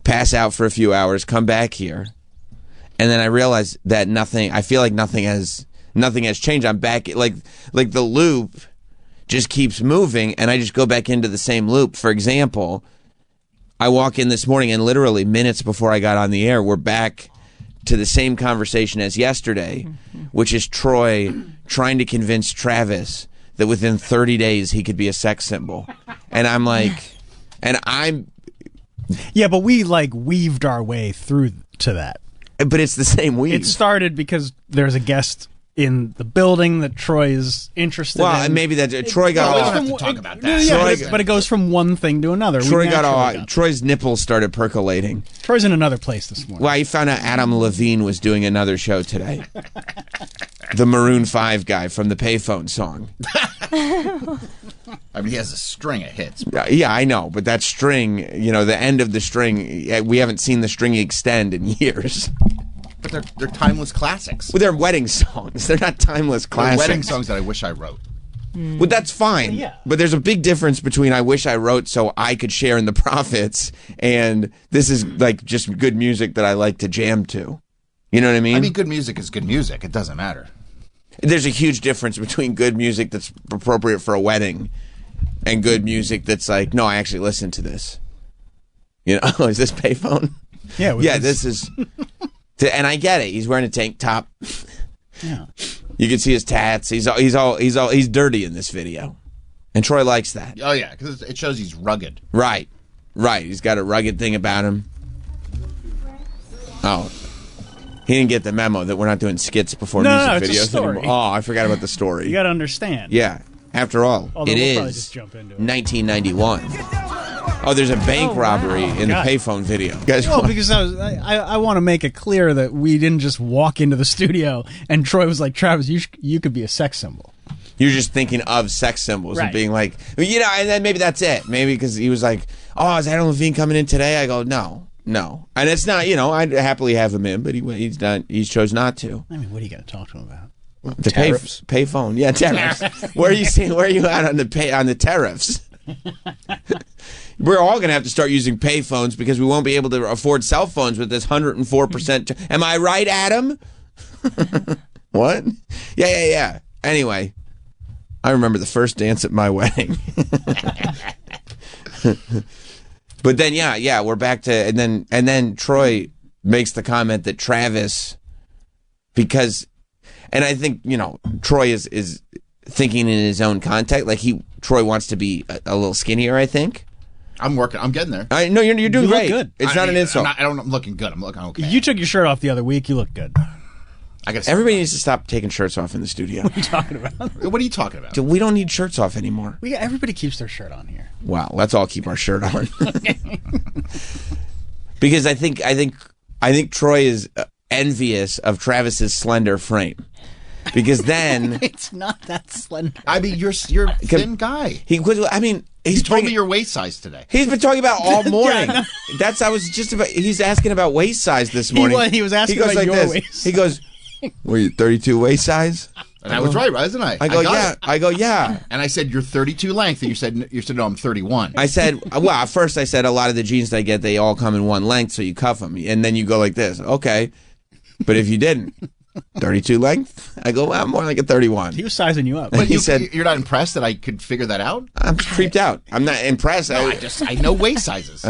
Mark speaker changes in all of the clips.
Speaker 1: pass out for a few hours, come back here, and then I realize that I feel like nothing has changed. I'm back, like the loop just keeps moving, and I just go back into the same loop. For example, I walk in this morning, and literally minutes before I got on the air, we're back to the same conversation as yesterday, which is Troy trying to convince Travis that within 30 days he could be a sex symbol. And I'm like,
Speaker 2: yeah, but we like weaved our way through to that.
Speaker 1: But it's the same weave.
Speaker 2: It started because there's a guest in the building that Troy is interested in.
Speaker 1: Well, and maybe that Troy got
Speaker 3: we
Speaker 1: all.
Speaker 3: don't have to talk about that.
Speaker 2: Yeah, but it goes from one thing to another.
Speaker 1: Troy got all. Troy's nipples started percolating.
Speaker 2: Troy's in another place this morning.
Speaker 1: Well, he found out Adam Levine was doing another show today. The Maroon 5 guy from the Payphone song.
Speaker 3: I mean, he has a string of hits.
Speaker 1: Yeah, I know, but that string, the end of the string, we haven't seen the string extend in years.
Speaker 3: But they're timeless classics.
Speaker 1: Well, they're wedding songs. They're not timeless classics.
Speaker 3: They're wedding songs that I wish I wrote.
Speaker 1: Well, that's fine.
Speaker 2: Yeah.
Speaker 1: But there's a big difference between I wish I wrote so I could share in the profits and this is like just good music that I like to jam to. You know what I mean?
Speaker 3: I mean, good music is good music. It doesn't matter.
Speaker 1: There's a huge difference between good music that's appropriate for a wedding and good music that's like, no, I actually listened to this. Is this Payphone?
Speaker 2: Yeah.
Speaker 1: Yeah, this is... And I get it. He's wearing a tank top.
Speaker 2: Yeah.
Speaker 1: You can see his tats. He's dirty in this video, and Troy likes that.
Speaker 3: Oh yeah, because it shows he's rugged.
Speaker 1: Right. He's got a rugged thing about him. Oh, he didn't get the memo that we're not doing skits before music
Speaker 2: it's a
Speaker 1: videos
Speaker 2: story.
Speaker 1: anymore. Oh, I forgot about the story.
Speaker 2: You got to understand.
Speaker 1: Yeah. After all,
Speaker 2: Although
Speaker 1: it
Speaker 2: we'll probably
Speaker 1: is
Speaker 2: just jump into it.
Speaker 1: 1991. Oh, there's a bank robbery in
Speaker 2: God.
Speaker 1: the Payphone video. Guys,
Speaker 2: Well, because I want to make it clear that we didn't just walk into the studio and Troy was like, Travis, you could be a sex symbol.
Speaker 1: you're just thinking of sex symbols and being like, and then maybe that's it. Maybe because he was like, oh, is Adam Levine coming in today? I go, no. And it's not, I'd happily have him in, but he's not. He chose not to.
Speaker 2: I mean, what are you going to talk to him about?
Speaker 1: The payphone, yeah, tariffs. Where are you at on the tariffs? We're all going to have to start using payphones because we won't be able to afford cell phones with this 104%. Am I right, Adam? What? Yeah. Anyway, I remember the first dance at my wedding. But then, we're back to, and then Troy makes the comment that Travis, because, and I think, Troy is thinking in his own context, like Troy wants to be a little skinnier, I think.
Speaker 3: I'm working. I'm getting there.
Speaker 1: I know you're doing great.
Speaker 2: Good.
Speaker 1: It's not an insult.
Speaker 3: I'm looking good. I'm looking okay.
Speaker 2: You took your shirt off the other week. You look good.
Speaker 1: Everybody needs to stop taking shirts off in the studio.
Speaker 2: What are you talking about?
Speaker 3: What are you talking about?
Speaker 1: We don't need shirts off anymore.
Speaker 2: Everybody keeps their shirt on here.
Speaker 1: Wow, let's all keep our shirt on. Because I think Troy is envious of Travis's slender frame. Because then
Speaker 2: It's not that slender.
Speaker 3: I mean, you're a thin guy.
Speaker 1: He's
Speaker 3: told me your waist size today.
Speaker 1: He's been talking about all morning.
Speaker 2: Yeah, no.
Speaker 1: He's asking about waist size this morning.
Speaker 2: He was asking about your waist.
Speaker 1: He goes, were you 32 waist size?
Speaker 3: And I was right, wasn't I?
Speaker 1: I go, yeah.
Speaker 3: And I said, you're 32 length. And you said, no, I'm 31.
Speaker 1: I said, at first I said a lot of the jeans I get, they all come in one length, so you cuff them. And then you go like this. Okay. But if you didn't, 32 length? I go, well, I'm more like a 31.
Speaker 2: He was sizing you up.
Speaker 3: But
Speaker 1: he said,
Speaker 3: you're not impressed that I could figure that out?
Speaker 1: I'm creeped out. I'm not impressed.
Speaker 3: No, I know waist sizes.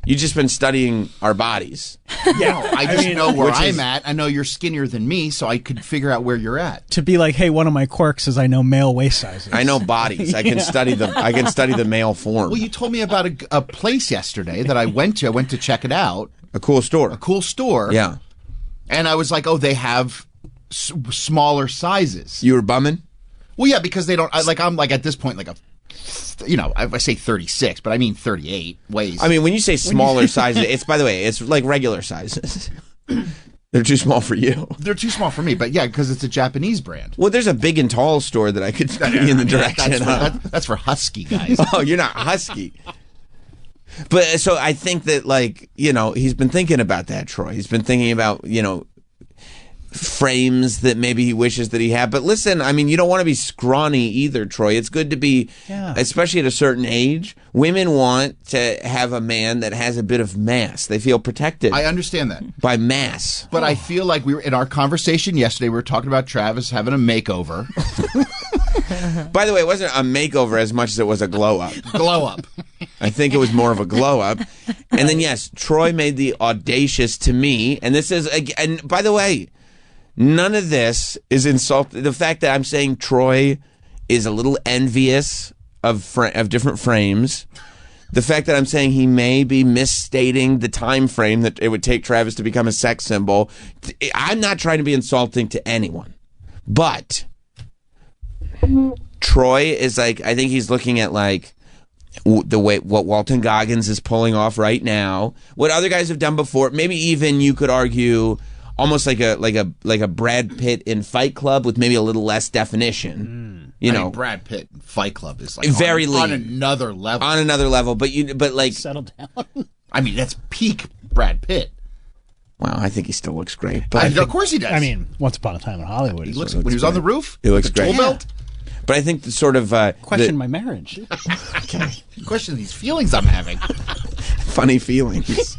Speaker 1: You've just been studying our bodies.
Speaker 3: Yeah, I just know where I'm at. I know you're skinnier than me, so I could figure out where you're at.
Speaker 2: To be like, hey, one of my quirks is I know male waist sizes.
Speaker 1: I know bodies. I can study the male form.
Speaker 3: Well, you told me about a place yesterday that I went to. I went to check it out.
Speaker 1: A cool store.
Speaker 3: Yeah. And I was like, oh, they have smaller sizes.
Speaker 1: You were bumming?
Speaker 3: Well, yeah, because they don't. I'm like at this point like I say 36, but I mean 38 waist.
Speaker 1: I mean, when you say smaller sizes, it's like regular sizes. They're too small for you.
Speaker 3: They're too small for me, but yeah, because it's a Japanese brand.
Speaker 1: Well, there's a Big and Tall store that I could put you in the direction of.
Speaker 3: That's for husky guys.
Speaker 1: Oh, you're not husky. But so I think that, he's been thinking about that, Troy. He's been thinking about, frames that maybe he wishes that he had. But listen, I mean, you don't want to be scrawny either, Troy. It's good to be, especially at a certain age. Women want to have a man that has a bit of mass. They feel protected.
Speaker 3: I understand that.
Speaker 1: By mass.
Speaker 3: But I feel like we were in our conversation yesterday, we were talking about Travis having a makeover.
Speaker 1: By the way, it wasn't a makeover as much as it was a glow up.
Speaker 3: Glow up.
Speaker 1: I think it was more of a glow up. And then, yes, Troy made the audacious to me. And this is, and by the way, none of this is insulting. The fact that I'm saying Troy is a little envious of different frames. The fact that I'm saying he may be misstating the time frame that it would take Travis to become a sex symbol. I'm not trying to be insulting to anyone. But Troy is like, I think he's looking at like the way what Walton Goggins is pulling off right now, what other guys have done before. Maybe even you could argue almost like a Brad Pitt in Fight Club with maybe a little less definition. You know,
Speaker 3: Brad Pitt in Fight Club is like
Speaker 1: very
Speaker 3: on another level.
Speaker 1: On another level, but like
Speaker 2: settle down.
Speaker 3: I mean, that's peak Brad Pitt.
Speaker 1: Wow, I think he still looks great. But
Speaker 3: of course he does.
Speaker 2: I mean, Once Upon a Time in Hollywood.
Speaker 3: He looks when he was on the roof.
Speaker 1: He looks
Speaker 3: with the
Speaker 1: great.
Speaker 3: tool belt.
Speaker 1: But I think the sort of
Speaker 2: Question my marriage.
Speaker 1: okay,
Speaker 3: Question these feelings I'm having.
Speaker 1: funny feelings.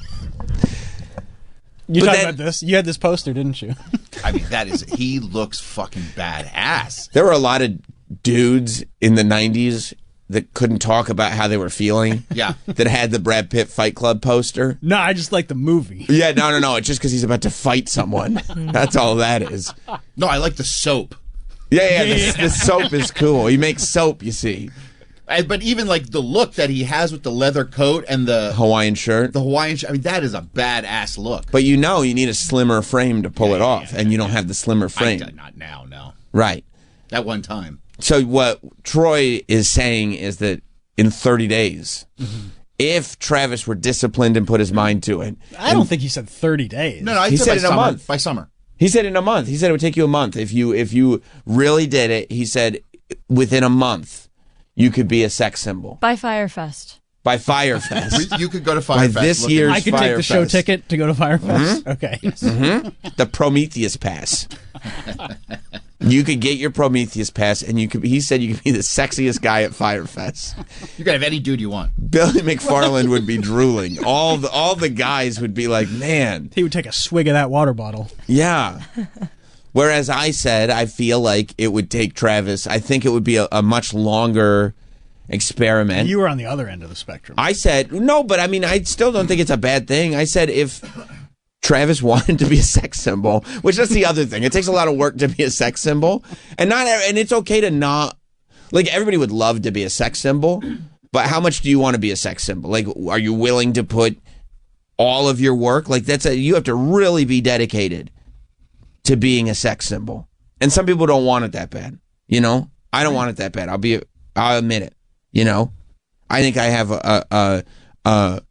Speaker 2: You
Speaker 1: But
Speaker 2: talked
Speaker 1: then-
Speaker 2: about this. You had this poster, didn't you?
Speaker 3: I mean, he looks fucking badass.
Speaker 1: There were a lot of dudes in the 90s that couldn't talk about how they were feeling.
Speaker 3: Yeah.
Speaker 1: That had the Brad Pitt Fight Club poster.
Speaker 2: No, I just like the movie.
Speaker 1: Yeah, no. It's just because he's about to fight someone. That's all that is.
Speaker 3: No, I like the soap.
Speaker 1: Yeah. The soap is cool. He makes soap, you see.
Speaker 3: But even like the look that he has with the leather coat and the
Speaker 1: Hawaiian shirt.
Speaker 3: Hawaiian shirt, I mean, that is a badass look.
Speaker 1: But you need a slimmer frame to pull it off, and you don't have the slimmer frame.
Speaker 3: Not now, no.
Speaker 1: Right.
Speaker 3: That one time.
Speaker 1: So what Troy is saying is that in 30 days, if Travis were disciplined and put his mind to it.
Speaker 2: I don't think he said 30 days.
Speaker 3: No,
Speaker 1: He said in a month.
Speaker 3: By summer.
Speaker 1: He said in a month. He said it would take you a month. If you really did it, he said within a month, you could be a sex symbol.
Speaker 4: By Firefest.
Speaker 1: By Firefest.
Speaker 3: You could go to
Speaker 1: By
Speaker 3: Firefest.
Speaker 1: this year's
Speaker 2: I could take the show
Speaker 1: Firefest.
Speaker 2: ticket to go to Firefest. Okay.
Speaker 1: The Prometheus Pass. You could get your Prometheus Pass, and he said you could be the sexiest guy at Firefest.
Speaker 3: You can have any dude you want.
Speaker 1: Billy McFarland would be drooling. All the guys would be like, man,
Speaker 2: He would take a swig of that water bottle.
Speaker 1: yeah. Whereas I said, I feel like it would take Travis, I think it would be a much longer experiment.
Speaker 2: You were on the other end of the spectrum.
Speaker 1: I said, no, but I mean, I still don't think it's a bad thing. I said if Travis wanted to be a sex symbol, which that's the other thing. It takes a lot of work to be a sex symbol. And it's okay to not, like, everybody would love to be a sex symbol, but how much do you want to be a sex symbol? Like, are you willing to put all of your work? Like, you have to really be dedicated to being a sex symbol. And some people don't want it that bad. You know? I don't want it that bad. I'll admit it. You know? I think I have a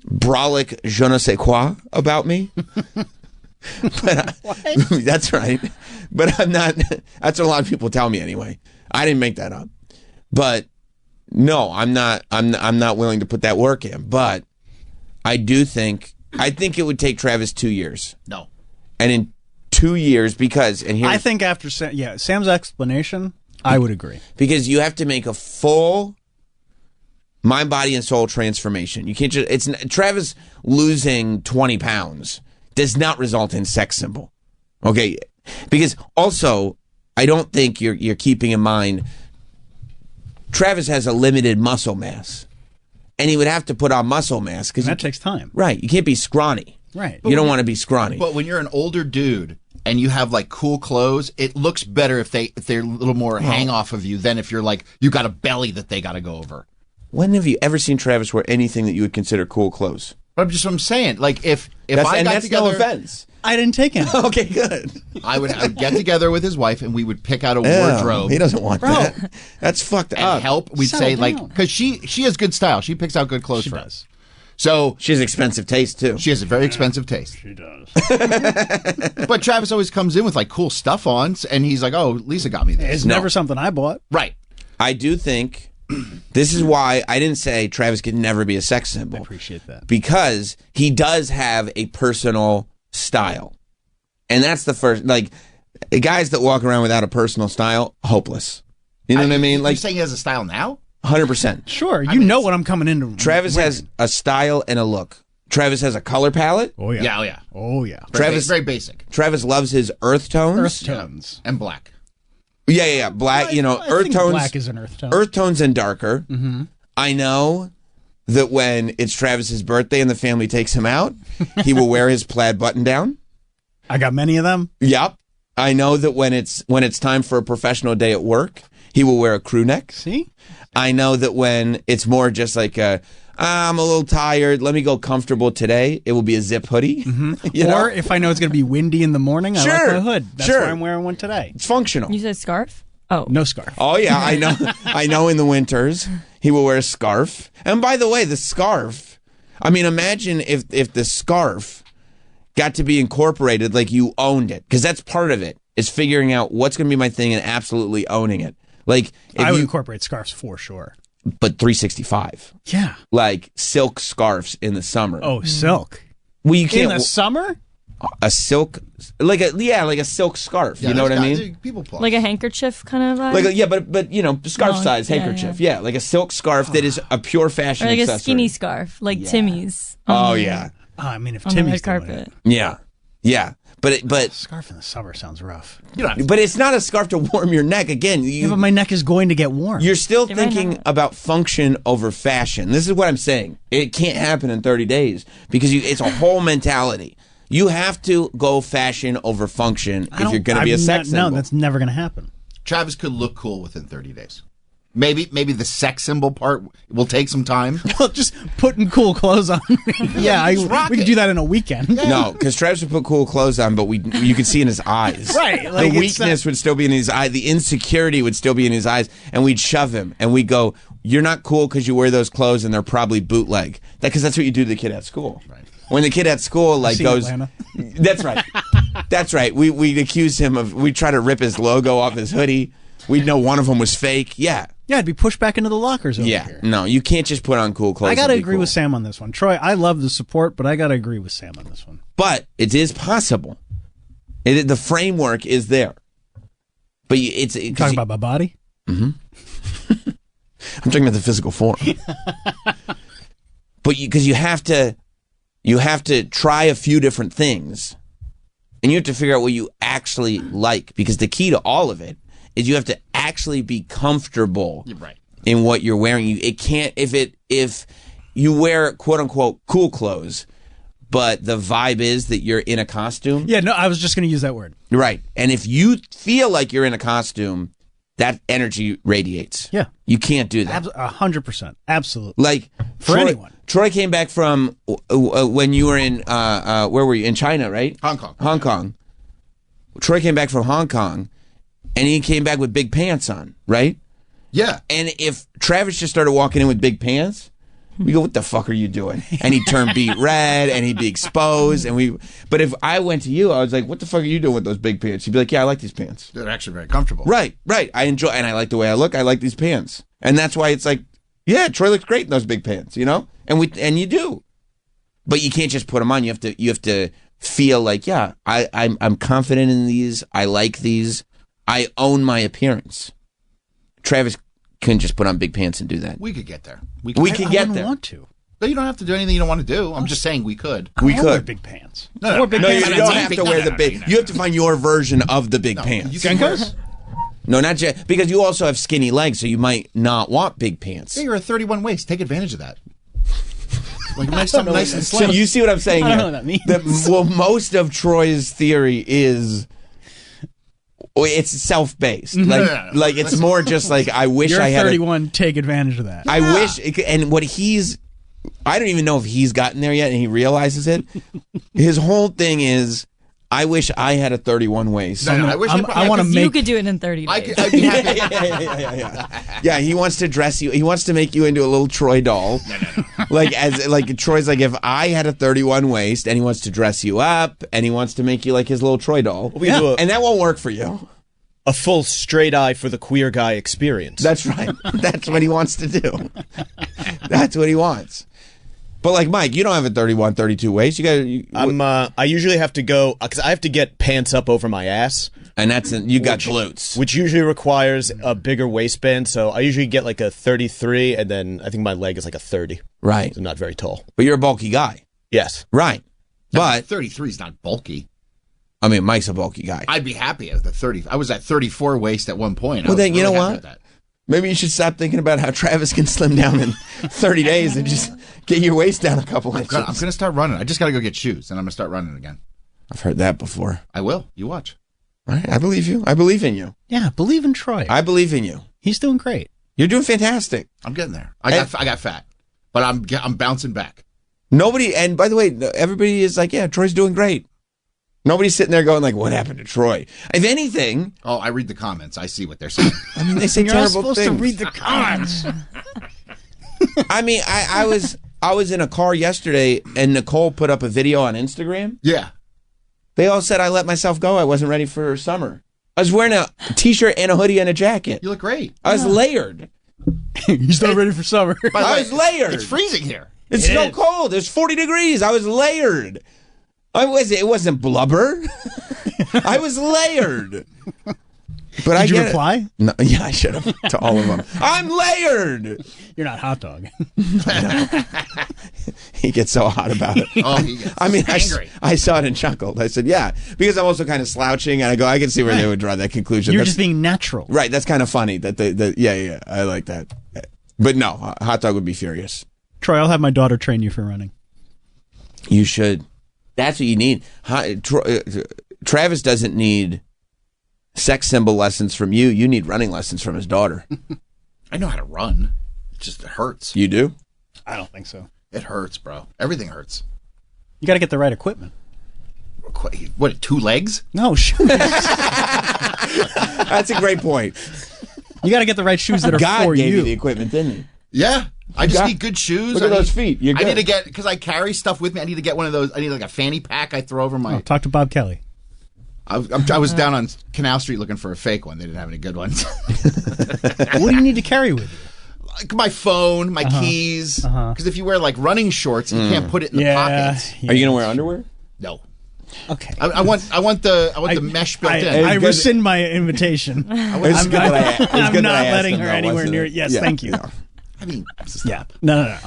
Speaker 1: brolic je ne sais quoi about me. But that's right. But I'm not, that's what a lot of people tell me anyway. I didn't make that up. But no, I'm not willing to put that work in. But I think it would take Travis 2 years.
Speaker 3: No.
Speaker 1: And in 2 years,
Speaker 2: I think after Sam's explanation, I would agree.
Speaker 1: Because you have to make a full mind, body, and soul transformation. You can't just, Travis losing 20 pounds does not result in sex symbol. Okay? Because also, I don't think you're keeping in mind, Travis has a limited muscle mass. And he would have to put on muscle mass.
Speaker 2: And that takes time.
Speaker 1: Right. You can't be scrawny.
Speaker 2: Right.
Speaker 1: You don't want to be scrawny.
Speaker 3: But when you're an older dude and you have like cool clothes, it looks better if they're a little more hang off of you than if you're like, you got a belly that they got to go over.
Speaker 1: When have you ever seen Travis wear anything that you would consider cool clothes?
Speaker 3: But I'm saying, like if
Speaker 1: That's
Speaker 3: I got
Speaker 1: no
Speaker 3: together,
Speaker 1: offense.
Speaker 2: I didn't take him.
Speaker 1: Okay, good.
Speaker 3: I would get together with his wife and we would pick out a wardrobe.
Speaker 1: He doesn't want that. That's fucked
Speaker 3: and
Speaker 1: up.
Speaker 3: help. We'd
Speaker 2: Settle
Speaker 3: say
Speaker 2: down.
Speaker 3: like, because she has good style. She picks out good clothes
Speaker 2: She
Speaker 3: for
Speaker 2: does.
Speaker 3: us. So
Speaker 1: She has expensive taste too.
Speaker 3: she has a very expensive taste.
Speaker 2: She does.
Speaker 3: But Travis always comes in with like cool stuff on, and he's like, "Oh, Lisa got me this."
Speaker 2: It's
Speaker 1: No.
Speaker 2: never something I bought.
Speaker 3: Right.
Speaker 1: I do think this is why I didn't say Travis could never be a sex symbol.
Speaker 2: I appreciate that.
Speaker 1: Because he does have a personal style. And that's the first, like, guys that walk around without a personal style, hopeless. You know what I mean?
Speaker 3: You're
Speaker 1: Like,
Speaker 3: saying he has a style now?
Speaker 1: 100%.
Speaker 2: Sure, you know what I'm coming into.
Speaker 1: Travis has a style and a look. Travis has a color palette.
Speaker 2: Oh yeah.
Speaker 3: Yeah, oh yeah.
Speaker 2: Oh yeah.
Speaker 1: Travis-
Speaker 3: very basic.
Speaker 1: Travis loves his earth tones.
Speaker 2: Earth tones.
Speaker 3: And black.
Speaker 1: Yeah. Black, you know,
Speaker 2: I
Speaker 1: earth
Speaker 2: think
Speaker 1: tones.
Speaker 2: Black is an earth tone.
Speaker 1: Earth tones and darker. Mm-hmm. I know that when it's Travis's birthday and the family takes him out, he will wear his plaid button down.
Speaker 2: I got many of them.
Speaker 1: Yep. I know that when it's time for a professional day at work, he will wear a crew neck.
Speaker 2: See?
Speaker 1: I know that when it's more just like I'm a little tired, let me go comfortable today, it will be a zip hoodie. You know?
Speaker 2: Or if I know it's going to be windy in the morning, I like
Speaker 1: Sure,
Speaker 2: my hood. That's
Speaker 1: sure.
Speaker 2: why I'm wearing one today.
Speaker 1: It's functional.
Speaker 4: You said scarf? Oh.
Speaker 2: No scarf.
Speaker 1: Oh yeah, I know. I know in the winters he will wear a scarf. And by the way, the scarf, I mean, imagine if the scarf got to be incorporated like you owned it, because that's part of it, is figuring out what's going to be my thing and absolutely owning it. Like if
Speaker 2: I would
Speaker 1: you,
Speaker 2: incorporate scarves for sure.
Speaker 1: but 365,
Speaker 2: Yeah.
Speaker 1: like silk scarves in the summer.
Speaker 2: Oh, silk.
Speaker 1: well, you
Speaker 2: In
Speaker 1: can't
Speaker 2: the summer?
Speaker 1: a silk like a silk scarf.
Speaker 3: Yeah,
Speaker 1: you know what
Speaker 3: there's
Speaker 1: I
Speaker 3: guys-
Speaker 1: mean?
Speaker 3: People pull.
Speaker 4: Like a handkerchief kind of vibe?
Speaker 1: But you know, scarf
Speaker 4: No,
Speaker 1: size
Speaker 4: yeah,
Speaker 1: handkerchief. Yeah. Like a silk scarf that is a pure fashion
Speaker 4: or like
Speaker 1: accessory.
Speaker 4: a skinny scarf, like Timmy's.
Speaker 1: Oh yeah.
Speaker 2: I mean, if
Speaker 4: On the
Speaker 2: Timmy's
Speaker 4: red
Speaker 2: doing
Speaker 4: carpet.
Speaker 2: it.
Speaker 1: Yeah. But
Speaker 2: Scarf in the summer sounds rough.
Speaker 3: You don't have to-
Speaker 1: but it's not a scarf to warm your neck. Again,
Speaker 2: Yeah, but my neck is going to get warm.
Speaker 1: you're still
Speaker 4: It might
Speaker 1: thinking
Speaker 4: not.
Speaker 1: about function over fashion. This is what I'm saying. It can't happen in 30 days because it's a whole mentality. You have to go fashion over function if you're going to be a sex symbol.
Speaker 2: No, that's never going to happen.
Speaker 3: Travis could look cool within 30 days. Maybe the sex symbol part will take some time.
Speaker 2: Well, just putting cool clothes on. Yeah,
Speaker 3: rock
Speaker 2: we
Speaker 3: it.
Speaker 2: could do that in a weekend.
Speaker 1: No, because Travis would put cool clothes on, but you could see in his eyes.
Speaker 2: Right, like
Speaker 1: the
Speaker 2: it's
Speaker 1: weakness would still be in his eye. The insecurity would still be in his eyes, and we'd shove him, and we'd go, "You're not cool because you wear those clothes, and they're probably bootleg." Because that's what you do to the kid at school. Right. When the kid at school
Speaker 2: seen
Speaker 1: goes,
Speaker 2: Atlanta.
Speaker 1: that's right, that's right. We'd accuse him of. We'd try to rip his logo off his hoodie. We'd know one of them was fake. Yeah.
Speaker 2: Yeah, it'd be pushed back into the lockers over here.
Speaker 1: No, you can't just put on cool clothes.
Speaker 2: I got to
Speaker 1: and be
Speaker 2: agree
Speaker 1: cool.
Speaker 2: with Sam on this one. Troy, I love the support, but I got to agree with Sam on this one.
Speaker 1: But it is possible. The framework is there. But it's
Speaker 2: Talking about my body?
Speaker 1: I'm talking about the physical form. But because you have to try a few different things, and you have to figure out what you actually like. Because the key to all of it is you have to actually be comfortable
Speaker 3: Right.
Speaker 1: in what you're wearing. It can't if you wear quote unquote cool clothes, but the vibe is that you're in a costume.
Speaker 2: Yeah, no, I was just going to use that word.
Speaker 1: Right. And if you feel like you're in a costume, that energy radiates.
Speaker 2: Yeah.
Speaker 1: You can't do that.
Speaker 2: 100%. Absolutely.
Speaker 1: Like
Speaker 2: For
Speaker 1: Troy,
Speaker 2: anyone.
Speaker 1: Troy came back from when you were in where were you? In China, right?
Speaker 3: Hong Kong.
Speaker 1: Hong Kong. Troy came back from Hong Kong, and he came back with big pants on, right?
Speaker 3: Yeah.
Speaker 1: And if Travis just started walking in with big pants, we go, "What the fuck are you doing?" And he'd turn beet red, and he'd be exposed. But if I went to you, I was like, "What the fuck are you doing with those big pants?" You'd be like, "Yeah, I like these pants."
Speaker 3: They're actually very comfortable.
Speaker 1: Right. I enjoy, and I like the way I look. I like these pants, and that's why it's like, yeah, Troy looks great in those big pants, you know. And you do, but you can't just put them on. You have to feel like, yeah, I'm confident in these. I like these. I own my appearance. Travis couldn't just put on big pants and do that.
Speaker 3: We could get there.
Speaker 1: We
Speaker 2: I
Speaker 1: could get
Speaker 2: wouldn't
Speaker 1: there.
Speaker 2: want to.
Speaker 3: No, you don't have to do anything you don't want to do. I'm just saying we could.
Speaker 1: We
Speaker 2: I wear
Speaker 1: could.
Speaker 2: big pants.
Speaker 3: No,
Speaker 2: I
Speaker 3: no,
Speaker 2: wore big
Speaker 1: No, you
Speaker 2: pants.
Speaker 1: don't
Speaker 3: no,
Speaker 1: have to
Speaker 3: no,
Speaker 1: wear
Speaker 3: no,
Speaker 1: the
Speaker 3: no,
Speaker 1: big.
Speaker 3: no,
Speaker 1: You have to find your version of the big pants.
Speaker 3: You can wear-
Speaker 2: Genkos?
Speaker 1: No, not just because you also have skinny legs, so you might not want big pants.
Speaker 3: Yeah, you're a 31 waist. Take advantage of that. Like nice and
Speaker 1: So
Speaker 3: slim.
Speaker 1: you see what I'm saying?
Speaker 2: I don't
Speaker 1: here?
Speaker 2: know what that means.
Speaker 1: Well, most of Troy's theory is it's self-based. Like it's
Speaker 3: Listen.
Speaker 1: more just like I wish
Speaker 2: You're
Speaker 1: I had.
Speaker 2: 31. Take advantage of that.
Speaker 1: I wish, and what he's. I don't even know if he's gotten there yet, and he realizes it. His whole thing is, I wish I had a 31 waist.
Speaker 3: No, I wish
Speaker 2: I want to
Speaker 4: You
Speaker 2: make.
Speaker 4: could do it in 30 days.
Speaker 3: I'd be happy.
Speaker 1: Yeah, he wants to dress you. He wants to make you into a little Troy doll. Like Troy's like, if I had a 31 waist, and he wants to dress you up, and he wants to make you like his little Troy doll.
Speaker 5: We do
Speaker 1: And that won't work for you.
Speaker 5: a full straight eye for the queer guy experience.
Speaker 1: That's right. That's what he wants to do. That's what he wants. But like Mike, you don't have a 31, 32 waist.
Speaker 5: I usually have to go because I have to get pants up over my ass,
Speaker 1: and you got glutes,
Speaker 5: which usually requires a bigger waistband. So I usually get like a 33, and then I think my leg is like a 30.
Speaker 1: Right.
Speaker 5: So not very tall.
Speaker 1: But you're a bulky guy.
Speaker 5: Yes.
Speaker 1: Right. But
Speaker 3: 33 is not bulky.
Speaker 1: I mean, Mike's a bulky guy.
Speaker 3: I'd be happy at the 30. I was at 34 waist at one point.
Speaker 1: Well, then
Speaker 3: really
Speaker 1: you know
Speaker 3: happy
Speaker 1: what?
Speaker 3: with that.
Speaker 1: Maybe you should stop thinking about how Travis can slim down in 30 days and just get your waist down a couple inches.
Speaker 3: I'm going to start running. I just got to go get shoes, and I'm going to start running again.
Speaker 1: I've heard that before.
Speaker 3: I will. You watch.
Speaker 1: All right, I believe you. I believe in you.
Speaker 2: Yeah, believe in Troy.
Speaker 1: I believe in you.
Speaker 2: He's doing great.
Speaker 1: You're doing fantastic.
Speaker 3: I'm getting there. I got fat, but I'm bouncing back.
Speaker 1: Nobody, and by the way, everybody is like, yeah, Troy's doing great. Nobody's sitting there going like, what happened to Troy? If anything...
Speaker 3: Oh, I read the comments. I see what they're saying.
Speaker 1: I mean, they say
Speaker 2: You're not
Speaker 1: terrible
Speaker 2: supposed
Speaker 1: things.
Speaker 2: to read the comments.
Speaker 1: I mean, I was in a car yesterday, and Nicole put up a video on Instagram.
Speaker 3: Yeah.
Speaker 1: They all said I let myself go. I wasn't ready for summer. I was wearing a t-shirt and a hoodie and a jacket.
Speaker 3: You look great.
Speaker 1: I was layered.
Speaker 2: He's not ready for summer.
Speaker 3: By the
Speaker 1: I
Speaker 3: way,
Speaker 1: was layered.
Speaker 3: It's freezing here.
Speaker 1: It's so cold. It's 40 degrees. I was layered. It wasn't blubber. I was layered. But
Speaker 2: Did you reply?
Speaker 1: No, yeah, I should have to all of them. I'm layered.
Speaker 2: You're not hot dog.
Speaker 1: He gets so hot about it.
Speaker 3: Oh, he gets angry.
Speaker 1: I saw it and chuckled. I said, yeah, because I'm also kind of slouching, and I can see where they would draw that conclusion.
Speaker 2: You're
Speaker 1: That's-
Speaker 2: just being natural.
Speaker 1: Right, that's kind of funny. Yeah, I like that. But no, hot dog would be furious.
Speaker 2: Troy, I'll have my daughter train you for running.
Speaker 1: You should. That's what you need. Travis doesn't need sex symbol lessons from you. You need running lessons from his daughter.
Speaker 3: I know how to run. It just hurts.
Speaker 1: You do?
Speaker 2: I don't think so.
Speaker 3: It hurts, bro. Everything hurts.
Speaker 2: You got to get the right equipment.
Speaker 3: What, 2 legs?
Speaker 2: No, shoes.
Speaker 1: That's a great point.
Speaker 2: You got to get the right shoes that are
Speaker 1: God
Speaker 2: for
Speaker 1: gave you
Speaker 2: you.
Speaker 1: the equipment, didn't he?
Speaker 3: Yeah. I just need good shoes.
Speaker 1: Look at those feet. You're
Speaker 3: I need
Speaker 1: good.
Speaker 3: to get, because I carry stuff with me, I need to get one of those. I need like a fanny pack I throw over my...
Speaker 2: Oh, talk to Bob Kelly.
Speaker 3: I was down on Canal Street looking for a fake one. They didn't have any good ones.
Speaker 2: What do you need to carry with you?
Speaker 3: Like my phone, my keys. Because if you wear like running shorts, you can't put it in the pockets.
Speaker 1: Are you going to wear underwear?
Speaker 3: No.
Speaker 2: Okay.
Speaker 3: I want the mesh built in.
Speaker 2: I rescind my invitation.
Speaker 1: It's good that I- it's
Speaker 2: I'm
Speaker 1: good that
Speaker 2: not
Speaker 1: I asked
Speaker 2: letting
Speaker 1: him,
Speaker 2: her
Speaker 1: though,
Speaker 2: anywhere
Speaker 1: wasn't
Speaker 2: near
Speaker 1: it?
Speaker 2: it. Yes,
Speaker 1: Yeah.
Speaker 2: thank you.
Speaker 1: No.
Speaker 3: I mean,
Speaker 2: Yeah. No.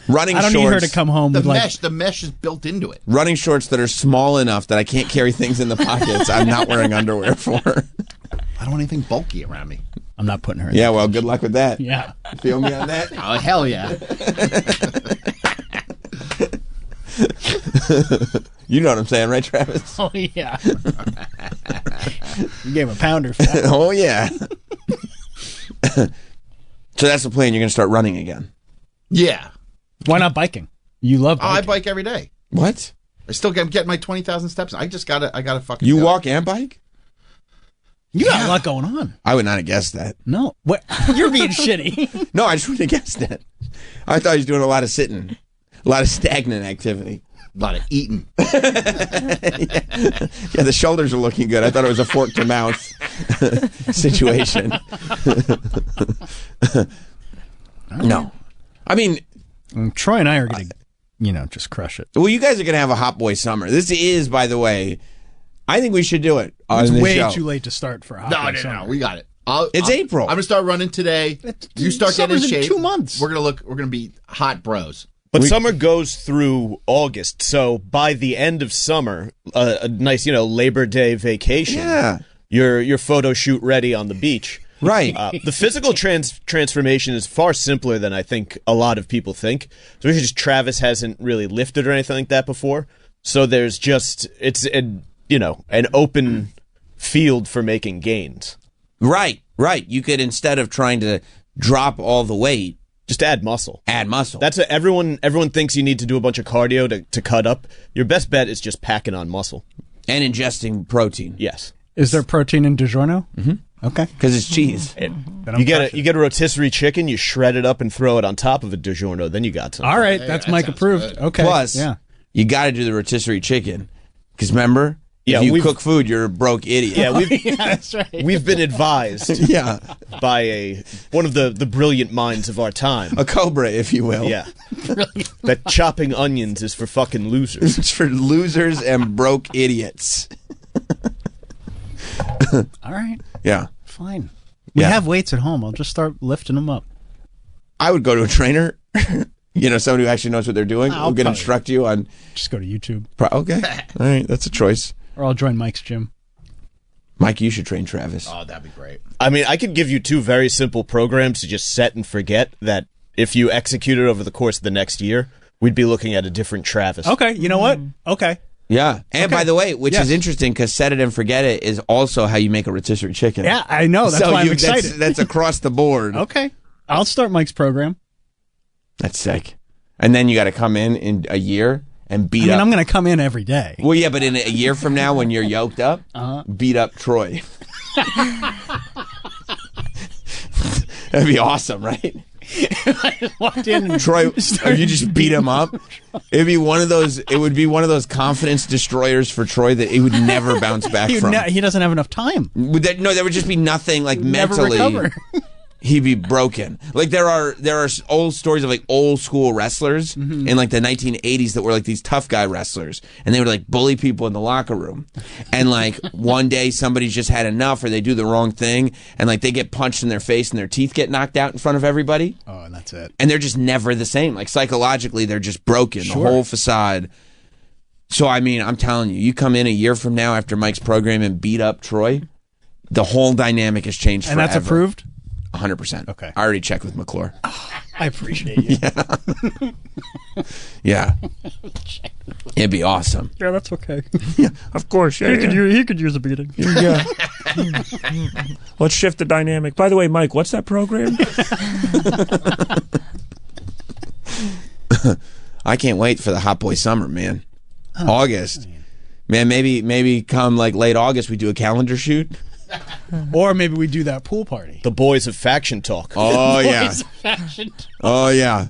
Speaker 1: Running
Speaker 2: I don't need her
Speaker 1: shorts.
Speaker 2: to come home
Speaker 3: the
Speaker 2: with
Speaker 3: mesh. The mesh is built into it.
Speaker 1: Running shorts that are small enough that I can't carry things in the pockets. I'm not wearing underwear for.
Speaker 3: I don't want anything bulky around me.
Speaker 2: I'm not putting her in.
Speaker 1: Yeah, well, good luck with that.
Speaker 2: Yeah.
Speaker 1: Feel me on that?
Speaker 3: Oh hell yeah!
Speaker 1: You know what I'm saying, right, Travis?
Speaker 2: Oh, yeah. You gave a pounder for that.
Speaker 1: Oh, yeah. So that's the plan. You're going to start running again.
Speaker 3: Yeah.
Speaker 2: Why not biking? You love
Speaker 3: Oh, I
Speaker 2: biking.
Speaker 3: bike every day.
Speaker 1: What?
Speaker 3: I still get my 20,000 steps. I gotta fucking.
Speaker 1: You
Speaker 3: go.
Speaker 1: walk and bike?
Speaker 2: You got a lot going on.
Speaker 1: I would not have guessed that.
Speaker 2: No. What? You're being shitty.
Speaker 1: No, I just wouldn't have guessed that. I thought he was doing a lot of sitting, a lot of stagnant activity.
Speaker 3: A lot of eating.
Speaker 1: Yeah, the shoulders are looking good. I thought it was a fork to mouth situation. No. I mean,
Speaker 2: Troy and I are going to, just crush it.
Speaker 1: well, you guys are going to have a hot boy summer. This is, by the way, I think we should do it on
Speaker 2: It's
Speaker 1: this
Speaker 2: way
Speaker 1: show.
Speaker 2: too late to start for a hot
Speaker 3: No,
Speaker 2: boy
Speaker 3: no,
Speaker 2: summer.
Speaker 3: no. We got it.
Speaker 1: It's April.
Speaker 3: I'm gonna start running today. You start getting in
Speaker 2: Summer's in
Speaker 3: shape.
Speaker 2: 2 months.
Speaker 3: We're gonna be hot bros.
Speaker 5: But summer goes through August, so by the end of summer, a nice, Labor Day vacation.
Speaker 1: Yeah.
Speaker 5: Your photo shoot ready on the beach.
Speaker 1: Right.
Speaker 5: The physical transformation is far simpler than I think a lot of people think. Especially just Travis hasn't really lifted or anything like that before. So there's just an open field for making gains.
Speaker 1: Right. You could, instead of trying to drop all the weight,
Speaker 5: Just add muscle.
Speaker 1: add muscle.
Speaker 5: That's what everyone thinks you need to do a bunch of cardio to cut up. Your best bet is just packing on muscle.
Speaker 1: and ingesting protein.
Speaker 5: Yes.
Speaker 2: Is there protein in DiGiorno? Mm-hmm. Okay.
Speaker 1: Because it's cheese.
Speaker 2: Then I'm
Speaker 5: You get
Speaker 2: crushing.
Speaker 5: a rotisserie chicken, you shred it up and throw it on top of a DiGiorno, then you got something.
Speaker 2: All right, that's
Speaker 3: that
Speaker 2: Mike
Speaker 3: sounds
Speaker 2: approved.
Speaker 3: good.
Speaker 2: Okay.
Speaker 1: Plus,
Speaker 2: yeah.
Speaker 1: you got to do the rotisserie chicken. Because remember,
Speaker 5: Yeah,
Speaker 1: if you
Speaker 5: we've-
Speaker 1: cook food, you're a broke idiot.
Speaker 5: Yeah,
Speaker 2: Yeah, that's right.
Speaker 5: we've been advised
Speaker 1: yeah,
Speaker 5: by one of the brilliant minds of our time.
Speaker 1: a cobra, if you will.
Speaker 5: Yeah, that chopping onions is for fucking losers.
Speaker 1: It's for losers and broke idiots.
Speaker 2: All right,
Speaker 1: Yeah,
Speaker 2: fine. We
Speaker 1: Yeah.
Speaker 2: have weights at home. I'll just start lifting them up.
Speaker 1: I would go to a trainer. Somebody who actually knows what they're doing.
Speaker 2: I'll
Speaker 1: Who can
Speaker 2: probably-
Speaker 1: instruct you on.
Speaker 2: Just go to YouTube,
Speaker 1: Okay, all right, that's a choice.
Speaker 2: or I'll join Mike's gym.
Speaker 1: Mike, you should train Travis.
Speaker 3: Oh, that'd be great.
Speaker 5: I mean, I could give you 2 very simple programs to just set and forget that if you execute it over the course of the next year, we'd be looking at a different Travis.
Speaker 2: Okay, you know what? Okay.
Speaker 1: Yeah, and by the way, which
Speaker 2: Yes.
Speaker 1: is interesting because set it and forget it is also how you make a rotisserie chicken.
Speaker 2: Yeah, I know. That's
Speaker 1: so
Speaker 2: why I'm
Speaker 1: that's-
Speaker 2: excited.
Speaker 1: That's across the board.
Speaker 2: Okay, I'll start Mike's program.
Speaker 1: That's sick. And then you got to come in a year and beat
Speaker 2: I mean,
Speaker 1: up.
Speaker 2: I'm going to come in every day.
Speaker 1: Well, yeah, but in a year from now, when you're yoked up, beat up Troy. That'd be awesome, right?
Speaker 2: Walked in and
Speaker 1: Troy, if you just beat him up, it'd be one of those. It would be one of those confidence destroyers for Troy that he would never bounce back from.
Speaker 2: he doesn't have enough time.
Speaker 1: There would just be nothing like
Speaker 2: Never
Speaker 1: mentally.
Speaker 2: recover.
Speaker 1: He'd be broken. Like there are old stories of like old school wrestlers in like the 1980s that were like these tough guy wrestlers, and they would like bully people in the locker room. And like one day somebody's just had enough, or they do the wrong thing, and like they get punched in their face and their teeth get knocked out in front of everybody,
Speaker 2: Oh, and that's it.
Speaker 1: and they're just never the same. Like psychologically, they're just broken. The whole facade. So I mean, I'm telling you, you come in a year from now after Mike's program and beat up Troy, the whole dynamic has changed.
Speaker 2: And that's
Speaker 1: forever.
Speaker 2: approved?
Speaker 1: 100%.
Speaker 2: Okay.
Speaker 1: I already checked with McClure.
Speaker 2: I appreciate you.
Speaker 1: Yeah. It'd be awesome.
Speaker 2: Yeah, that's okay.
Speaker 6: Of course, yeah.
Speaker 2: He could use a beating.
Speaker 6: Yeah. Let's shift the dynamic. By the way, Mike, what's that program?
Speaker 1: I can't wait for the Hot Boy Summer, man. August. Man, maybe come like late August we do a calendar shoot.
Speaker 2: Or maybe we do that pool party.
Speaker 5: The boys of faction talk.
Speaker 1: Oh yeah. Oh yeah.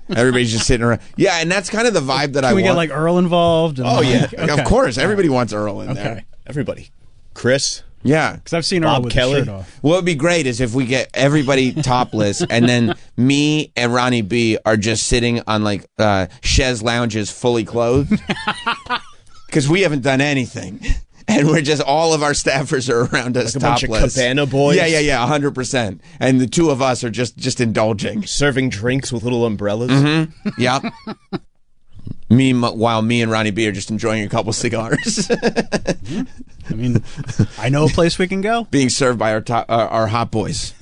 Speaker 1: Everybody's just sitting around. Yeah, and that's kind of the vibe that I
Speaker 2: Can we
Speaker 1: want.
Speaker 2: get like Earl involved? And
Speaker 5: Oh, yeah.
Speaker 1: Like, of course, everybody wants Earl in there.
Speaker 2: Okay.
Speaker 5: Everybody. Chris.
Speaker 1: Yeah.
Speaker 2: Because I've seen
Speaker 5: Bob
Speaker 2: Earl with
Speaker 5: Kelly.
Speaker 2: the shirt off.
Speaker 1: What would be great is if we get everybody topless, and then me and Ronnie B are just sitting on like chaise lounges fully clothed. Because we haven't done anything. And we're just, all of our staffers are around us
Speaker 5: Like a bunch of
Speaker 1: topless.
Speaker 5: cabana boys?
Speaker 1: Yeah, 100%. And the two of us are just indulging.
Speaker 5: Serving drinks with little umbrellas.
Speaker 1: Yep. While me and Ronnie B are just enjoying a couple cigars.
Speaker 2: I mean, I know a place we can go.
Speaker 1: Being served by our hot boys.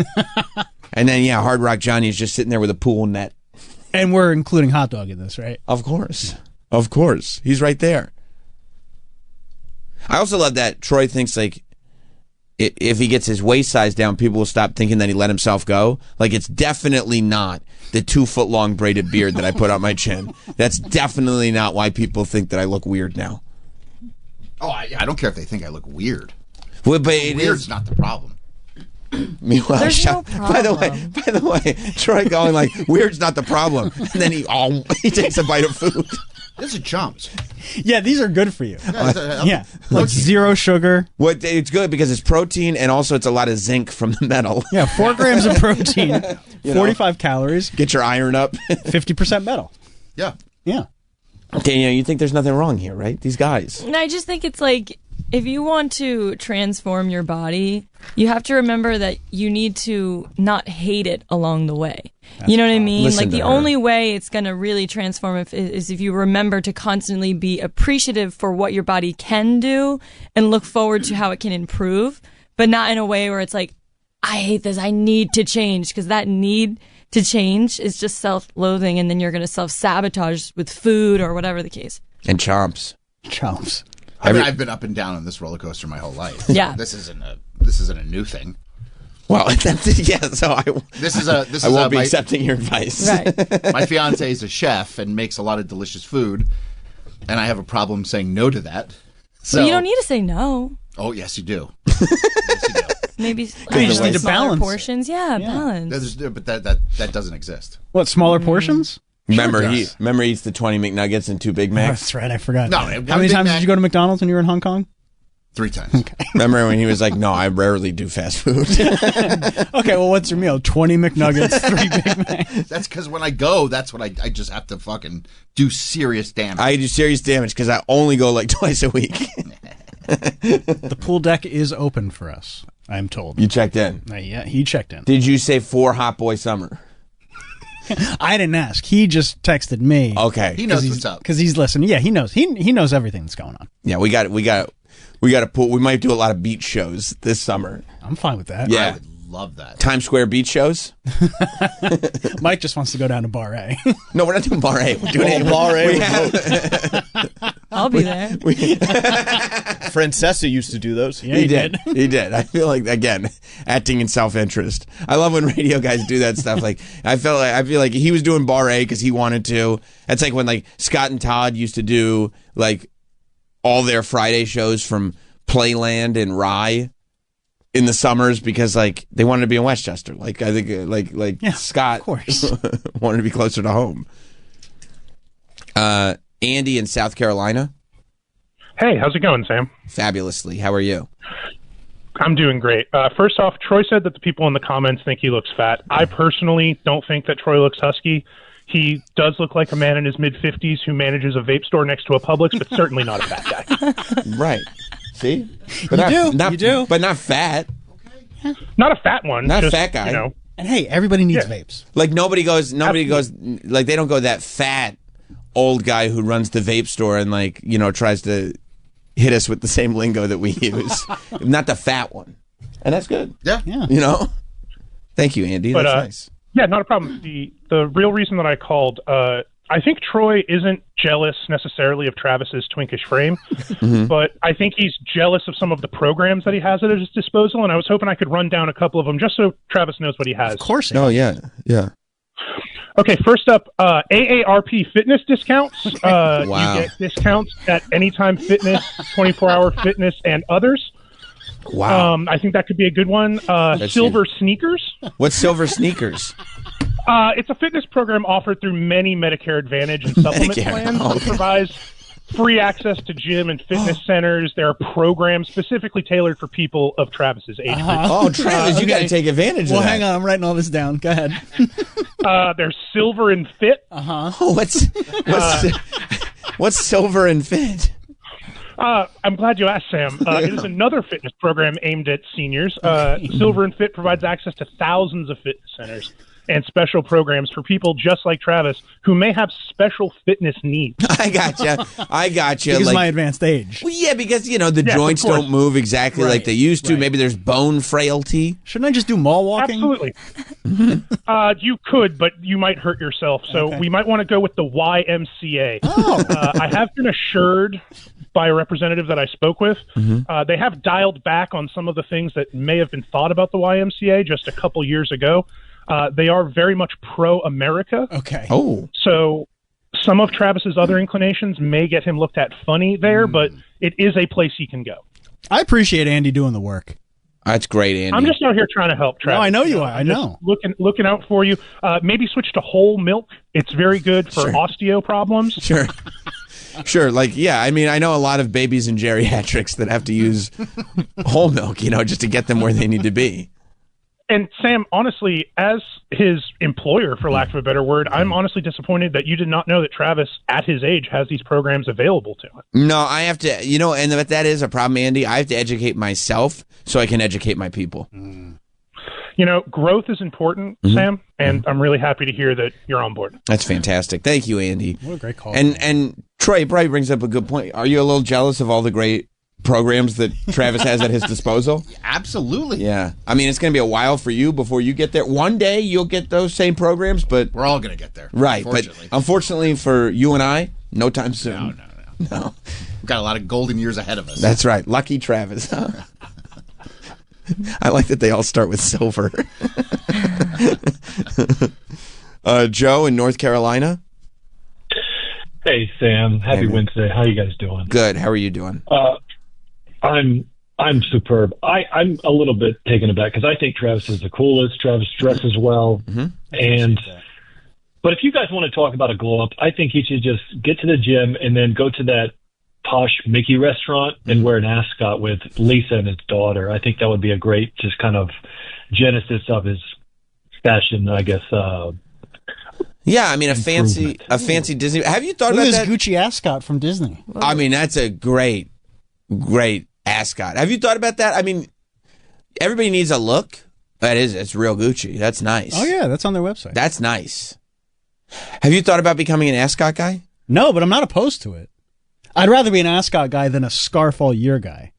Speaker 1: And then, Hard Rock Johnny is just sitting there with a pool net.
Speaker 2: And we're including hot dog in this, right?
Speaker 1: Of course. Of course. He's right there. I also love that Troy thinks like if he gets his waist size down, people will stop thinking that he let himself go. Like it's definitely not the 2-foot-long braided beard that I put on my chin. That's definitely not why people think that I look weird now.
Speaker 3: Oh, I don't care if they think I look weird.
Speaker 1: Well, but it
Speaker 3: Weird's
Speaker 1: is.
Speaker 3: not the problem.
Speaker 1: Meanwhile,
Speaker 4: There's no
Speaker 1: by the way, Troy going like weird's not the problem, and then he takes a bite of food.
Speaker 3: This is chumps.
Speaker 2: Yeah, these are good for you.
Speaker 3: Yeah,
Speaker 2: Yeah. Like 0 sugar.
Speaker 1: What it's good because it's protein and also it's a lot of zinc from the metal.
Speaker 2: Yeah, 4 grams of protein, 45 calories,
Speaker 1: Get your iron up.
Speaker 2: 50% metal.
Speaker 3: yeah.
Speaker 2: Yeah.
Speaker 1: Daniel, you think there's nothing wrong here, right? These guys.
Speaker 4: And I just think it's like, if you want to transform your body, you have to remember that you need to not hate it along the way. You know what I mean?
Speaker 1: Listen
Speaker 4: Like
Speaker 1: to
Speaker 4: the
Speaker 1: her.
Speaker 4: only way it's going to really transform is if you remember to constantly be appreciative for what your body can do and look forward to how it can improve, but not in a way where it's like, I hate this, I need to change, because that need to change is just self-loathing, and then you're going to self-sabotage with food or whatever the case.
Speaker 1: And chomps.
Speaker 2: Chumps.
Speaker 3: I mean, I've been up and down on this roller coaster my whole life.
Speaker 4: Yeah.
Speaker 3: This isn't a new thing.
Speaker 1: Well, so
Speaker 3: This is
Speaker 1: I won't be
Speaker 3: my,
Speaker 1: accepting your advice.
Speaker 4: Right.
Speaker 3: my fiance is a chef and makes a lot of delicious food, and I have a problem saying no to that. So
Speaker 4: Well, you don't need to say no.
Speaker 3: Oh, yes, you do. Yes, you do.
Speaker 4: Maybe
Speaker 2: you just need to
Speaker 4: smaller
Speaker 2: balance it.
Speaker 4: portions. Yeah, balance.
Speaker 3: But that doesn't exist.
Speaker 2: What, smaller portions?
Speaker 1: Remember,
Speaker 3: Yes.
Speaker 1: he eats the 20 McNuggets and 2 Big Macs.
Speaker 2: That's right, I forgot.
Speaker 3: No,
Speaker 2: How
Speaker 3: one
Speaker 2: many
Speaker 3: Big
Speaker 2: times
Speaker 3: Mac-
Speaker 2: did you go to McDonald's when you were in Hong Kong?
Speaker 3: 3 times.
Speaker 1: Remember when he was like, "No, I rarely do fast food."
Speaker 2: Okay, well, what's your meal? 20 McNuggets, 3 Big Macs.
Speaker 3: That's because when I go, that's what I just have to fucking do serious damage.
Speaker 1: I do serious damage because I only go like twice a week.
Speaker 2: The pool deck is open for us, I'm told.
Speaker 1: You checked in.
Speaker 2: Yeah, he checked in.
Speaker 1: Did you say for Hot Boy Summer?
Speaker 2: I didn't ask. He just texted me.
Speaker 1: Okay.
Speaker 3: He knows what's up.
Speaker 2: Because he's listening. Yeah, he knows. He knows everything that's going on.
Speaker 1: Yeah, we got to put. We might do a lot of beach shows this summer.
Speaker 2: I'm fine with that.
Speaker 3: I
Speaker 1: Yeah,
Speaker 3: would love that.
Speaker 1: Times Square beach shows.
Speaker 2: Mike just wants to go down to Bar A.
Speaker 1: No, we're not doing Bar A. We're doing
Speaker 5: Bar A.
Speaker 1: We have,
Speaker 4: I'll be there.
Speaker 5: Francesa used to do those.
Speaker 2: Yeah,
Speaker 1: he did. He did. I feel like, again, acting in self-interest. I love when radio guys do that stuff. Like I feel like he was doing Bar A because he wanted to. That's like when like Scott and Todd used to do like all their Friday shows from Playland and Rye in the summers because like they wanted to be in Westchester. Like I think like
Speaker 2: Yeah,
Speaker 1: Scott
Speaker 2: of course.
Speaker 1: wanted to be closer to home. Andy in South Carolina.
Speaker 7: Hey, how's it going, Sam?
Speaker 1: Fabulously. How are you?
Speaker 7: I'm doing great. First off, Troy said that the people in the comments think he looks fat. I personally don't think that Troy looks husky. He does look like a man in his mid-50s who manages a vape store next to a Publix, but certainly not a fat guy.
Speaker 1: Right. See? But
Speaker 2: You do.
Speaker 1: But not fat.
Speaker 7: Not a fat one.
Speaker 1: Not a
Speaker 7: just,
Speaker 1: fat guy.
Speaker 7: You know,
Speaker 2: And hey, everybody needs
Speaker 7: Yeah.
Speaker 2: vapes.
Speaker 1: Like nobody goes, like they don't go that fat old guy who runs the vape store and like, tries to hit us with the same lingo that we use. Not the fat one. And that's good.
Speaker 3: Yeah.
Speaker 2: Yeah.
Speaker 1: Thank you, Andy.
Speaker 7: But,
Speaker 1: That's nice.
Speaker 7: yeah, not a problem. The real reason that I called, I think Troy isn't jealous necessarily of Travis's twinkish frame, but I think he's jealous of some of the programs that he has at his disposal, and I was hoping I could run down a couple of them just so Travis knows what he has.
Speaker 2: Of course.
Speaker 1: Oh, yeah. Yeah.
Speaker 7: Okay, first up, AARP fitness discounts.
Speaker 1: Wow.
Speaker 7: You get discounts at Anytime Fitness, 24-Hour Fitness, and others.
Speaker 1: Wow.
Speaker 7: I think that could be a good one. Silver Sneakers.
Speaker 1: What's Silver Sneakers?
Speaker 7: It's a fitness program offered through many Medicare Advantage and supplement
Speaker 1: Medicare,
Speaker 7: plans.
Speaker 1: okay.
Speaker 7: It provides free access to gym and fitness centers. There are programs specifically tailored for people of Travis's age group.
Speaker 1: Oh, Travis, you got to take advantage
Speaker 2: Well,
Speaker 1: of that.
Speaker 2: hang on. I'm writing all this down. Go ahead.
Speaker 7: There's Silver and Fit.
Speaker 1: Oh, what's Silver and Fit?
Speaker 7: I'm glad you asked, Sam. It is another fitness program aimed at seniors. Silver and Fit provides access to thousands of fitness centers and special programs for people just like Travis who may have special fitness needs.
Speaker 1: I gotcha.
Speaker 2: Because of my advanced age.
Speaker 1: Well, yeah, because, the
Speaker 7: of
Speaker 1: joints
Speaker 7: course.
Speaker 1: don't move exactly like they used to.
Speaker 2: right.
Speaker 1: Maybe there's bone frailty.
Speaker 2: Shouldn't I just do mall walking?
Speaker 7: Absolutely. You could, but you might hurt yourself. So we might want to go with the YMCA. I have been assured by a representative that I spoke with, they have dialed back on some of the things that may have been thought about the YMCA just a couple years ago. They are very much pro-America.
Speaker 2: Okay.
Speaker 1: Oh.
Speaker 7: So some of Travis's other inclinations may get him looked at funny there, but it is a place he can go.
Speaker 2: I appreciate Andy doing the work.
Speaker 1: That's great, Andy.
Speaker 7: I'm just out here trying to help Travis.
Speaker 2: No, I know you are. I
Speaker 7: I'm
Speaker 2: know.
Speaker 7: just looking out for you. Maybe switch to whole milk. It's very good for osteo problems.
Speaker 1: Sure. Sure. Like, yeah, I mean, I know a lot of babies in geriatrics that have to use whole milk, just to get them where they need to be.
Speaker 7: And Sam, honestly, as his employer, for lack of a better word, I'm honestly disappointed that you did not know that Travis, at his age, has these programs available to him.
Speaker 1: No, I have to, and that is a problem, Andy. I have to educate myself so I can educate my people.
Speaker 7: Growth is important, Sam, and I'm really happy to hear that you're on board.
Speaker 1: That's fantastic. Thank you, Andy.
Speaker 2: What a great call.
Speaker 1: And Troy probably brings up a good point. Are you a little jealous of all the great programs that Travis has at his disposal?
Speaker 3: Absolutely.
Speaker 1: Yeah. I mean, it's going to be a while for you before you get there. One day you'll get those same programs, but...
Speaker 3: We're all going to get there.
Speaker 1: Right. But unfortunately for you and I, no time soon.
Speaker 3: No. We've got a lot of golden years ahead of us.
Speaker 1: That's right. Lucky Travis. Huh? I like that they all start with silver. Joe in North Carolina.
Speaker 8: Hey Sam, happy Wednesday. How you guys doing?
Speaker 1: Good. How are you doing?
Speaker 8: I'm superb. I'm a little bit taken aback because I think Travis is the coolest. Travis dresses well, but if you guys want to talk about a glow up, I think he should just get to the gym and then go to that posh Mickey restaurant and wear an ascot with Lisa and his daughter. I think that would be a great just kind of genesis of his fashion, I guess.
Speaker 1: Yeah, I mean a fancy Disney. Have you thought
Speaker 2: Look
Speaker 1: about
Speaker 2: at
Speaker 1: that?
Speaker 2: this Gucci ascot from Disney.
Speaker 1: I mean, that's a great ascot. Have you thought about that? I mean, everybody needs a look. It's real Gucci. That's nice.
Speaker 2: Oh yeah, that's on their website.
Speaker 1: That's nice. Have you thought about becoming an ascot guy?
Speaker 2: No, but I'm not opposed to it. I'd rather be an ascot guy than a scarf all year guy.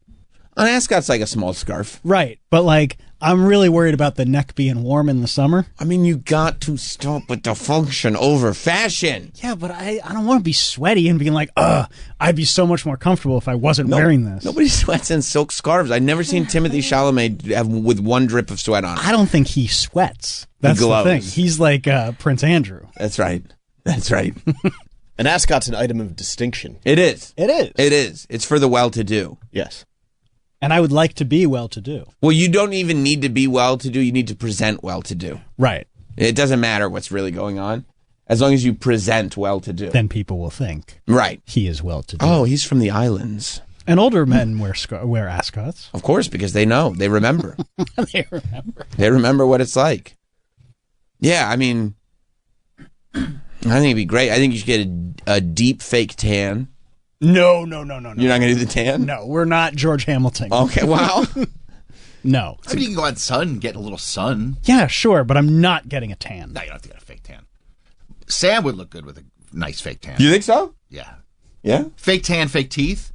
Speaker 1: An ascot's like a small scarf.
Speaker 2: Right, but like I'm really worried about the neck being warm in the summer.
Speaker 1: I mean, you got to stop with the function over fashion.
Speaker 2: Yeah, but I don't want to be sweaty and being like, I'd be so much more comfortable if I wasn't wearing this.
Speaker 1: Nobody sweats in silk scarves. I've never seen Timothée Chalamet have with one drip of sweat on it.
Speaker 2: I don't think he sweats. That's the
Speaker 1: glows.
Speaker 2: thing. He's like Prince Andrew.
Speaker 1: That's right. That's right.
Speaker 5: An ascot's an item of distinction.
Speaker 1: It is.
Speaker 2: It is.
Speaker 1: It is. It's for the well-to-do.
Speaker 5: Yes.
Speaker 2: And I would like to be well-to-do.
Speaker 1: Well, you don't even need to be well-to-do. You need to present well-to-do.
Speaker 2: Right.
Speaker 1: It doesn't matter what's really going on, as long as you present well-to-do.
Speaker 2: Then people will think
Speaker 1: Right.
Speaker 2: he is well-to-do.
Speaker 1: Oh, he's from the islands.
Speaker 2: And older men wear ascots.
Speaker 1: Of course, because they know. They remember.
Speaker 2: They remember.
Speaker 1: They remember what it's like. Yeah, I mean, I think it'd be great. I think you should get a deep fake tan.
Speaker 2: No.
Speaker 1: You're not going to do the tan?
Speaker 2: No, we're not George Hamilton.
Speaker 1: Okay, wow.
Speaker 2: No.
Speaker 3: I mean, you can go out sun, get a little sun.
Speaker 2: Yeah, sure, but I'm not getting a tan.
Speaker 3: No, you don't have to get a fake tan. Sam would look good with a nice fake tan.
Speaker 1: You think so?
Speaker 3: Yeah.
Speaker 1: Yeah?
Speaker 3: Fake tan, fake teeth.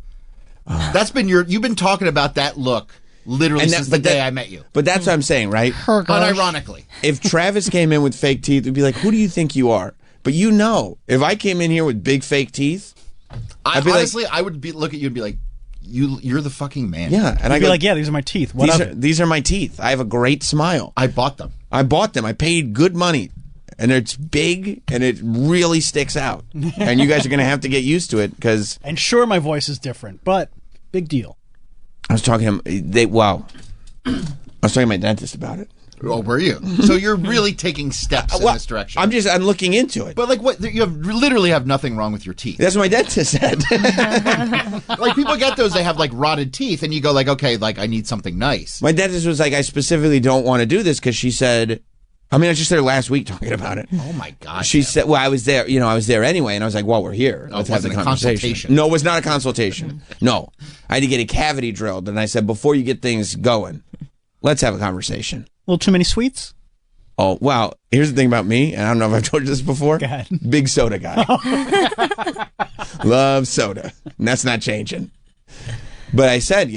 Speaker 3: That's been you've been talking about that look literally since the day I met you.
Speaker 1: But that's what I'm saying, right?
Speaker 3: Unironically.
Speaker 1: If Travis came in with fake teeth, it'd be like, who do you think you are? But you know, if I came in here with big fake teeth,
Speaker 3: I
Speaker 1: be like-
Speaker 3: honestly, I would look at you and be like, you're the fucking man.
Speaker 1: yeah. And
Speaker 2: I'd
Speaker 1: I
Speaker 2: be
Speaker 1: go,
Speaker 2: like, yeah, these are my teeth. What of it?
Speaker 1: these are my teeth. I have a great smile.
Speaker 3: I bought them.
Speaker 1: I bought them. I paid good money. And it's big and it really sticks out. And you guys are going to have to get used to it because
Speaker 2: And sure, my voice is different, but big deal.
Speaker 1: I was talking to my dentist about it.
Speaker 3: Oh, were you? So you're really taking steps in this direction.
Speaker 1: I'm looking into it.
Speaker 3: But like, what? You literally have nothing wrong with your teeth.
Speaker 1: That's what my dentist said.
Speaker 3: Like people get those, they have like rotted teeth, and you go like, okay, like I need something nice.
Speaker 1: My dentist was like, I specifically don't want to do this because she said, I mean, I was just there last week talking about it.
Speaker 3: Oh my god.
Speaker 1: She said, well, I was there anyway. And I was like, well, we're here. Let's have the
Speaker 3: wasn't a
Speaker 1: conversation.
Speaker 3: consultation.
Speaker 1: No, it was not a consultation. No. I had to get a cavity drilled. And I said, before you get things going, let's have a conversation.
Speaker 2: A little too many sweets?
Speaker 1: Oh, well, here's the thing about me. And I don't know if I've told you this before.
Speaker 2: Go ahead.
Speaker 1: Big soda guy. Love soda. And that's not changing. But I said,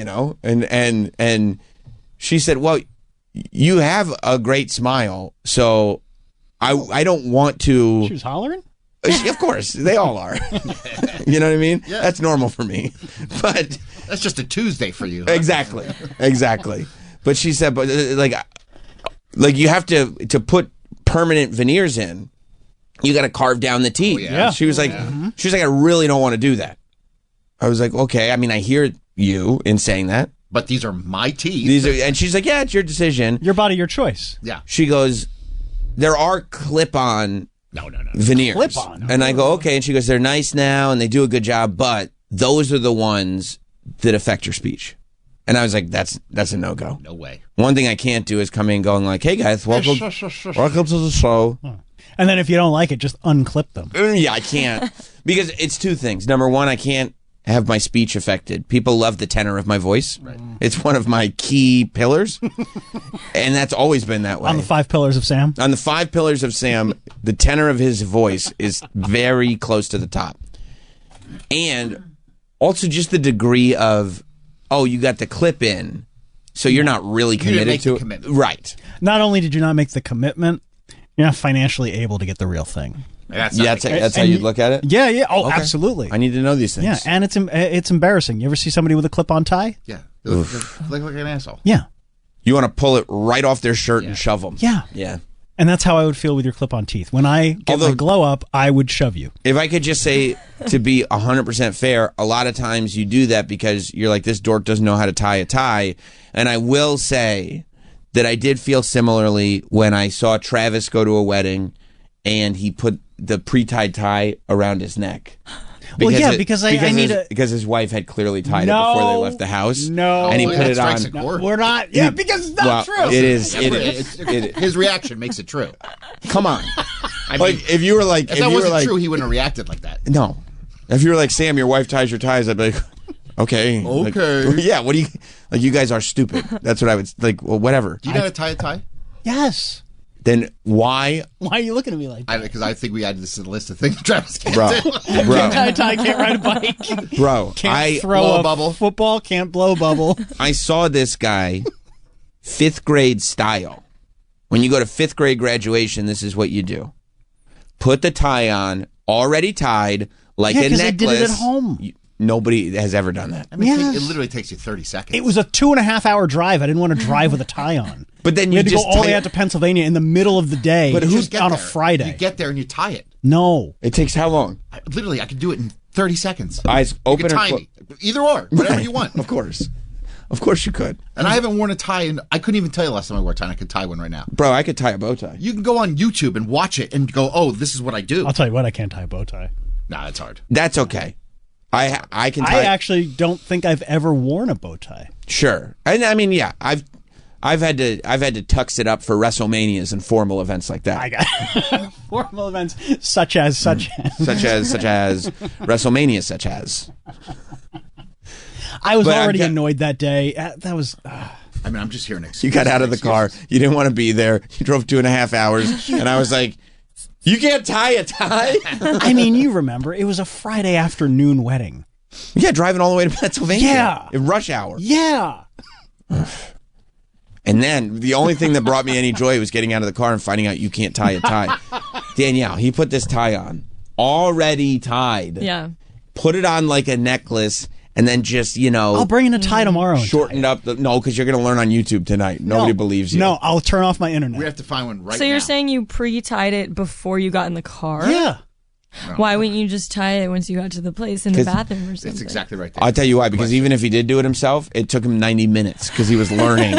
Speaker 1: and she said, well, you have a great smile, so I don't want to.
Speaker 2: She was hollering?
Speaker 1: Of course, they all are. You know what I mean?
Speaker 3: Yeah.
Speaker 1: That's normal for me. But
Speaker 3: That's just a Tuesday for you. Huh?
Speaker 1: exactly. But she said, but like you have to put permanent veneers in. You got to carve down the teeth.
Speaker 2: yeah.
Speaker 1: She was like, I really don't want to do that. I was like, okay. I mean, I hear you in saying that.
Speaker 3: But these are my teeth.
Speaker 1: And she's like, yeah, it's your decision.
Speaker 2: Your body, your choice.
Speaker 3: Yeah.
Speaker 1: She goes, there are clip-on
Speaker 3: No.
Speaker 1: veneers.
Speaker 2: Clip-on?
Speaker 1: And I go, okay. And she goes, they're nice now and they do a good job, but those are the ones that affect your speech. And I was like, that's a no-go.
Speaker 3: No way.
Speaker 1: One thing I can't do is come in going like, hey guys, welcome to the show.
Speaker 2: And then if you don't like it, just unclip them.
Speaker 1: Yeah, I can't. Because it's two things. Number one, I can't have my speech affected. People love the tenor of my voice. Right. It's one of my key pillars. And that's always been that way.
Speaker 2: On the 5 pillars of Sam?
Speaker 1: On the 5 pillars of Sam, the tenor of his voice is very close to the top. And also just the degree of, oh, you got the clip in, so you're not really
Speaker 3: didn't
Speaker 1: committed
Speaker 3: make
Speaker 1: to
Speaker 3: the
Speaker 1: it.
Speaker 3: commitment.
Speaker 1: Right.
Speaker 2: Not only did you not make the commitment, you're not financially able to get the real thing.
Speaker 3: That's
Speaker 1: Yeah,
Speaker 3: not
Speaker 1: that's,
Speaker 3: the case.
Speaker 1: that's how
Speaker 2: And
Speaker 1: you look at it?
Speaker 2: Yeah. Oh,
Speaker 1: Okay.
Speaker 2: absolutely.
Speaker 1: I need to know these things.
Speaker 2: Yeah, and it's embarrassing. You ever see somebody with a clip-on tie?
Speaker 3: Yeah. Look like an asshole.
Speaker 2: Yeah.
Speaker 1: You want to pull it right off their shirt and shove them.
Speaker 2: Yeah.
Speaker 1: Yeah.
Speaker 2: And that's how I would feel with your clip-on teeth. When I get my glow up, I would shove you.
Speaker 1: If I could just say, to be 100% fair, a lot of times you do that because you're like, this dork doesn't know how to tie a tie. And I will say that I did feel similarly when I saw Travis go to a wedding and he put the pre-tied tie around his neck.
Speaker 2: Well, yeah, because I need
Speaker 1: because his wife had clearly tied it before they left the house.
Speaker 2: No,
Speaker 1: and he put it on.
Speaker 2: We're not. Yeah, because it's not true.
Speaker 1: It is.
Speaker 3: His reaction makes it true.
Speaker 1: Come on.
Speaker 3: I mean,
Speaker 1: Like if you were like,
Speaker 3: if that wasn't true, he wouldn't have reacted like that.
Speaker 1: No. If you were like, Sam, your wife ties your ties, I'd be like, okay.
Speaker 3: Okay.
Speaker 1: Like, yeah. What do you like? You guys are stupid. That's what I would like. Well, whatever.
Speaker 3: Do you know how to tie a tie?
Speaker 2: Yes.
Speaker 1: Then why?
Speaker 2: Why are you looking at me like that?
Speaker 3: Because I think we added this to the list of things Travis can't
Speaker 1: Bro,
Speaker 3: do.
Speaker 1: bro,
Speaker 2: Can't tie, can't ride a bike.
Speaker 1: bro.
Speaker 2: Can't throw
Speaker 3: blow a
Speaker 2: a
Speaker 3: bubble.
Speaker 2: football, can't blow a bubble.
Speaker 1: I saw this guy, 5th grade style. When you go to 5th grade graduation, this is what you do: put the tie on, already tied, like a necklace.
Speaker 2: I did it at home.
Speaker 1: Nobody has ever done that.
Speaker 3: I mean,
Speaker 2: Yes.
Speaker 3: it literally takes you 30 seconds.
Speaker 2: It was a 2.5-hour drive. I didn't want to drive with a tie on.
Speaker 1: But then
Speaker 2: We
Speaker 1: you
Speaker 2: had to
Speaker 1: just
Speaker 2: go all the way
Speaker 1: tie
Speaker 2: out to Pennsylvania in the middle of the day.
Speaker 1: But
Speaker 3: You
Speaker 1: who's
Speaker 3: just get
Speaker 2: on a
Speaker 3: there.
Speaker 2: Friday?
Speaker 3: You get there and you tie it.
Speaker 2: No.
Speaker 1: It takes how long?
Speaker 3: Literally, I could do it in 30 seconds.
Speaker 1: Eyes
Speaker 3: You
Speaker 1: open
Speaker 3: could
Speaker 1: or
Speaker 3: tie
Speaker 1: closed?
Speaker 3: me. Either or. Whatever you want.
Speaker 1: Of course. Of course you could.
Speaker 3: And I haven't worn a tie, and I couldn't even tell you last time I wore a tie, and I could tie one right now.
Speaker 1: Bro, I could tie a bow tie.
Speaker 3: You can go on YouTube and watch it and go, oh, this is what I do.
Speaker 2: I'll tell you what, I can't tie a bow tie.
Speaker 3: Nah, it's hard.
Speaker 1: That's okay. I can tie.
Speaker 2: I actually don't think I've ever worn a bow tie.
Speaker 1: Sure. And I mean, yeah, I've had to tux it up for WrestleManias and formal events like that.
Speaker 2: I got formal events such as.
Speaker 1: such as WrestleMania, such as.
Speaker 2: I was
Speaker 1: But
Speaker 2: already
Speaker 1: I'm-
Speaker 2: annoyed that day. That was.
Speaker 3: I mean, I'm just hearing excuses.
Speaker 1: You got out of the car. You didn't want to be there. You drove 2.5 hours, and I was like, "You can't tie a tie."
Speaker 2: I mean, you remember it was a Friday afternoon wedding.
Speaker 1: Yeah, driving all the way to Pennsylvania.
Speaker 2: Yeah.
Speaker 1: In rush hour.
Speaker 2: Yeah.
Speaker 1: And then the only thing that brought me any joy was getting out of the car and finding out you can't tie a tie. Danielle, he put this tie on, already tied.
Speaker 4: Yeah.
Speaker 1: Put it on like a necklace, and then just, you know,
Speaker 2: I'll bring in a tie tomorrow. and
Speaker 1: shortened up. No, because you're going to learn on YouTube tonight. Nobody believes you.
Speaker 2: No, I'll turn off my internet.
Speaker 3: We have to find one right now.
Speaker 4: So you're saying you pre-tied it before you got in the car?
Speaker 2: Yeah.
Speaker 4: Why wouldn't you just tie it once you got to the place in the
Speaker 1: 'Cause
Speaker 4: bathroom or something?
Speaker 3: It's exactly right there.
Speaker 1: I'll tell you why. Because even if he did do it himself, it took him 90 minutes because he was learning.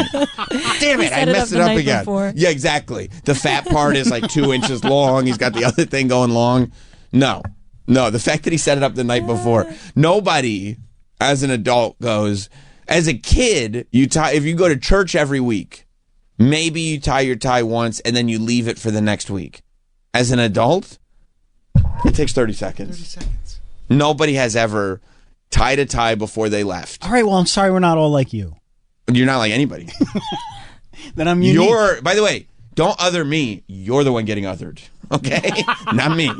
Speaker 1: Damn it! I
Speaker 4: set it
Speaker 1: messed
Speaker 4: up
Speaker 1: it
Speaker 4: the
Speaker 1: up
Speaker 4: night
Speaker 1: again.
Speaker 4: before.
Speaker 1: Yeah, exactly. The fat part is like 2 inches long. He's got the other thing going long. No. The fact that he set it up the night before. Nobody, as an adult, goes. As a kid, you tie. If you go to church every week, maybe you tie your tie once and then you leave it for the next week. As an adult, it takes 30 seconds.
Speaker 3: 30 seconds.
Speaker 1: Nobody has ever tied a tie before they left.
Speaker 2: All right. Well, I'm sorry we're not all like you.
Speaker 1: You're not like anybody.
Speaker 2: Then I'm unique.
Speaker 1: You're, by the way, don't other me. You're the one getting othered. Okay? Not me.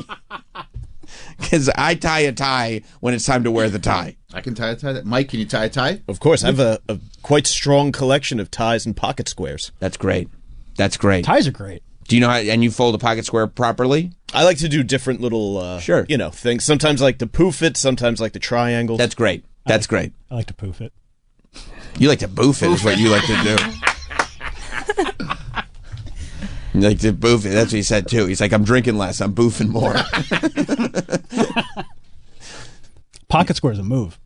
Speaker 1: Because I tie a tie when it's time to wear the tie.
Speaker 3: I can tie a tie. Mike, can you tie a tie?
Speaker 5: Of course, I have a quite strong collection of ties and pocket squares.
Speaker 1: That's great. That's great.
Speaker 2: Ties are great.
Speaker 1: Do you know how, and you fold a pocket square properly?
Speaker 5: I like to do different little,
Speaker 1: Sure.
Speaker 5: things. Sometimes I like to poof it, sometimes like the triangle.
Speaker 1: That's great. That's great.
Speaker 2: I like to poof it.
Speaker 1: You like to boof it is what you like to do. You like to boof it. That's what he said too. He's like, I'm drinking less. I'm boofing more.
Speaker 2: Pocket square is a move.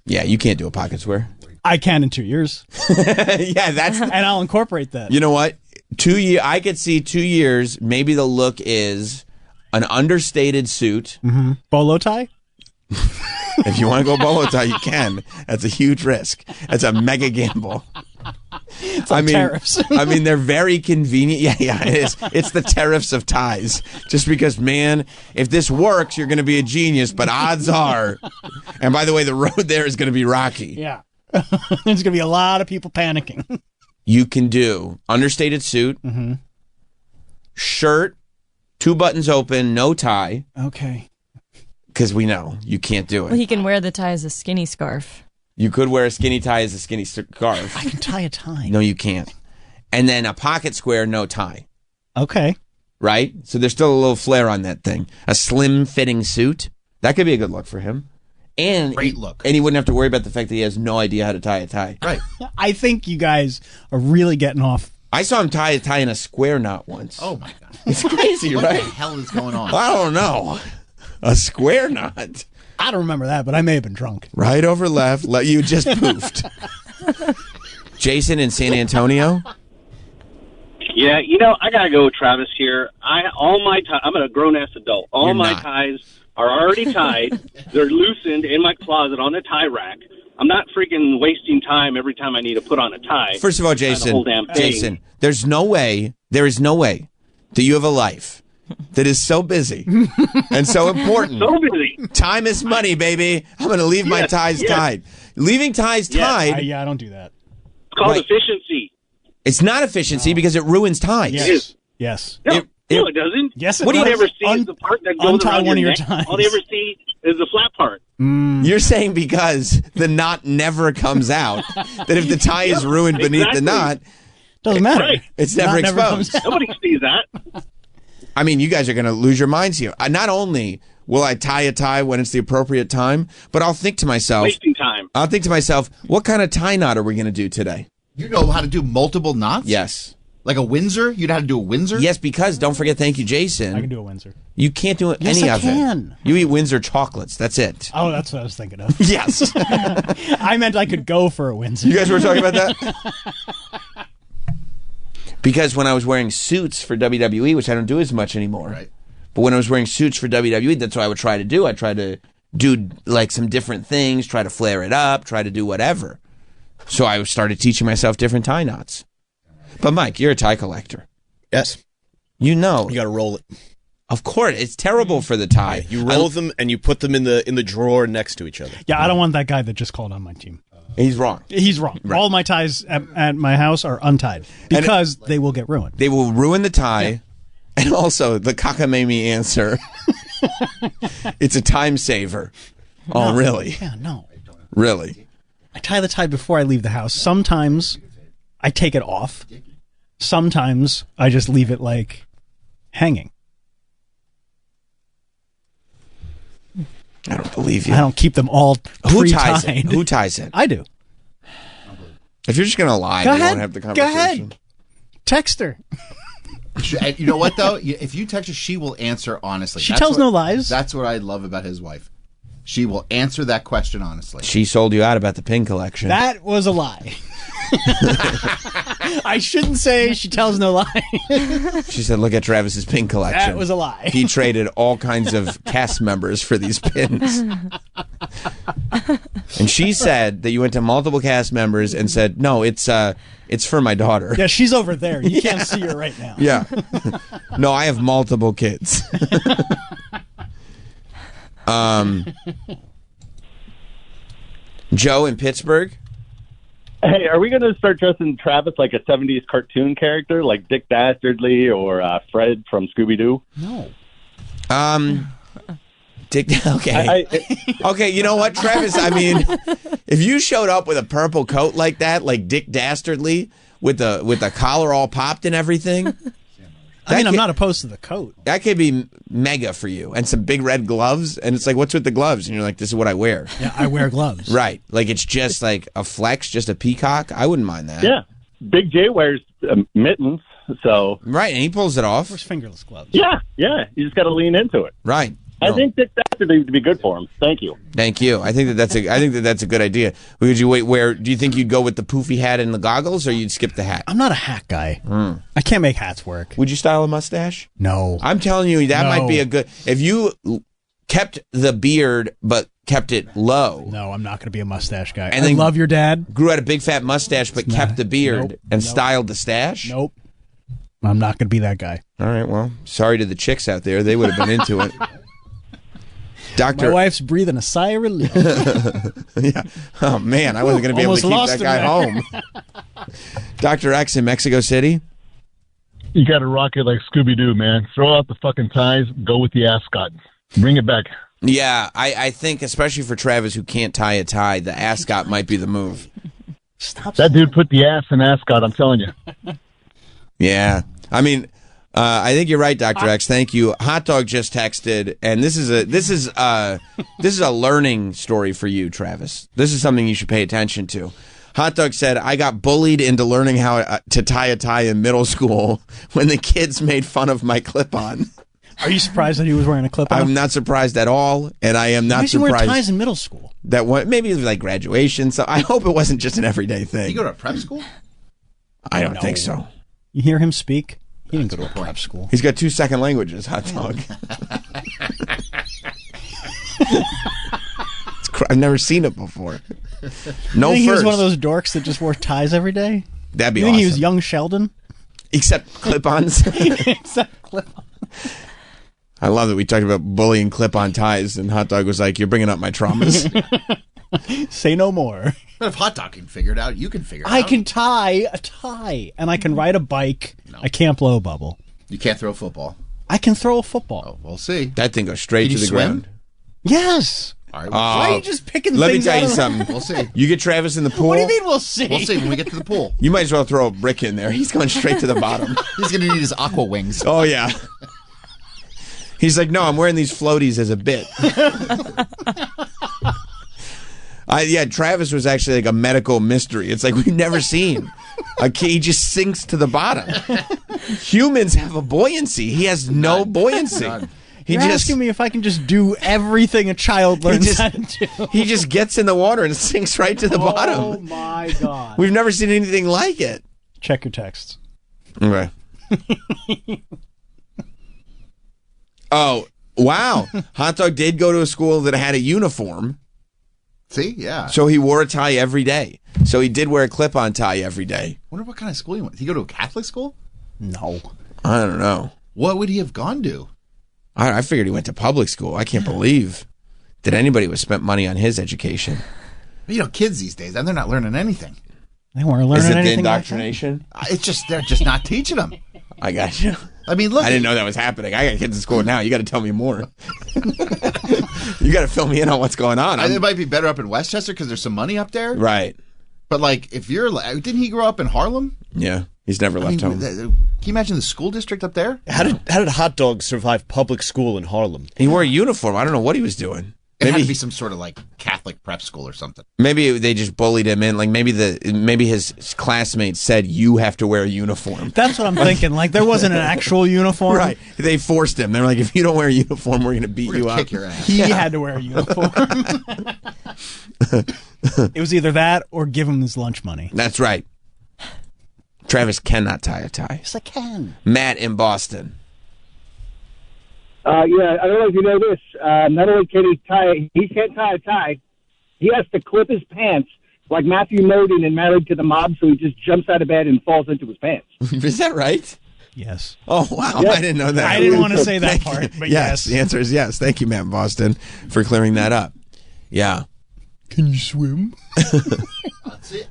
Speaker 1: Yeah, you can't do a pocket square.
Speaker 2: I can in 2 years,
Speaker 1: Yeah, that's.
Speaker 2: and I'll incorporate that.
Speaker 1: You know what? 2 years. I could see 2 years. Maybe the look is an understated suit.
Speaker 2: Bolo tie?
Speaker 1: If you want to go bolo tie, you can. That's a huge risk. That's a mega gamble.
Speaker 2: like tariffs.
Speaker 1: I mean, they're very convenient. Yeah, it is. It's the tariffs of ties. Just because, man, if this works, you're going to be a genius. But odds are, and by the way, the road there is going to be rocky.
Speaker 2: Yeah. There's going to be a lot of people panicking.
Speaker 1: You can do understated suit, shirt, 2 buttons open, no tie,
Speaker 2: Okay.
Speaker 1: because we know you can't do
Speaker 4: Well,
Speaker 1: it.
Speaker 4: he can wear the tie as a skinny scarf.
Speaker 1: You could wear a skinny tie as a skinny scarf.
Speaker 2: I can tie a tie.
Speaker 1: No, you can't. And then a pocket square, no tie.
Speaker 2: Okay.
Speaker 1: Right? So there's still a little flair on that thing. A slim fitting suit. That could be a good look for him. And
Speaker 3: Great look.
Speaker 1: And he wouldn't have to worry about the fact that he has no idea how to tie a tie.
Speaker 3: Right.
Speaker 2: I think you guys are really getting off.
Speaker 1: I saw him tie a tie in a square knot once.
Speaker 3: Oh, my God.
Speaker 1: It's crazy,
Speaker 3: What
Speaker 1: right?
Speaker 3: the hell is going on?
Speaker 1: I don't know. A square knot.
Speaker 2: I don't remember that, but I may have been drunk.
Speaker 1: Right over left. You just poofed. Jason in San Antonio.
Speaker 9: Yeah, I gotta go with Travis here. I'm a grown ass adult. All
Speaker 1: You're
Speaker 9: my
Speaker 1: not.
Speaker 9: ties are already tied. They're loosened in my closet on the tie rack. I'm not freaking wasting time every time I need to put on a tie.
Speaker 1: First of all,
Speaker 9: The whole damn thing.
Speaker 1: Jason, there is no way that you have a life that is so busy and so important.
Speaker 9: So busy.
Speaker 1: Time is money, baby. I'm going to leave my ties tied. Leaving ties tied.
Speaker 2: I don't do that.
Speaker 9: It's called
Speaker 1: Right.
Speaker 9: efficiency.
Speaker 1: It's not efficiency because it ruins ties.
Speaker 2: Yes. Yes.
Speaker 9: No,
Speaker 1: It-
Speaker 9: no, it doesn't.
Speaker 2: Yes, it
Speaker 9: What do you
Speaker 2: does.
Speaker 9: ever see is the part that goes
Speaker 2: untie
Speaker 9: around
Speaker 2: one of
Speaker 9: your
Speaker 2: your
Speaker 9: neck.
Speaker 2: ties.
Speaker 9: All you ever see is the flat part.
Speaker 1: You're saying because the knot never comes out, that if the tie is ruined beneath the
Speaker 9: exactly.
Speaker 1: knot,
Speaker 2: Doesn't matter.
Speaker 9: Right.
Speaker 1: it's never
Speaker 2: Knot never
Speaker 1: exposed.
Speaker 2: comes out.
Speaker 9: Nobody sees that.
Speaker 1: I mean, you guys are going to lose your minds here. Not only will I tie a tie when it's the appropriate time, but I'll think to myself,
Speaker 9: Wasting time.
Speaker 1: what kind of tie knot are we going to do today?
Speaker 3: You know how to do multiple knots?
Speaker 1: Yes.
Speaker 3: Like a Windsor? You'd know how to do a Windsor?
Speaker 1: Yes, because don't forget, thank you, Jason.
Speaker 2: I can do a Windsor.
Speaker 1: You can't do
Speaker 2: Yes,
Speaker 1: any
Speaker 2: I
Speaker 1: of
Speaker 2: can.
Speaker 1: it. You eat Windsor chocolates. That's it.
Speaker 2: Oh, that's what I was thinking of.
Speaker 1: Yes.
Speaker 2: I meant I could go for a Windsor.
Speaker 1: You guys were talking about that? Because when I was wearing suits for WWE, which I don't do as much anymore,
Speaker 3: Right.
Speaker 1: but when I was wearing suits for WWE, that's what I would try to do. I try to do like some different things, try to flare it up, try to do whatever. So I started teaching myself different tie knots. But Mike, you're a tie collector.
Speaker 5: Yes.
Speaker 1: You know,
Speaker 5: You got to roll it.
Speaker 1: of course, it's terrible for the tie.
Speaker 5: You roll them and you put them in the drawer next to each other.
Speaker 2: Yeah, I don't want that guy that just called on my team.
Speaker 1: He's wrong.
Speaker 2: He's wrong. All my ties at my house are untied because they will get ruined.
Speaker 1: They will ruin the tie, and also the cockamamie answer. It's a time saver. Oh, really?
Speaker 2: Yeah, no.
Speaker 1: Really?
Speaker 2: I tie the tie before I leave the house. Sometimes I take it off. Sometimes I just leave it like hanging.
Speaker 1: I don't believe you.
Speaker 2: I don't keep them all
Speaker 1: Who ties
Speaker 2: pre-tied.
Speaker 1: it? Who ties it?
Speaker 2: I do.
Speaker 1: If you're just gonna lie,
Speaker 2: Go
Speaker 1: we
Speaker 2: ahead.
Speaker 1: won't have the
Speaker 2: Go
Speaker 1: conversation.
Speaker 2: ahead. Text her.
Speaker 3: And you know what, though? If you text her, she will answer honestly.
Speaker 2: She tells no lies.
Speaker 3: That's what I love about his wife. She will answer that question honestly.
Speaker 1: She sold you out about the pin collection.
Speaker 2: That was a lie. I shouldn't say she tells no lie.
Speaker 1: She said, "Look at Travis's pin collection."
Speaker 2: That was a lie.
Speaker 1: He traded all kinds of cast members for these pins. And she said that you went to multiple cast members and said, "No, it's for my daughter."
Speaker 2: Yeah, she's over there. You can't see her right now.
Speaker 1: Yeah. No, I have multiple kids. Joe in Pittsburgh.
Speaker 10: Hey, are we going to start dressing Travis like a 70s cartoon character, like Dick Dastardly or Fred from Scooby-Doo?
Speaker 2: No.
Speaker 1: Dick. Okay. Okay. You know what, Travis? I mean, if you showed up with a purple coat like that, like Dick Dastardly, with the collar all popped and everything.
Speaker 2: I mean, I'm not opposed to the coat.
Speaker 1: That could be mega for you, and some big red gloves. And it's like, what's with the gloves? And you're like, this is what I wear.
Speaker 2: Yeah, I wear gloves.
Speaker 1: Right. Like it's just like a flex, just a peacock. I wouldn't mind that.
Speaker 10: Yeah. Big J wears mittens, so...
Speaker 1: Right, and he pulls it off.
Speaker 2: Wears fingerless gloves.
Speaker 10: Yeah. You just got to lean into it.
Speaker 1: Right.
Speaker 10: I
Speaker 1: No.
Speaker 10: think Dick Dastardly would be good for him. Thank you.
Speaker 1: Thank you. I think that's a good idea. Would you do you think you'd go with the poofy hat and the goggles, or you'd skip the hat?
Speaker 2: I'm not a hat guy. I can't make hats work.
Speaker 1: Would you style a mustache?
Speaker 2: No.
Speaker 1: I'm telling you, that
Speaker 2: No.
Speaker 1: might be a good. If you kept the beard but kept it low,
Speaker 2: No, I'm not going to be a mustache guy.
Speaker 1: And
Speaker 2: I
Speaker 1: then-
Speaker 2: love your dad.
Speaker 1: grew out a big fat mustache but kept the beard
Speaker 2: Nope.
Speaker 1: and
Speaker 2: Nope.
Speaker 1: styled the stash.
Speaker 2: Nope. I'm not going to be that guy.
Speaker 1: All right. Well, sorry to the chicks out there. They would have been into it.
Speaker 2: My
Speaker 1: Doctor.
Speaker 2: wife's breathing a sigh of relief.
Speaker 1: Yeah. Oh man, I wasn't going to be able to
Speaker 2: Almost
Speaker 1: keep that
Speaker 2: lost
Speaker 1: guy
Speaker 2: him
Speaker 1: home. Dr. X in Mexico City.
Speaker 11: You got to rock it like Scooby-Doo, man. Throw out the fucking ties, go with the ascot. Bring it back.
Speaker 1: Yeah, I think especially for Travis who can't tie a tie, the ascot might be the move.
Speaker 2: Stop.
Speaker 11: That dude put the ass in ascot, I'm telling you.
Speaker 1: Yeah. I mean, I think you're right, Dr. X. Thank you. Hot Dog just texted, and this is a learning story for you, Travis. This is something you should pay attention to. Hot Dog said, I got bullied into learning how to tie a tie in middle school when the kids made fun of my clip-on.
Speaker 2: Are you surprised that he was wearing a clip-on?
Speaker 1: I'm not surprised at all, and I am
Speaker 2: Why
Speaker 1: not
Speaker 2: did you wear
Speaker 1: surprised
Speaker 2: ties in middle school?
Speaker 1: that one, maybe it was like graduation. So I hope it wasn't just an everyday thing.
Speaker 3: You go to a prep school?
Speaker 1: I don't
Speaker 2: No.
Speaker 1: think so.
Speaker 2: You hear him speak? He didn't go to a prep school.
Speaker 1: He's got 2 second languages, Hot Dog. I've never seen it before. No
Speaker 2: You think he was
Speaker 1: furs.
Speaker 2: one of those dorks that just wore ties every day?
Speaker 1: That'd be
Speaker 2: You think he was
Speaker 1: awesome.
Speaker 2: young Sheldon?
Speaker 1: Except clip-ons.
Speaker 2: Except clip-on.
Speaker 1: I love that we talked about bullying clip-on ties, and Hot Dog was like, "You're bringing up my traumas."
Speaker 2: Say no more.
Speaker 3: But if Hot Dog can figure it out, you can figure it out.
Speaker 2: I can tie a tie, and I can ride a bike.
Speaker 3: No.
Speaker 2: I can't blow a bubble.
Speaker 3: You can't throw a football.
Speaker 2: I can throw a football.
Speaker 3: Oh, we'll see.
Speaker 1: That thing goes straight
Speaker 3: Can
Speaker 1: to
Speaker 3: you
Speaker 1: the
Speaker 3: swim?
Speaker 1: ground.
Speaker 2: Yes.
Speaker 3: All right,
Speaker 2: Why are you just picking
Speaker 1: Let me
Speaker 2: things
Speaker 1: tell
Speaker 2: out
Speaker 1: you
Speaker 2: of-
Speaker 1: something.
Speaker 3: we'll see.
Speaker 1: You get Travis in the pool.
Speaker 2: What do you mean we'll see?
Speaker 3: We'll see when we get to the pool.
Speaker 1: You might as well throw a brick in there. He's going straight to the bottom.
Speaker 3: He's going to need his aqua wings.
Speaker 1: Oh, yeah. He's like, no, I'm wearing these floaties as a bit. Travis was actually like a medical mystery. It's like we've never seen a kid. He just sinks to the bottom. Humans have a buoyancy. He has no buoyancy. He
Speaker 2: You're asking me if I can just do everything a child learns how to do.
Speaker 1: He just gets in the water and sinks right to the
Speaker 2: Oh
Speaker 1: bottom.
Speaker 2: my God.
Speaker 1: We've never seen anything like it.
Speaker 2: Check your texts.
Speaker 1: Okay. Oh, wow. Hot Dog did go to a school that had a uniform.
Speaker 3: See? Yeah.
Speaker 1: So he wore a tie every day. So he did wear a clip-on tie every day.
Speaker 3: Wonder what kind of school he went. Did he go to a Catholic school?
Speaker 2: No.
Speaker 1: I don't know.
Speaker 3: What would he have gone to?
Speaker 1: I figured he went to public school. I can't believe that anybody would spent money on his education.
Speaker 3: You know, kids these days, and they're not learning anything.
Speaker 2: They weren't learning
Speaker 1: Is it the
Speaker 2: anything.
Speaker 1: indoctrination?
Speaker 3: It's just, they're just not teaching them.
Speaker 1: I got you.
Speaker 3: I mean, look.
Speaker 1: I didn't know that was happening. I got kids in school now. You got to tell me more. You got to fill me in on what's going on.
Speaker 3: It might be better up in Westchester because there's some money up there.
Speaker 1: Right.
Speaker 3: But, like, if you're... Didn't he grow up in Harlem?
Speaker 1: Yeah. He's never left home.
Speaker 3: Can you imagine the school district up there?
Speaker 5: How did Hot Dog survive public school in Harlem?
Speaker 1: He wore a uniform. I don't know what he was doing.
Speaker 3: It had
Speaker 1: Maybe
Speaker 3: to be some sort of, like, Catholic prep school or something.
Speaker 1: maybe they just bullied him in. Like maybe his classmates said you have to wear a uniform.
Speaker 2: That's what I'm thinking. Like there wasn't an actual uniform.
Speaker 1: Right. They forced him. They were like, if you don't wear a uniform, we're going to beat
Speaker 3: We're
Speaker 1: you
Speaker 3: gonna
Speaker 1: up.
Speaker 3: kick your ass.
Speaker 2: He had to wear a uniform. It was either that or give him his lunch money.
Speaker 1: That's right. Travis cannot tie a tie.
Speaker 2: Yes, I can.
Speaker 1: Matt in Boston.
Speaker 12: Yeah, I don't know if you know this. Not only can he can't tie a tie, he has to clip his pants like Matthew Modine in Married to the Mob, so he just jumps out of bed and falls into his pants.
Speaker 1: Is that right?
Speaker 2: Yes.
Speaker 1: Oh, wow.
Speaker 12: Yeah.
Speaker 1: I didn't know that.
Speaker 2: I didn't want to say that
Speaker 1: Thank you.
Speaker 2: part, but
Speaker 1: yes.
Speaker 2: yes.
Speaker 1: The answer is yes. Thank you, Matt in Boston, for clearing that up. Yeah.
Speaker 2: Can you swim?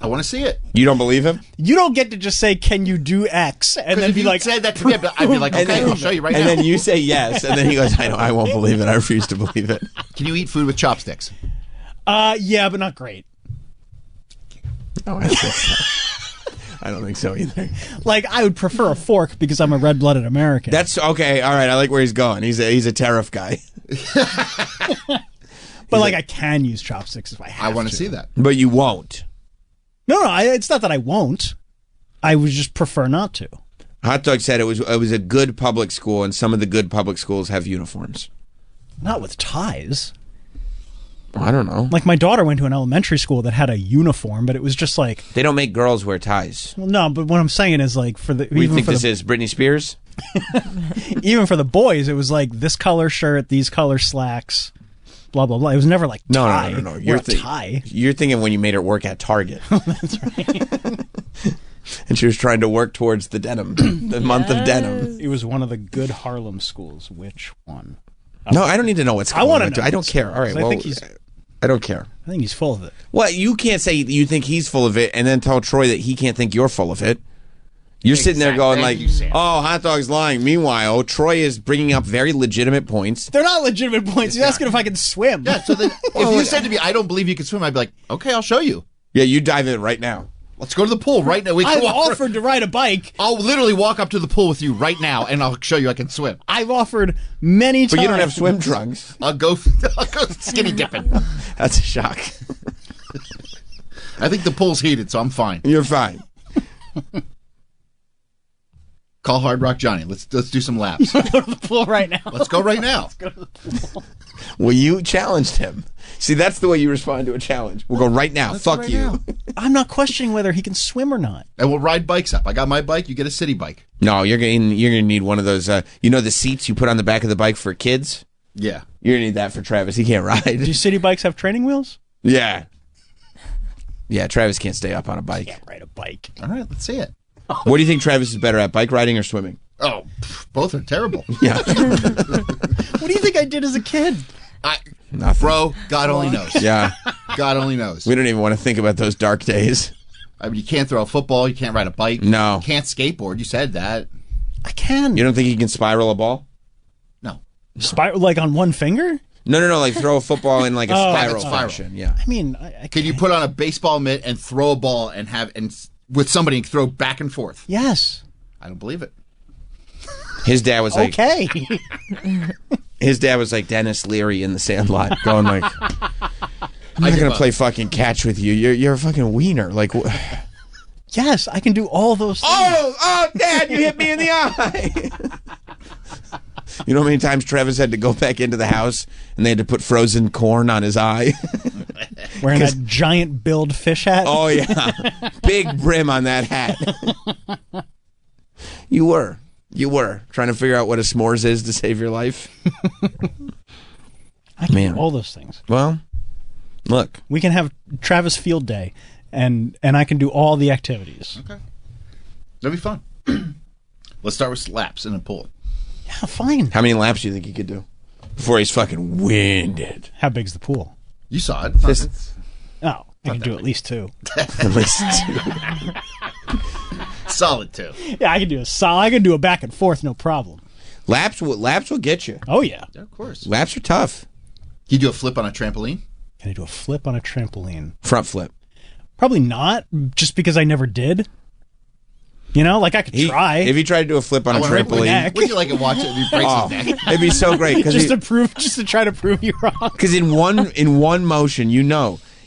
Speaker 3: I want to see it.
Speaker 1: You don't believe him?
Speaker 2: You don't get to just say, "Can you do X?" and then
Speaker 3: if
Speaker 2: be
Speaker 3: you
Speaker 2: like,
Speaker 3: said that to me, I'd be like, okay, I'll show you right
Speaker 1: and
Speaker 3: now.
Speaker 1: then you say yes, and then he goes, I won't believe it. I refuse to believe it.
Speaker 3: Can you eat food with chopsticks?
Speaker 2: yeah, but not great.
Speaker 1: No, I don't think so. I don't think so either.
Speaker 2: Like I would prefer a fork because I'm a red-blooded American.
Speaker 1: That's okay. All right. I like where he's going. He's a tariff guy.
Speaker 2: but like I can use chopsticks if I have
Speaker 3: I want
Speaker 2: to
Speaker 3: to see that.
Speaker 1: But you won't.
Speaker 2: No, it's not that I won't. I would just prefer not to.
Speaker 1: Hot Dog said it was a good public school, and some of the good public schools have uniforms.
Speaker 2: Not with ties.
Speaker 1: I don't know.
Speaker 2: Like my daughter went to an elementary school that had a uniform, but it was just like
Speaker 1: They don't make girls wear ties.
Speaker 2: well, no. But what I'm saying is like for the
Speaker 1: What do you
Speaker 2: even
Speaker 1: think
Speaker 2: for
Speaker 1: this
Speaker 2: the,
Speaker 1: is? Britney Spears?
Speaker 2: even for the boys, it was like this color shirt, these color slacks, blah blah blah. It was never like
Speaker 1: No,
Speaker 2: tie.
Speaker 1: no.
Speaker 2: Wear
Speaker 1: You're
Speaker 2: a tie.
Speaker 1: You're thinking when you made her work at Target.
Speaker 2: That's right.
Speaker 1: And she was trying to work towards the denim, the month of denim.
Speaker 2: It was one of the good Harlem schools. Which one?
Speaker 1: No, I don't need to know what's
Speaker 2: I
Speaker 1: going
Speaker 2: wanna
Speaker 1: on.
Speaker 2: know
Speaker 1: I don't
Speaker 2: what's
Speaker 1: care.
Speaker 2: going
Speaker 1: All
Speaker 2: on,
Speaker 1: right,
Speaker 2: 'cause I
Speaker 1: well,
Speaker 2: think he's-
Speaker 1: I don't care.
Speaker 2: I think he's full of it.
Speaker 1: Well, you can't say you think he's full of it and then tell Troy that he can't think you're full of it. You're sitting there going
Speaker 3: Thank
Speaker 1: like,
Speaker 3: you, Sam.
Speaker 1: oh, Hot Dog's lying. Meanwhile, Troy is bringing up very legitimate points.
Speaker 2: They're not legitimate points. He's asking if I can swim.
Speaker 3: Yeah, so then if you said to me, I don't believe you can swim, I'd be like, okay, I'll show you.
Speaker 1: Yeah, you dive in right now.
Speaker 3: Let's go to the pool right now. We can
Speaker 2: I've
Speaker 3: walk-
Speaker 2: offered to ride a bike.
Speaker 3: I'll literally walk up to the pool with you right now, and I'll show you I can swim.
Speaker 2: I've offered many times.
Speaker 1: But you don't have swim trunks.
Speaker 3: I'll go skinny dipping.
Speaker 1: That's a shock.
Speaker 3: I think the pool's heated, so I'm fine.
Speaker 1: You're fine.
Speaker 3: Call Hard Rock Johnny. Let's do some laps.
Speaker 2: Go to the pool right now.
Speaker 3: Let's go right now.
Speaker 1: Well, you challenged him. See, that's the way you respond to a challenge. We'll go right now.
Speaker 3: Let's
Speaker 1: Fuck
Speaker 3: go right
Speaker 1: you.
Speaker 3: now.
Speaker 2: I'm not questioning whether he can swim or not.
Speaker 3: And we'll ride bikes up. I got my bike. You get a city bike.
Speaker 1: No, you're gonna need one of those. You know the seats you put on the back of the bike for kids.
Speaker 3: Yeah.
Speaker 1: You're gonna need that for Travis. He can't ride.
Speaker 2: Do city bikes have training wheels?
Speaker 1: Yeah. Yeah, Travis can't stay up on a bike.
Speaker 2: Can't ride a bike.
Speaker 3: All right, let's see it.
Speaker 1: What do you think Travis is better at, bike riding or swimming?
Speaker 3: Oh, both are terrible.
Speaker 1: Yeah.
Speaker 2: What do you think I did as a kid?
Speaker 1: Nothing.
Speaker 3: Bro, God only knows.
Speaker 1: Yeah.
Speaker 3: God only knows.
Speaker 1: We don't even want to think about those dark days.
Speaker 3: I mean, you can't throw a football. You can't ride a bike.
Speaker 1: No.
Speaker 3: You can't skateboard. You said that.
Speaker 2: I can.
Speaker 1: You don't think he can spiral a ball?
Speaker 3: No.
Speaker 2: Spiral like on one finger?
Speaker 1: No. Like throw a football in like a spiral
Speaker 3: spiral.
Speaker 1: fashion. Yeah.
Speaker 2: I mean,
Speaker 3: Can you put on a baseball mitt and throw a ball and with somebody and throw back and forth?
Speaker 2: Yes.
Speaker 3: I don't believe it.
Speaker 1: His dad was like,
Speaker 2: Okay.
Speaker 1: his dad was like Dennis Leary in The Sandlot, going like, I'm not gonna play fucking catch with you. You're a fucking wiener. Like,
Speaker 2: Yes, I can do all those things.
Speaker 1: oh, Dad, you hit me in the eye. You know how many times Travis had to go back into the house and they had to put frozen corn on his eye?
Speaker 2: Wearing that giant billed fish hat.
Speaker 1: Oh yeah, big brim on that hat. You were trying to figure out what a s'mores is to save your life.
Speaker 2: I can
Speaker 1: Man.
Speaker 2: do all those things.
Speaker 1: Well, look,
Speaker 2: We can have Travis Field Day, and I can do all the activities.
Speaker 3: Okay. That'll be fun. Let's start with laps in a pool.
Speaker 2: Yeah, fine.
Speaker 1: how many laps do you think he could do before he's fucking winded?
Speaker 2: How big's the pool?
Speaker 3: You saw it.
Speaker 2: Oh, I can do at least 2.
Speaker 1: At least two.
Speaker 3: Solid 2.
Speaker 2: Yeah, I can do I can do a back and forth, no problem.
Speaker 1: Laps will get you.
Speaker 2: Oh yeah.
Speaker 3: Yeah, of course.
Speaker 1: Laps are tough.
Speaker 3: Can you do a flip on a trampoline?
Speaker 2: Can I do a flip on a trampoline?
Speaker 1: Front flip.
Speaker 2: Probably not, just because I never did. You know, like I could try.
Speaker 1: If he tried to do a flip on a
Speaker 3: Wouldn't
Speaker 1: trampoline,
Speaker 3: you like to watch it if he breaks
Speaker 1: oh,
Speaker 3: his neck?
Speaker 1: it'd be so great
Speaker 2: just to try to prove you wrong.
Speaker 1: because in one motion,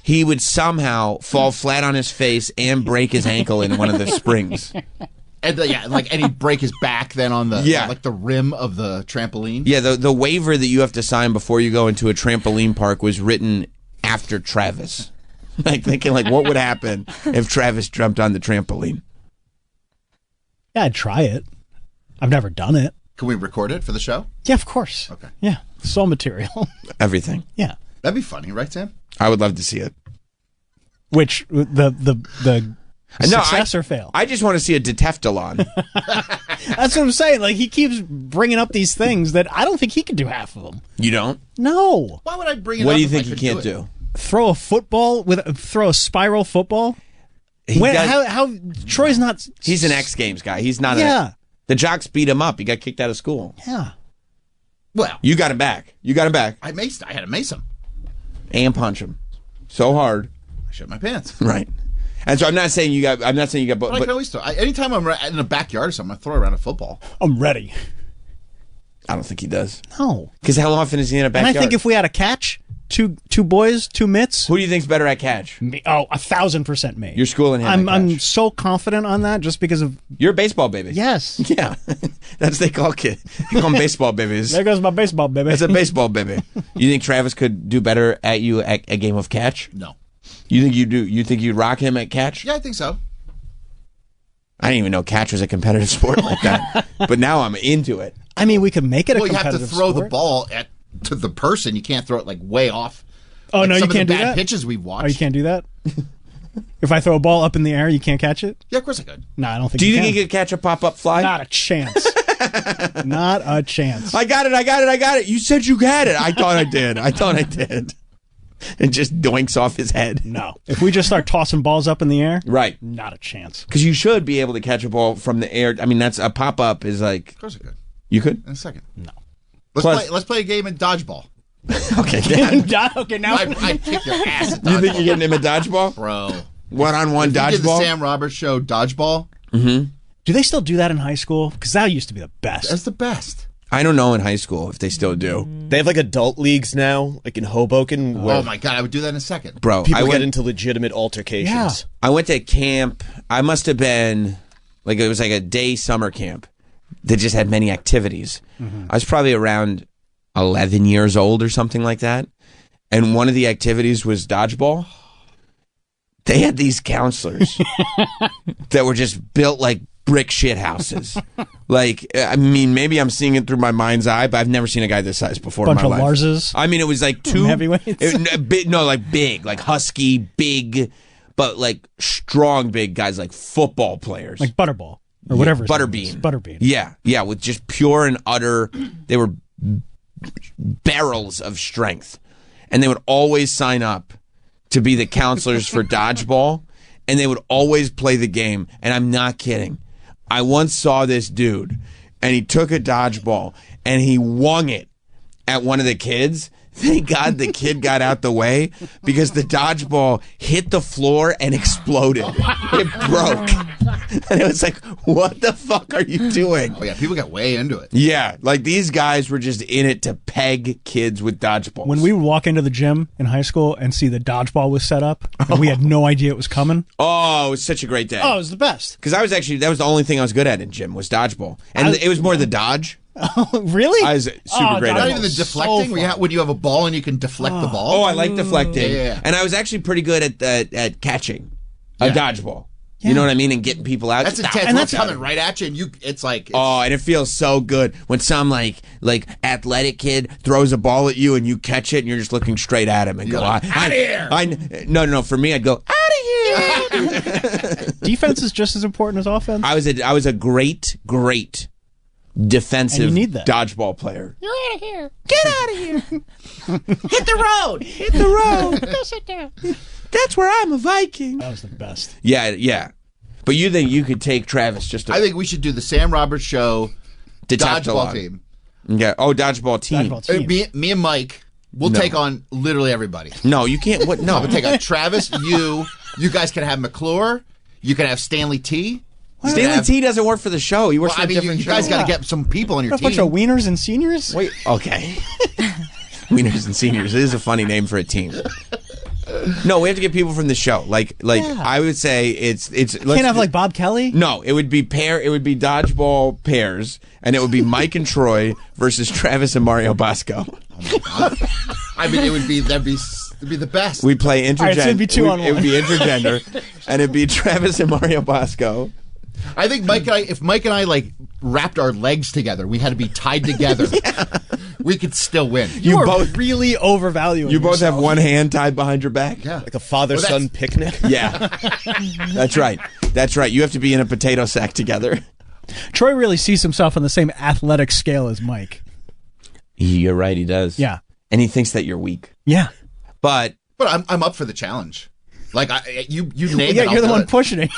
Speaker 1: he would somehow fall flat on his face and break his ankle in one of the springs.
Speaker 3: And he'd break his back then on the
Speaker 1: Yeah.
Speaker 3: like the rim of the trampoline.
Speaker 1: Yeah, the waiver that you have to sign before you go into a trampoline park was written after Travis. Like thinking like what would happen if Travis jumped on the trampoline?
Speaker 2: Yeah, I'd try it. I've never done it.
Speaker 3: Can we record it for the show?
Speaker 2: Yeah, of course.
Speaker 3: Okay.
Speaker 2: Yeah, soul material.
Speaker 1: Everything.
Speaker 2: Yeah.
Speaker 3: That'd be funny, right, Sam?
Speaker 1: I would love to see it.
Speaker 2: Which the success or fail?
Speaker 1: I just want to see a deteftalon.
Speaker 2: That's what I'm saying. Like he keeps bringing up these things that I don't think he can do half of them.
Speaker 1: You don't?
Speaker 2: No.
Speaker 3: Why would I bring it up?
Speaker 1: What do you
Speaker 3: if
Speaker 1: think
Speaker 3: I
Speaker 1: he
Speaker 3: could
Speaker 1: can't
Speaker 3: it?
Speaker 1: do?
Speaker 2: Throw a football throw a spiral football.
Speaker 1: He does-
Speaker 2: How Troy's not?
Speaker 1: He's an X Games guy. He's not.
Speaker 2: Yeah.
Speaker 1: The jocks beat him up. He got kicked out of school.
Speaker 2: Yeah.
Speaker 3: Well,
Speaker 1: You got him back. I
Speaker 3: had to mace him.
Speaker 1: and punch him so hard.
Speaker 3: I shit my pants.
Speaker 1: Right. And so I'm not saying you got. I'm not saying you got.
Speaker 3: But I can always throw. Anytime I'm in a backyard or something, I throw around a football.
Speaker 2: I'm ready.
Speaker 1: I don't think he does.
Speaker 2: No.
Speaker 1: Because how often is he in a backyard?
Speaker 2: And I think if we had a catch, two boys, 2 mitts.
Speaker 1: Who do you think's better at catch?
Speaker 2: Me. Oh, 1,000% me.
Speaker 1: You're schooling him.
Speaker 2: I'm so confident on that just because of.
Speaker 1: You're a baseball baby.
Speaker 2: Yes.
Speaker 1: Yeah. That's what they call kid. They call them baseball babies.
Speaker 2: There goes my baseball baby.
Speaker 1: That's a baseball baby. You think Travis could do better at you at a game of catch?
Speaker 3: No.
Speaker 1: You think you do? You think you'd rock him at catch?
Speaker 3: Yeah, I think so.
Speaker 1: I didn't even know catch was a competitive sport like that. But now I'm into it.
Speaker 2: I mean, we could make it a
Speaker 3: Well, you have
Speaker 2: competitive
Speaker 3: to throw
Speaker 2: sport.
Speaker 3: the ball to the person. You can't throw it like way off.
Speaker 2: Oh,
Speaker 3: Like
Speaker 2: no, you
Speaker 3: some of
Speaker 2: can't
Speaker 3: the
Speaker 2: do
Speaker 3: bad
Speaker 2: that?
Speaker 3: pitches we've watched.
Speaker 2: Oh, you can't do that? If I throw a ball up in the air, you can't catch it?
Speaker 3: Yeah, of course I could.
Speaker 2: No, I don't think
Speaker 1: Do you
Speaker 2: you
Speaker 1: think
Speaker 2: can.
Speaker 1: he could catch a pop-up fly?
Speaker 2: Not a chance. Not a chance.
Speaker 1: I got it. You said you had it. I thought I did. And just doinks off his head.
Speaker 2: No. If we just start tossing balls up in the air,
Speaker 1: Right.
Speaker 2: not a chance.
Speaker 1: Because you should be able to catch a ball from the air. I mean, that's a pop-up is like...
Speaker 3: Of course I could.
Speaker 1: You could?
Speaker 3: In a second.
Speaker 2: No.
Speaker 3: Let's play a game of dodgeball.
Speaker 1: Okay. Yeah.
Speaker 2: Okay, now
Speaker 3: I'd kick your ass at dodgeball.
Speaker 1: You think you're getting him at dodgeball?
Speaker 3: Bro.
Speaker 1: One-on-one
Speaker 3: If you did the
Speaker 1: dodgeball?
Speaker 3: Sam Roberts show, dodgeball,
Speaker 2: do they still do that in high school? Because that used to be the best.
Speaker 3: that's the best.
Speaker 1: I don't know in high school if they still do.
Speaker 5: They have like adult leagues now, like in Hoboken, where
Speaker 3: Oh my god, I would do that in a second.
Speaker 1: Bro,
Speaker 5: people get into legitimate altercations.
Speaker 2: Yeah.
Speaker 1: I went to camp. I must have been like it was like a day summer camp that just had many activities. I was probably around 11 years old or something like that. And one of the activities was dodgeball. They had these counselors that were just built like brick shit houses. Like, I mean, maybe I'm seeing it through my mind's eye, but I've never seen a guy this size before
Speaker 2: Bunch
Speaker 1: in my
Speaker 2: of
Speaker 1: life.
Speaker 2: Larses.
Speaker 1: I mean, it was like two
Speaker 2: heavyweights.
Speaker 1: like big, like husky, big, but like strong, big guys, like football players,
Speaker 2: like Butterball or whatever. his name is.
Speaker 1: Butterbean.
Speaker 2: Butterbean.
Speaker 1: Yeah, with just pure and utter. They were barrels of strength, and they would always sign up to be the counselors for dodgeball, and they would always play the game. And I'm not kidding. I once saw this dude, and he took a dodgeball and he wung it at one of the kids. Thank God the kid got out the way, because the dodgeball hit the floor and exploded. It broke. And it was like, what the fuck are you doing?
Speaker 3: Oh, yeah, people got way into it.
Speaker 1: Yeah, like these guys were just in it to peg kids with dodgeballs.
Speaker 2: When we would walk into the gym in high school and see the dodgeball was set up, and we had no idea it was coming.
Speaker 1: Oh, it was such a great day.
Speaker 2: Oh, it was the best.
Speaker 1: Because that was the only thing I was good at in gym was dodgeball. And it was more the dodge.
Speaker 2: Oh, really?
Speaker 1: I was super great at
Speaker 3: Not
Speaker 1: it.
Speaker 3: even the deflecting, when you have a ball and you can deflect the ball.
Speaker 1: Oh, I like deflecting.
Speaker 3: Yeah.
Speaker 1: And I was actually pretty good at catching a dodgeball. You know what I mean? And getting people out.
Speaker 3: That's intense. And that's coming right at you, and it's like...
Speaker 1: and it feels so good when some like athletic kid throws a ball at you and you catch it and you're just looking straight at him and go,
Speaker 3: like, out of here!
Speaker 1: No. For me, I'd go, out of here!
Speaker 2: Defense is just as important as offense.
Speaker 1: I was a great defensive
Speaker 2: And you need that.
Speaker 1: dodgeball player.
Speaker 13: You're out of here. Get out of here.
Speaker 3: Hit the road.
Speaker 1: Hit the road.
Speaker 13: Go sit down.
Speaker 1: That's where I'm a Viking.
Speaker 2: That was the best.
Speaker 1: Yeah. But you think you could take Travis just to...
Speaker 3: I think we should do the Sam Roberts Show dodgeball team.
Speaker 1: Yeah. Oh, dodgeball team.
Speaker 2: Dodgeball team.
Speaker 3: Me and Mike, we'll take on literally everybody.
Speaker 1: No, you can't. What? No.
Speaker 3: We'll take on Travis, you guys can have McClure, you can have Stanley T.
Speaker 1: Stanley T doesn't work for the show. He works for a different
Speaker 3: you guys
Speaker 1: show.
Speaker 3: got to get some people on your
Speaker 2: A
Speaker 3: team.
Speaker 2: bunch of wieners and seniors?
Speaker 1: Wait, okay. Wieners and seniors. It is a funny name for a team. No, we have to get people from the show. Like I would say it's.
Speaker 2: Can't have like Bob Kelly?
Speaker 1: No, it would be dodgeball pairs, and it would be Mike and Troy versus Travis and Mario Bosco.
Speaker 3: I mean, it'd be the best.
Speaker 1: We play intergender.
Speaker 2: All right, so it'd be 2-on-1.
Speaker 1: It would be intergender, and it'd be Travis and Mario Bosco.
Speaker 3: I think if Mike and I like wrapped our legs together, we had to be tied together. We could still win.
Speaker 2: You are both really overvaluing
Speaker 1: You both
Speaker 2: yourself.
Speaker 1: have one hand tied behind your back?
Speaker 3: Yeah.
Speaker 5: Like a father-son picnic?
Speaker 1: Yeah. That's right. You have to be in a potato sack together.
Speaker 2: Troy really sees himself on the same athletic scale as Mike.
Speaker 1: You're right, he does.
Speaker 2: Yeah.
Speaker 1: And he thinks that you're weak.
Speaker 2: Yeah.
Speaker 1: But
Speaker 3: I'm up for the challenge. Like you name
Speaker 2: Yeah,
Speaker 3: it.
Speaker 2: you're the
Speaker 3: I'll
Speaker 2: one
Speaker 3: do it.
Speaker 2: pushing it.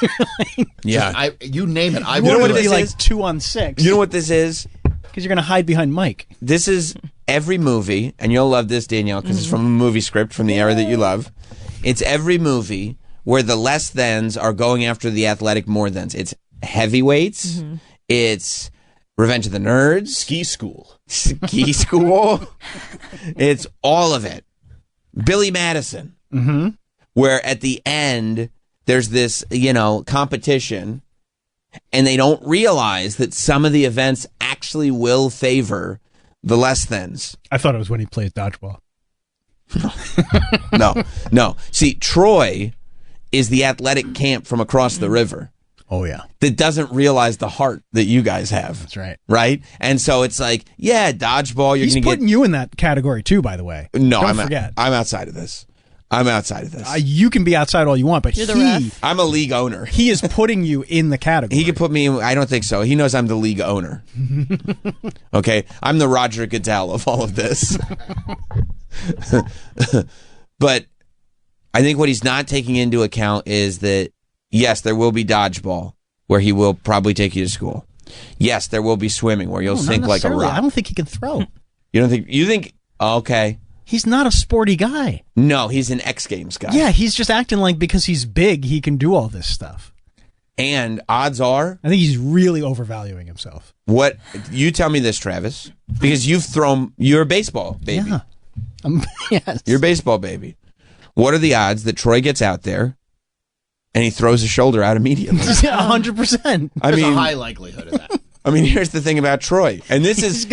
Speaker 1: yeah.
Speaker 3: You name it. I
Speaker 2: You
Speaker 3: will
Speaker 2: know
Speaker 3: do
Speaker 2: what
Speaker 3: it.
Speaker 2: it'd be like
Speaker 1: is?
Speaker 2: 2-on-6.
Speaker 1: You know what this is?
Speaker 2: Because you're going to hide behind Mike.
Speaker 1: This is every movie, and you'll love this, Danielle, because it's from a movie script from the era that you love. It's every movie where the less thans are going after the athletic more thans. It's heavyweights. It's Revenge of the Nerds.
Speaker 5: Ski school.
Speaker 1: Ski school. It's all of it. Billy Madison.
Speaker 2: Mm-hmm.
Speaker 1: Where at the end, there's this, competition, and they don't realize that some of the events actually will favor the less thans.
Speaker 2: I thought it was when he played dodgeball.
Speaker 1: No. See, Troy is the athletic camp from across the river
Speaker 2: Oh, yeah.
Speaker 1: that doesn't realize the heart that you guys have.
Speaker 2: That's right.
Speaker 1: Right? And so it's like, yeah, dodgeball, you're
Speaker 2: He's
Speaker 1: going to
Speaker 2: putting you in that category, too, by the way.
Speaker 1: No,
Speaker 2: Don't forget.
Speaker 1: I'm outside of this.
Speaker 2: You can be outside all you want, but
Speaker 4: You're the ref.
Speaker 1: I'm a league owner.
Speaker 2: he is putting you in the category.
Speaker 1: He could put me in. I don't think so. He knows I'm the league owner. Okay? I'm the Roger Goodell of all of this. But I think what he's not taking into account is that, yes, there will be dodgeball where he will probably take you to school. Yes, there will be swimming where you'll
Speaker 2: No, not
Speaker 1: sink like a
Speaker 2: necessarily.
Speaker 1: rock.
Speaker 2: I don't think he can throw.
Speaker 1: You think, okay.
Speaker 2: He's not a sporty guy.
Speaker 1: No, he's an X Games guy.
Speaker 2: Yeah, he's just acting like because he's big, he can do all this stuff.
Speaker 1: And odds are,
Speaker 2: I think he's really overvaluing himself.
Speaker 1: what you tell me this, Travis, because you're a baseball baby.
Speaker 2: Yeah. Yes.
Speaker 1: You're a baseball baby. What are the odds that Troy gets out there and he throws his shoulder out immediately?
Speaker 2: 100%.
Speaker 3: There's a high likelihood of that.
Speaker 1: I mean, here's the thing about Troy, and this is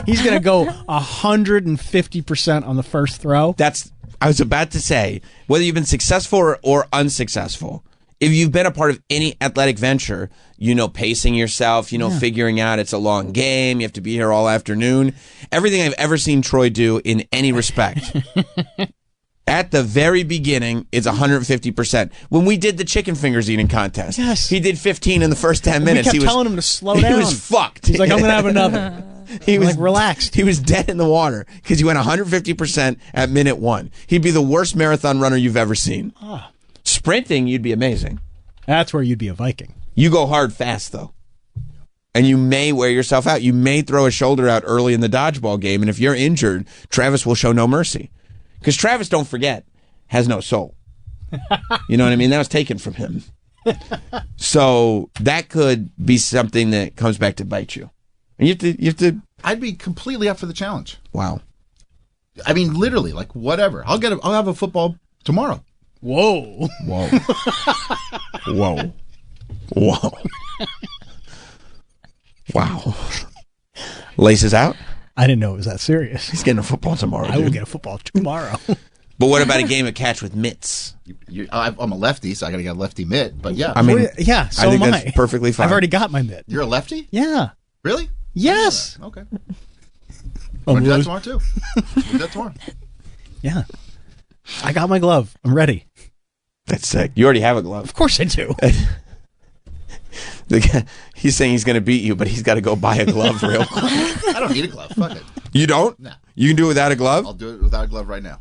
Speaker 2: He's gonna go 150% on the first throw.
Speaker 1: I was about to say, whether you've been successful or unsuccessful if you've been a part of any athletic venture, you know pacing yourself, you know figuring out it's a long game, you have to be here all afternoon. Everything I've ever seen Troy do in any respect. At the very beginning, it's 150%. When we did the chicken fingers eating contest, he did 15 in the first 10 minutes.
Speaker 2: We kept telling him to slow down.
Speaker 1: He was fucked.
Speaker 2: He's like, I'm going to have another.
Speaker 1: He was
Speaker 2: like relaxed.
Speaker 1: He was dead in the water because he went 150% at minute 1. He'd be the worst marathon runner you've ever seen. Sprinting, you'd be amazing.
Speaker 2: That's where you'd be a Viking.
Speaker 1: You go hard fast, though. And you may wear yourself out. You may throw a shoulder out early in the dodgeball game. And if you're injured, Travis will show no mercy. Because Travis, don't forget, has no soul. You know what I mean? That was taken from him. So that could be something that comes back to bite you. And you have to.
Speaker 3: I'd be completely up for the challenge.
Speaker 1: Wow.
Speaker 3: I mean, literally, like whatever. I'll have a football tomorrow.
Speaker 2: Whoa.
Speaker 1: Whoa. Whoa. Whoa. Wow. Laces out?
Speaker 2: I didn't know it was that serious.
Speaker 1: He's getting a football tomorrow.
Speaker 2: I will get a football tomorrow.
Speaker 1: But what about a game of catch with mitts?
Speaker 3: I'm a lefty, so I got to get a lefty mitt. But yeah,
Speaker 1: I mean,
Speaker 2: yeah, so
Speaker 1: I think
Speaker 2: am
Speaker 1: that's
Speaker 2: I.
Speaker 1: perfectly fine.
Speaker 2: I've already got my mitt.
Speaker 3: You're a lefty?
Speaker 2: Yeah.
Speaker 3: Really?
Speaker 2: Yes.
Speaker 3: Okay. I'm going to do that tomorrow, too. Do that tomorrow.
Speaker 2: Yeah. I got my glove. I'm ready.
Speaker 1: That's sick. You already have a glove.
Speaker 2: Of course I do.
Speaker 1: He's saying he's going to beat you, but he's got to go buy a glove real quick.
Speaker 3: I don't need a glove. Fuck it.
Speaker 1: You don't?
Speaker 3: No.
Speaker 1: You can do it without a glove?
Speaker 3: I'll do it without a glove right now.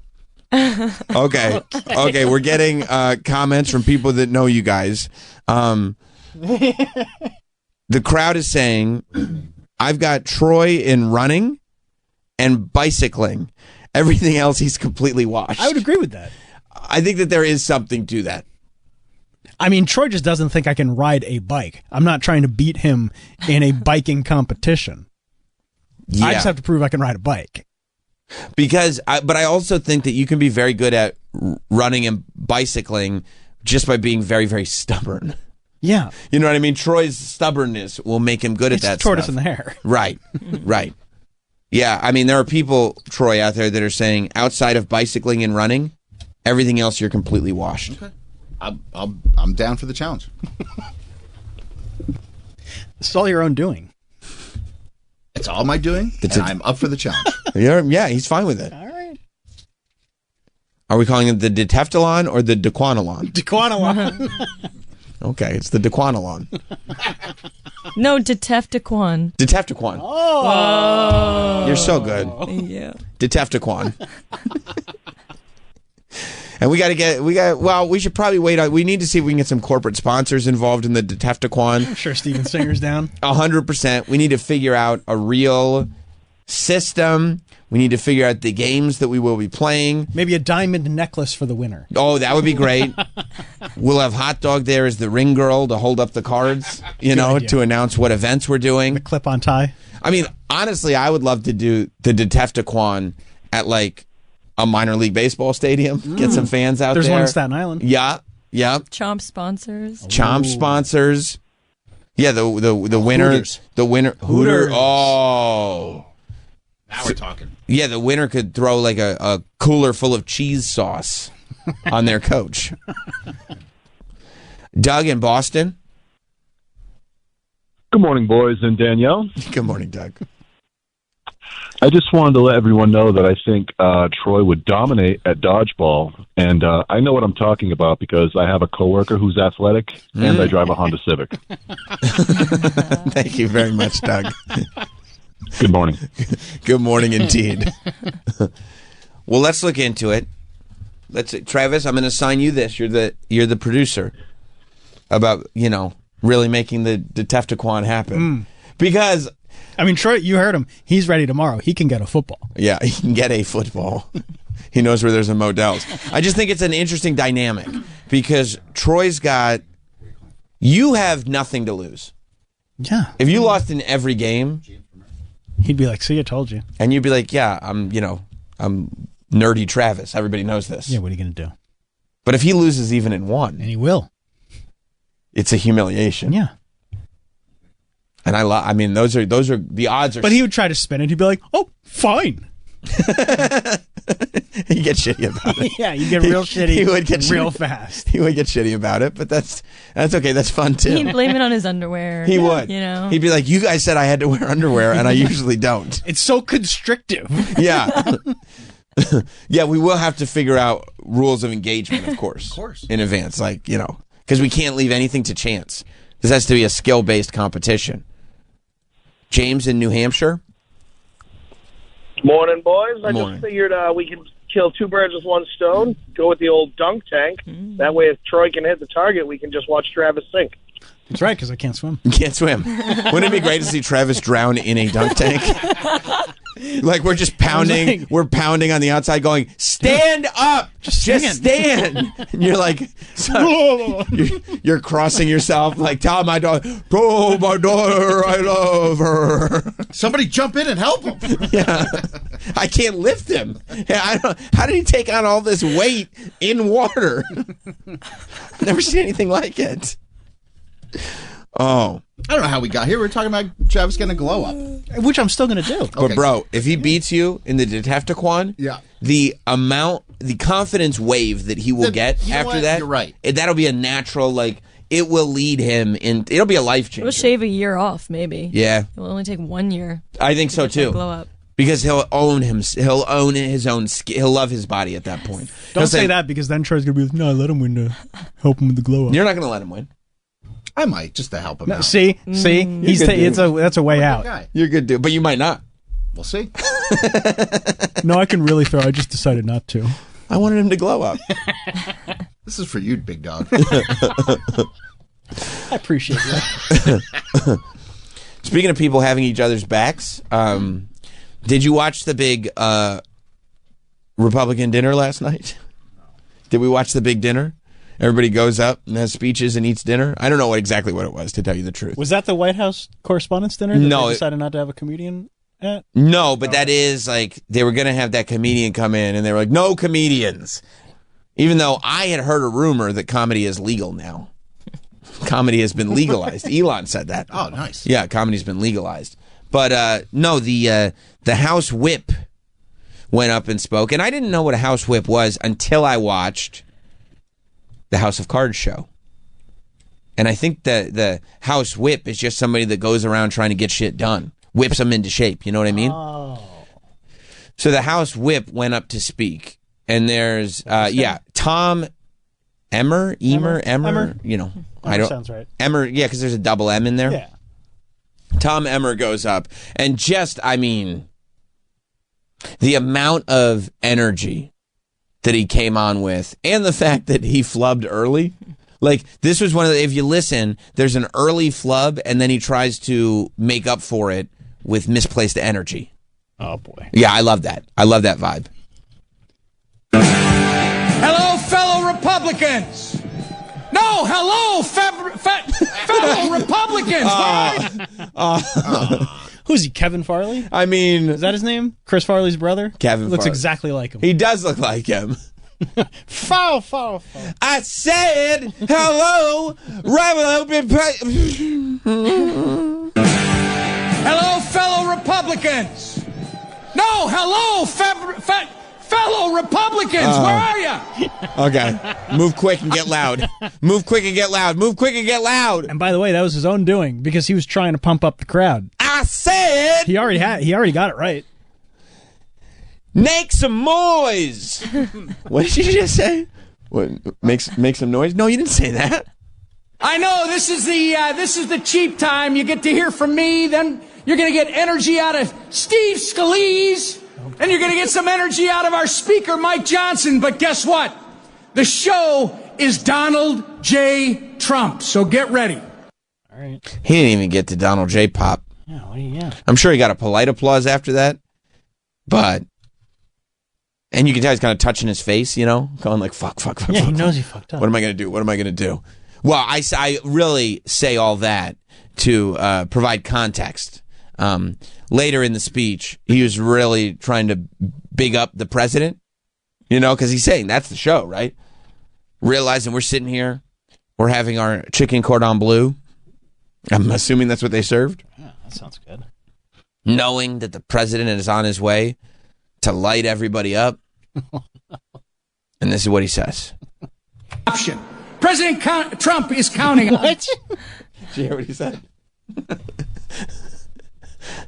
Speaker 1: Okay. Okay, we're getting comments from people that know you guys. The crowd is saying, I've got Troy in running and bicycling. Everything else, he's completely washed.
Speaker 2: I would agree with that.
Speaker 1: I think that there is something to that.
Speaker 2: I mean, Troy just doesn't think I can ride a bike. I'm not trying to beat him in a biking competition.
Speaker 1: Yeah.
Speaker 2: I just have to prove I can ride a bike.
Speaker 1: But I also think that you can be very good at running and bicycling just by being very, very stubborn.
Speaker 2: Yeah.
Speaker 1: You know what I mean? Troy's stubbornness will make him good at that
Speaker 2: It's tortoise
Speaker 1: stuff.
Speaker 2: in the hare.
Speaker 1: Right. Right. Yeah, I mean, there are people, Troy, out there that are saying outside of bicycling and running, everything else you're completely washed.
Speaker 3: Okay. I'm down for the challenge.
Speaker 2: It's all your own doing.
Speaker 3: It's all my doing, and I'm up for the challenge.
Speaker 1: Yeah, he's fine with it.
Speaker 2: All right.
Speaker 1: Are we calling it the Deteftalon or the Dequanalon?
Speaker 2: Dequanalon.
Speaker 1: Okay, it's the Dequanalon.
Speaker 4: No, Deteftaquan.
Speaker 1: Deteftaquan.
Speaker 4: Oh.
Speaker 1: You're so good.
Speaker 4: Yeah.
Speaker 1: Deteftaquan. And we should probably wait on, we need to see if we can get some corporate sponsors involved in the Deteftaquan.
Speaker 2: I'm sure Steven Singer's down.
Speaker 1: 100%. We need to figure out a real system. We need to figure out the games that we will be playing.
Speaker 2: Maybe a diamond necklace for the winner.
Speaker 1: Oh, that would be great. We'll have Hot Dog there as the ring girl to hold up the cards, to announce what events we're doing.
Speaker 2: The clip-on tie.
Speaker 1: I mean, honestly, I would love to do the Deteftaquan at like a minor league baseball stadium. Get some fans out there.
Speaker 2: There's one in Staten Island.
Speaker 1: Yeah.
Speaker 4: Chomp sponsors.
Speaker 1: Chomp sponsors. Yeah, the winner.
Speaker 3: Hooters.
Speaker 1: The winner. Hooter. Oh.
Speaker 3: Now we're talking.
Speaker 1: Yeah, the winner could throw like a cooler full of cheese sauce on their coach. Doug in Boston.
Speaker 11: Good morning, boys and Danielle.
Speaker 1: Good morning, Doug.
Speaker 11: I just wanted to let everyone know that I think Troy would dominate at dodgeball, and I know what I'm talking about because I have a coworker who's athletic, and I drive a Honda Civic.
Speaker 1: Thank you very much, Doug.
Speaker 11: Good morning.
Speaker 1: Good morning, indeed. Well, let's look into it. Travis, I'm going to assign you this. You're the producer about really making the Deteftaquan happen because.
Speaker 2: I mean, Troy, you heard him. He's ready tomorrow. He can get a football.
Speaker 1: Yeah, he can get a football. He knows where there's a Modell's. I just think it's an interesting dynamic because Troy's got. You have nothing to lose.
Speaker 2: Yeah.
Speaker 1: If you lost in every game,
Speaker 2: he'd be like, "See, I told you."
Speaker 1: And you'd be like, "Yeah, I'm nerdy Travis. Everybody knows this."
Speaker 2: Yeah, what are you going to do?
Speaker 1: But if he loses even in one,
Speaker 2: and he will,
Speaker 1: it's a humiliation.
Speaker 2: Yeah.
Speaker 1: And I mean, those are the odds are.
Speaker 2: But he would try to spin it. He'd be like, "Oh, fine."
Speaker 1: He gets shitty about it.
Speaker 2: Yeah, you get real shitty
Speaker 1: He would get
Speaker 2: real
Speaker 1: shitty.
Speaker 2: fast.
Speaker 1: He would get shitty about it, but that's okay. That's fun too.
Speaker 4: He'd blame it on his underwear.
Speaker 1: He would.
Speaker 4: You know?
Speaker 1: He'd be like, "You guys said I had to wear underwear, and I usually don't."
Speaker 2: It's so constrictive.
Speaker 1: Yeah. Yeah, we will have to figure out rules of engagement, of course, in advance, like, you know, because we can't leave anything to chance. This has to be a skill-based competition. James in New Hampshire.
Speaker 14: Morning, boys. I
Speaker 1: Morning.
Speaker 14: just figured we could kill two birds with one stone. Go with the old dunk tank. That way, if Troy can hit the target, we can just watch Travis sink.
Speaker 2: That's right, because I can't swim.
Speaker 1: You can't swim. Wouldn't it be great to see Travis drown in a dunk tank? Like we're just pounding, we're pounding on the outside going, stand up, just stand. And you're like, you're crossing yourself like, tell my daughter, oh, my daughter, I love her.
Speaker 3: Somebody jump in and help him.
Speaker 1: Yeah. I can't lift him. How did he take on all this weight in water? Never seen anything like it. Oh.
Speaker 3: I don't know how we got here. We're talking about Travis getting a glow up.
Speaker 2: Which I'm still going to do.
Speaker 1: But bro, if he beats you in the Deteftaquan,
Speaker 3: Yeah.
Speaker 1: the confidence wave that he will get
Speaker 3: you know
Speaker 1: after
Speaker 3: what?
Speaker 1: that,
Speaker 3: You're right.
Speaker 1: That'll be a natural, like, it will lead him in, it'll be a life
Speaker 4: We'll
Speaker 1: changer.
Speaker 4: shave a year off, maybe.
Speaker 1: Yeah.
Speaker 4: It will only take 1 year.
Speaker 1: I think so
Speaker 4: to get that
Speaker 1: too.
Speaker 4: Glow up.
Speaker 1: Because he'll own his own skin. He'll love his body at that point.
Speaker 2: Don't
Speaker 1: He'll
Speaker 2: say that, because then Troy's going to be like, no, let him win to help him with the glow up.
Speaker 1: You're not going to let him win.
Speaker 3: I might, just to help him
Speaker 2: No,
Speaker 3: out.
Speaker 2: see? He's that's a way out.
Speaker 3: Guy.
Speaker 1: You're a good dude, but you might not.
Speaker 3: We'll see.
Speaker 2: No, I can really throw. I just decided not to.
Speaker 1: I wanted him to glow up.
Speaker 3: This is for you, big dog.
Speaker 2: I appreciate that.
Speaker 1: Speaking of people having each other's backs, did you watch the big Republican dinner last night? Did we watch the big dinner? Everybody goes up and has speeches and eats dinner. I don't know exactly what it was, to tell you the truth.
Speaker 2: Was that the White House Correspondents' Dinner that
Speaker 1: No,
Speaker 2: they decided not to have a comedian at?
Speaker 1: No, but that is like, they were going to have that comedian come in and they were like, no comedians. Even though I had heard a rumor that comedy is legal now. Comedy has been legalized. Elon said that.
Speaker 3: Oh, nice.
Speaker 1: Yeah, comedy's been legalized. But no, the House Whip went up and spoke. And I didn't know what a House Whip was until I watched the House of Cards show. And I think the House Whip is just somebody that goes around trying to get shit done. Whips them into shape, you know what I mean?
Speaker 2: Oh.
Speaker 1: So the House Whip went up to speak. And there's, Tom Emmer, you know. I don't.
Speaker 2: Sounds right.
Speaker 1: Emmer, yeah, because there's a double M in there.
Speaker 2: Yeah.
Speaker 1: Tom Emmer goes up. And just, I mean, the amount of energy that he came on with, and the fact that he flubbed early. Like, this was one of the, if you listen, there's an early flub, and then he tries to make up for it with misplaced energy.
Speaker 2: Oh, boy.
Speaker 1: Yeah, I love that. I love that vibe.
Speaker 15: Hello, fellow Republicans. No, hello, fellow Republicans.
Speaker 2: Who's he, Kevin Farley?
Speaker 1: I mean...
Speaker 2: Is that his name? Chris Farley's brother?
Speaker 1: Kevin
Speaker 2: Looks
Speaker 1: Farley.
Speaker 2: exactly like him.
Speaker 1: He does look like him.
Speaker 2: Foul.
Speaker 1: I said hello,
Speaker 15: Hello, fellow Republicans. No, hello, fellow Republicans. Where are you?
Speaker 1: Okay. Move quick and get loud. Move quick and get loud. Move quick and get loud.
Speaker 2: And by the way, that was his own doing, because he was trying to pump up the crowd.
Speaker 1: I said
Speaker 2: he already got it right.
Speaker 1: Make some noise. What did you just say? What, make some noise? No, you didn't say that.
Speaker 15: I know this is the cheap time. You get to hear from me, then you're going to get energy out of Steve Scalise, and you're going to get some energy out of our speaker, Mike Johnson. But guess what? The show is Donald J. Trump. So get ready.
Speaker 2: All right.
Speaker 1: He didn't even get to Donald J. Pop.
Speaker 2: Yeah, what do you got?
Speaker 1: I'm sure he got a polite applause after that, but. And you can tell he's kind of touching his face, you know, going like, fuck.
Speaker 2: Yeah, he knows he fucked up.
Speaker 1: What am I going to do? Well, I really say all that to provide context. Later in the speech, he was really trying to big up the president, you know, because he's saying that's the show, right? Realizing we're sitting here, we're having our chicken cordon bleu. I'm assuming that's what they served.
Speaker 2: Yeah, that sounds good.
Speaker 1: Knowing that the president is on his way to light everybody up. And this is what he says.
Speaker 15: Option. President Trump is counting on
Speaker 1: Did you hear what he said?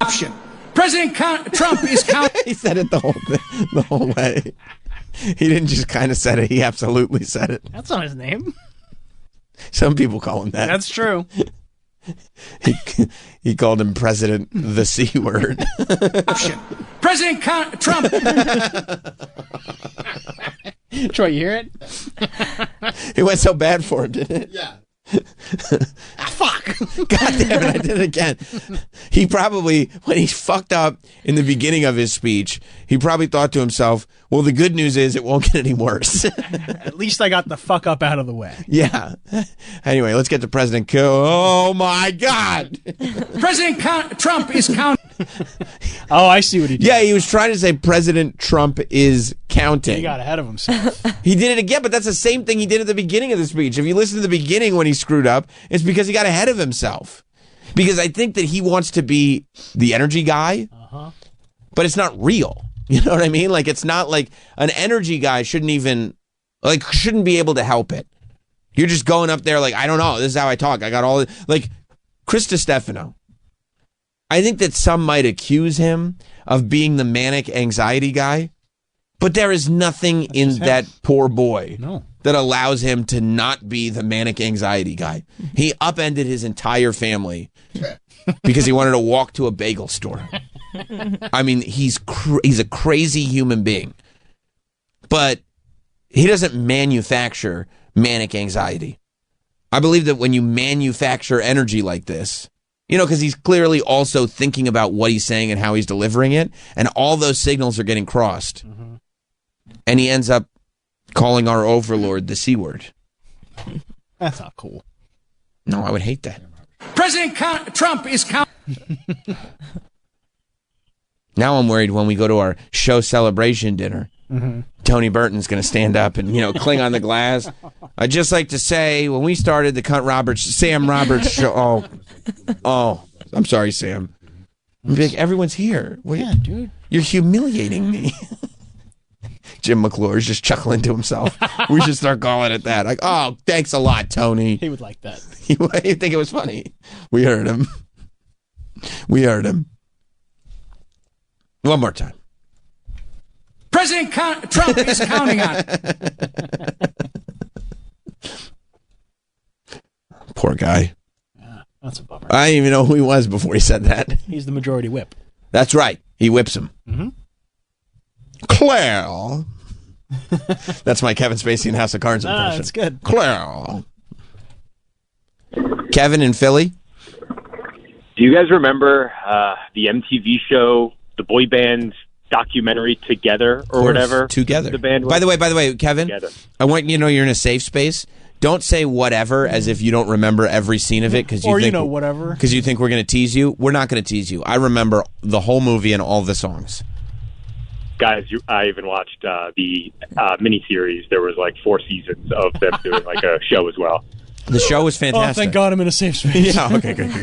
Speaker 15: option. President Trump is counting.
Speaker 1: He said it the whole way. He didn't just kind of said it. He absolutely said it.
Speaker 2: That's not his name.
Speaker 1: Some people call him that.
Speaker 2: That's true.
Speaker 1: He called him President the C word.
Speaker 15: Option. President Trump.
Speaker 2: Troy, you hear it?
Speaker 1: It went so bad for him, didn't it?
Speaker 3: Yeah.
Speaker 1: Fuck. God damn it, I did it again. He probably, when he fucked up in the beginning of his speech, he probably thought to himself, well, the good news is it won't get any worse.
Speaker 2: At least I got the fuck up out of the way.
Speaker 1: Yeah. Anyway, let's get to President Oh, my God.
Speaker 15: President Trump is counting.
Speaker 2: Oh, I see what he did.
Speaker 1: Yeah, he was trying to say President Trump is counting.
Speaker 2: He got ahead of himself.
Speaker 1: He did it again, but that's the same thing he did at the beginning of the speech. If you listen to the beginning when he screwed up, it's because he got ahead of himself. Because I think that he wants to be the energy guy, but it's not real. You know what I mean? Like, it's not like an energy guy shouldn't be able to help it. You're just going up there like, I don't know, this is how I talk. I got all, like, Chris DiStefano. I think that some might accuse him of being the manic anxiety guy, but there is nothing in that poor boy that allows him to not be the manic anxiety guy. He upended his entire family because he wanted to walk to a bagel store. I mean, he's a crazy human being, but he doesn't manufacture manic anxiety. I believe that when you manufacture energy like this, because he's clearly also thinking about what he's saying and how he's delivering it, and all those signals are getting crossed. And he ends up calling our overlord the C word.
Speaker 2: That's not cool.
Speaker 1: No, I would hate that.
Speaker 15: President Trump is counting.
Speaker 1: Now I'm worried when we go to our show celebration dinner, Tony Burton's going to stand up and, cling on the glass. I'd just like to say, when we started the Sam Roberts show, oh, I'm sorry, Sam. Everyone's here.
Speaker 2: Yeah, dude.
Speaker 1: You're humiliating me. Jim McClure is just chuckling to himself. We should start calling it that. Like, oh, thanks a lot, Tony.
Speaker 2: He would like that.
Speaker 1: He'd think it was funny. We heard him. One more time.
Speaker 15: President Trump is counting on.
Speaker 1: Poor guy.
Speaker 2: Yeah, that's a bummer.
Speaker 1: I didn't even know who he was before he said that.
Speaker 2: He's the majority whip.
Speaker 1: That's right. He whips him. Claire. That's my Kevin Spacey and House of Cards impression.
Speaker 2: That's good.
Speaker 1: Claire. Kevin in Philly.
Speaker 16: Do you guys remember the MTV show, the boy band documentary Together or whatever?
Speaker 1: Together.
Speaker 16: The band was?
Speaker 1: By the way, Kevin,
Speaker 16: Together.
Speaker 1: I want you to know you're in a safe space. Don't say whatever as if you don't remember every scene of it because you think
Speaker 2: whatever
Speaker 1: because you think we're going to tease you. We're not going to tease you. I remember the whole movie and all the songs.
Speaker 16: Guys, I even watched the miniseries. There was like 4 seasons of them doing like a show as well.
Speaker 1: The show was fantastic.
Speaker 2: Oh, thank God I'm in a safe space.
Speaker 1: Yeah, okay, good.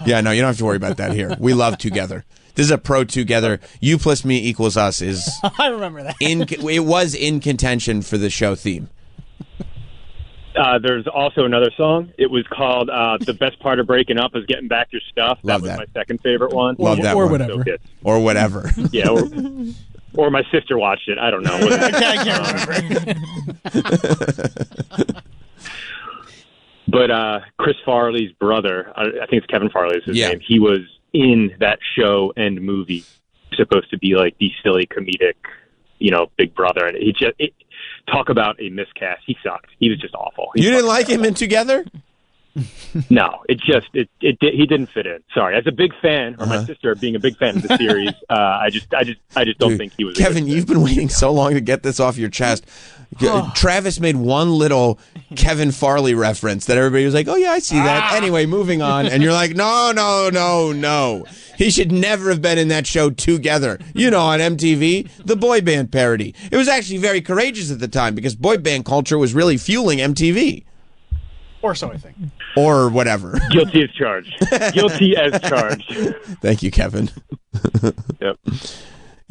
Speaker 1: Yeah, no, you don't have to worry about that here. We love Together. This is a pro Together. You plus me equals us is.
Speaker 2: I remember that.
Speaker 1: It was in contention for the show theme.
Speaker 16: There's also another song. It was called "The Best Part of Breaking Up Is Getting Back Your Stuff."
Speaker 1: Love
Speaker 16: that was
Speaker 1: that.
Speaker 16: my second favorite one.
Speaker 1: Love that
Speaker 2: or
Speaker 1: one.
Speaker 2: whatever.
Speaker 16: So good.
Speaker 1: Or whatever.
Speaker 16: Yeah, or my sister watched it. I don't know.
Speaker 2: I can't remember.
Speaker 16: But Chris Farley's brother, I think it's Kevin Farley is his
Speaker 1: Yeah.
Speaker 16: name. He was in that show and movie, supposed to be like the silly comedic, big brother, and talk about a miscast. He sucked. He was just awful.
Speaker 1: You didn't like him in Together?
Speaker 16: No, he didn't fit in. Sorry, as a big fan, or my sister being a big fan of the series, I just don't think he was.
Speaker 1: Kevin, you've been waiting so long to get this off your chest. Travis made one little Kevin Farley reference that everybody was like, "Oh yeah, I see that." Anyway, moving on, and you're like, "No. He should never have been in that show Together." On MTV, the boy band parody. It was actually very courageous at the time because boy band culture was really fueling MTV.
Speaker 2: Or so I think.
Speaker 1: Or whatever.
Speaker 16: Guilty as charged. Guilty as charged.
Speaker 1: Thank you, Kevin.
Speaker 16: Yep.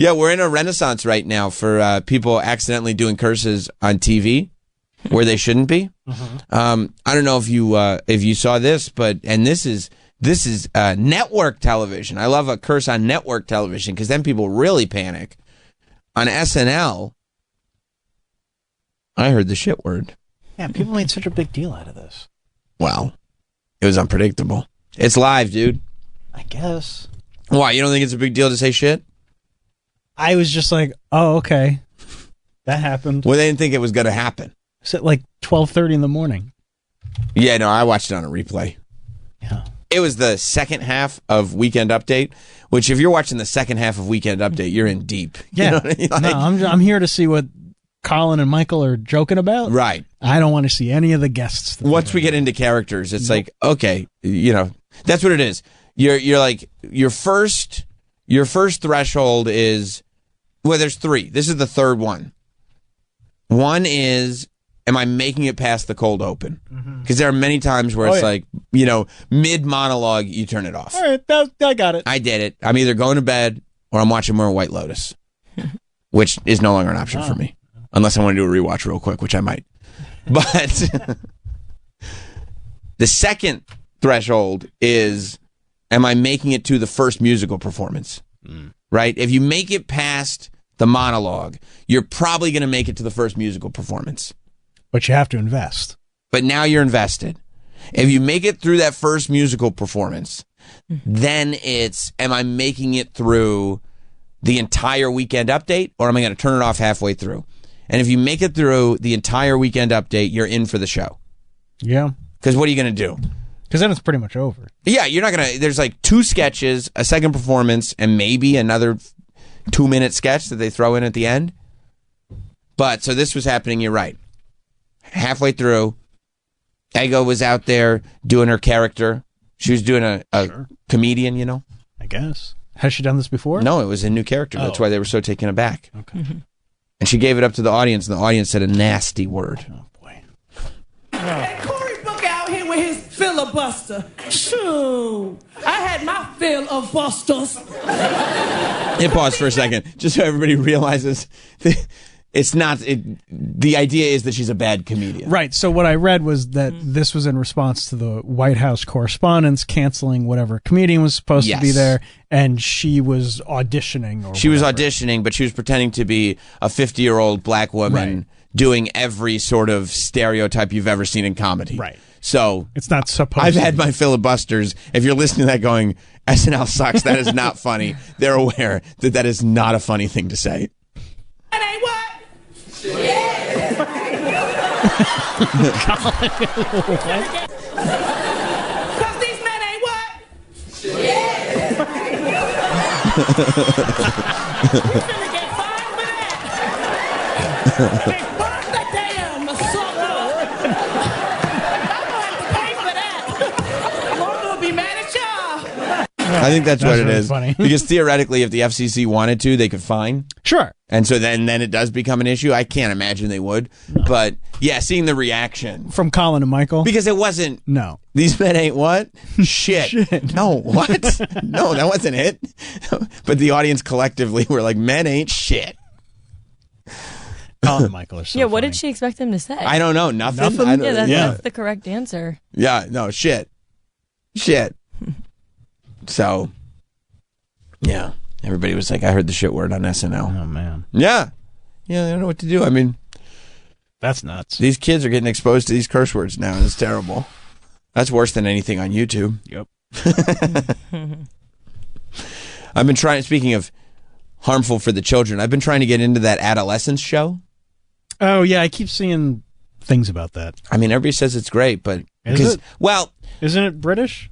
Speaker 1: Yeah, we're in a renaissance right now for people accidentally doing curses on TV where they shouldn't be. I don't know if you saw this, but this is network television. I love a curse on network television because then people really panic. On SNL, I heard the shit word.
Speaker 2: Yeah, people made such a big deal out of this.
Speaker 1: Well, it was unpredictable. It's live, dude.
Speaker 2: I guess.
Speaker 1: Why? You don't think it's a big deal to say shit?
Speaker 2: I was just like, oh, okay. That happened.
Speaker 1: Well, they didn't think it was going to happen.
Speaker 2: It's at like 12:30 in the morning.
Speaker 1: Yeah, no, I watched it on a replay.
Speaker 2: Yeah.
Speaker 1: It was the second half of Weekend Update, which if you're watching the second half of Weekend Update, you're in deep.
Speaker 2: Yeah.
Speaker 1: You know what I mean? Like,
Speaker 2: no, I'm here to see what Colin and Michael are joking about.
Speaker 1: Right.
Speaker 2: I don't want to see any of the guests.
Speaker 1: Once we get into characters, it's like, okay, that's what it is. You're like your first threshold is, well, there's three. This is the third one. One is, am I making it past the cold open? Because there are many times where it's like, mid monologue, you turn it off.
Speaker 2: All right, I got it.
Speaker 1: I did it. I'm either going to bed or I'm watching more White Lotus, which is no longer an option for me, unless I want to do a rewatch real quick, which I might. But the second threshold is, am I making it to the first musical performance? Right? If you make it past the monologue, you're probably going to make it to the first musical performance.
Speaker 2: But you have to invest.
Speaker 1: But now you're invested. If you make it through that first musical performance, then it's, am I making it through the entire Weekend Update, or am I going to turn it off halfway through? And if you make it through the entire Weekend Update, you're in for the show.
Speaker 2: Yeah.
Speaker 1: Because what are you going to do?
Speaker 2: Because then it's pretty much over.
Speaker 1: Yeah, you're not going to, there's like 2 sketches, a second performance, and maybe another 2-minute sketch that they throw in at the end. But, so this was happening, you're right. Halfway through, Ego was out there doing her character. She was doing a comedian,
Speaker 2: I guess. Has she done this before?
Speaker 1: No, it was a new character. That's why they were so taken aback.
Speaker 2: Okay.
Speaker 1: And she gave it up to the audience, and the audience said a nasty word.
Speaker 2: Oh, boy.
Speaker 13: And Cory Booker out here with his filibuster. Shoo! I had my fill of busters.
Speaker 1: Hit pause for a second, just so everybody realizes it's not. The idea is that she's a bad comedian.
Speaker 2: Right. So what I read was that this was in response to the White House correspondents canceling whatever comedian was supposed to be there, and she was auditioning.
Speaker 1: She was auditioning, but she was pretending to be a 50-year-old black woman doing every sort of stereotype you've ever seen in comedy.
Speaker 2: Right.
Speaker 1: So
Speaker 2: it's not supposed.
Speaker 1: I've had my filibusters. If you're listening to that going, SNL sucks, that is not funny. They're aware that that is not a funny thing to say.
Speaker 13: That ain't what? Because these men ain't what? You finna get fined for that. They burn the damn sucker. I'm gonna have to pay for that. Lord will be mad at y'all.
Speaker 1: I think that's what it
Speaker 2: really
Speaker 1: is.
Speaker 2: funny.
Speaker 1: Because theoretically, if the FCC wanted to, they could fine.
Speaker 2: Sure.
Speaker 1: And so then it does become an issue. I can't imagine they would. No. But yeah, seeing the reaction.
Speaker 2: From Colin and Michael?
Speaker 1: Because it wasn't.
Speaker 2: No.
Speaker 1: These men ain't what? Shit. No, what? No, that wasn't it. But the audience collectively were like, men ain't shit.
Speaker 2: Colin and Michael are so
Speaker 4: Yeah, what
Speaker 2: funny.
Speaker 4: did she expect them to say?
Speaker 1: I don't know. Nothing?
Speaker 2: Nothing?
Speaker 4: That's the correct answer.
Speaker 1: Yeah, no, shit. So, yeah. Everybody was like, I heard the shit word on SNL.
Speaker 2: Oh, man.
Speaker 1: Yeah. Yeah, I don't know what to do. I mean,
Speaker 2: that's nuts.
Speaker 1: These kids are getting exposed to these curse words now, and it's terrible. That's worse than anything on YouTube.
Speaker 2: Yep.
Speaker 1: I've been trying, speaking of harmful for the children, I've been trying to get into that adolescence show.
Speaker 2: Oh, yeah, I keep seeing things about that.
Speaker 1: I mean, everybody says it's great, but...
Speaker 2: Is it?
Speaker 1: Well...
Speaker 2: Isn't it British?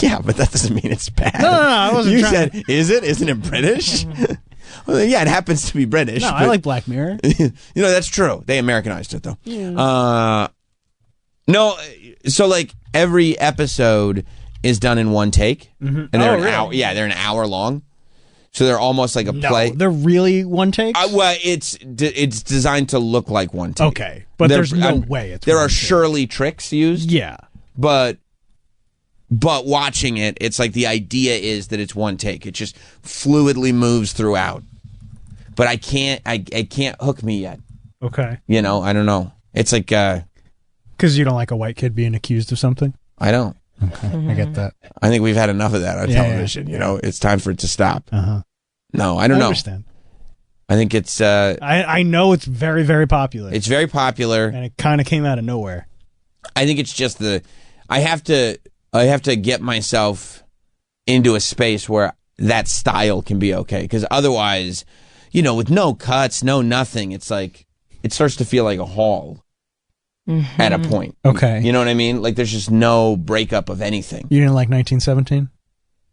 Speaker 1: Yeah, but that doesn't mean it's bad.
Speaker 2: No, I wasn't
Speaker 1: You
Speaker 2: trying.
Speaker 1: said, is it? Isn't it British? Well, yeah, it happens to be British.
Speaker 2: No, I like Black Mirror.
Speaker 1: That's true. They Americanized it, though.
Speaker 2: Yeah.
Speaker 1: No, so like every episode is done in one take, and they're an hour. Yeah, they're an hour long, so they're almost like a play.
Speaker 2: They're really one takes.
Speaker 1: Well, it's designed to look like one take.
Speaker 2: Okay, but there's no way it's.
Speaker 1: There
Speaker 2: one
Speaker 1: are
Speaker 2: take.
Speaker 1: surely tricks used.
Speaker 2: Yeah,
Speaker 1: but But watching it, it's like the idea is that it's one take. It just fluidly moves throughout. But I can't hook me yet.
Speaker 2: Okay.
Speaker 1: You know, I don't know. It's like
Speaker 2: because you don't like a white kid being accused of something.
Speaker 1: I don't.
Speaker 2: Okay, I get that.
Speaker 1: I think we've had enough of that on television. You know, it's time for it to stop. No, I don't know.
Speaker 2: I understand.
Speaker 1: I think it's.
Speaker 2: I know it's very, very popular.
Speaker 1: It's very popular,
Speaker 2: and it kind of came out of nowhere.
Speaker 1: I think it's just I have to get myself into a space where that style can be okay. Because otherwise, you know, with no cuts, no nothing, it's like it starts to feel like a haul at a point.
Speaker 2: Okay,
Speaker 1: you know what I mean? Like there's just no breakup of anything.
Speaker 2: You didn't like 1917?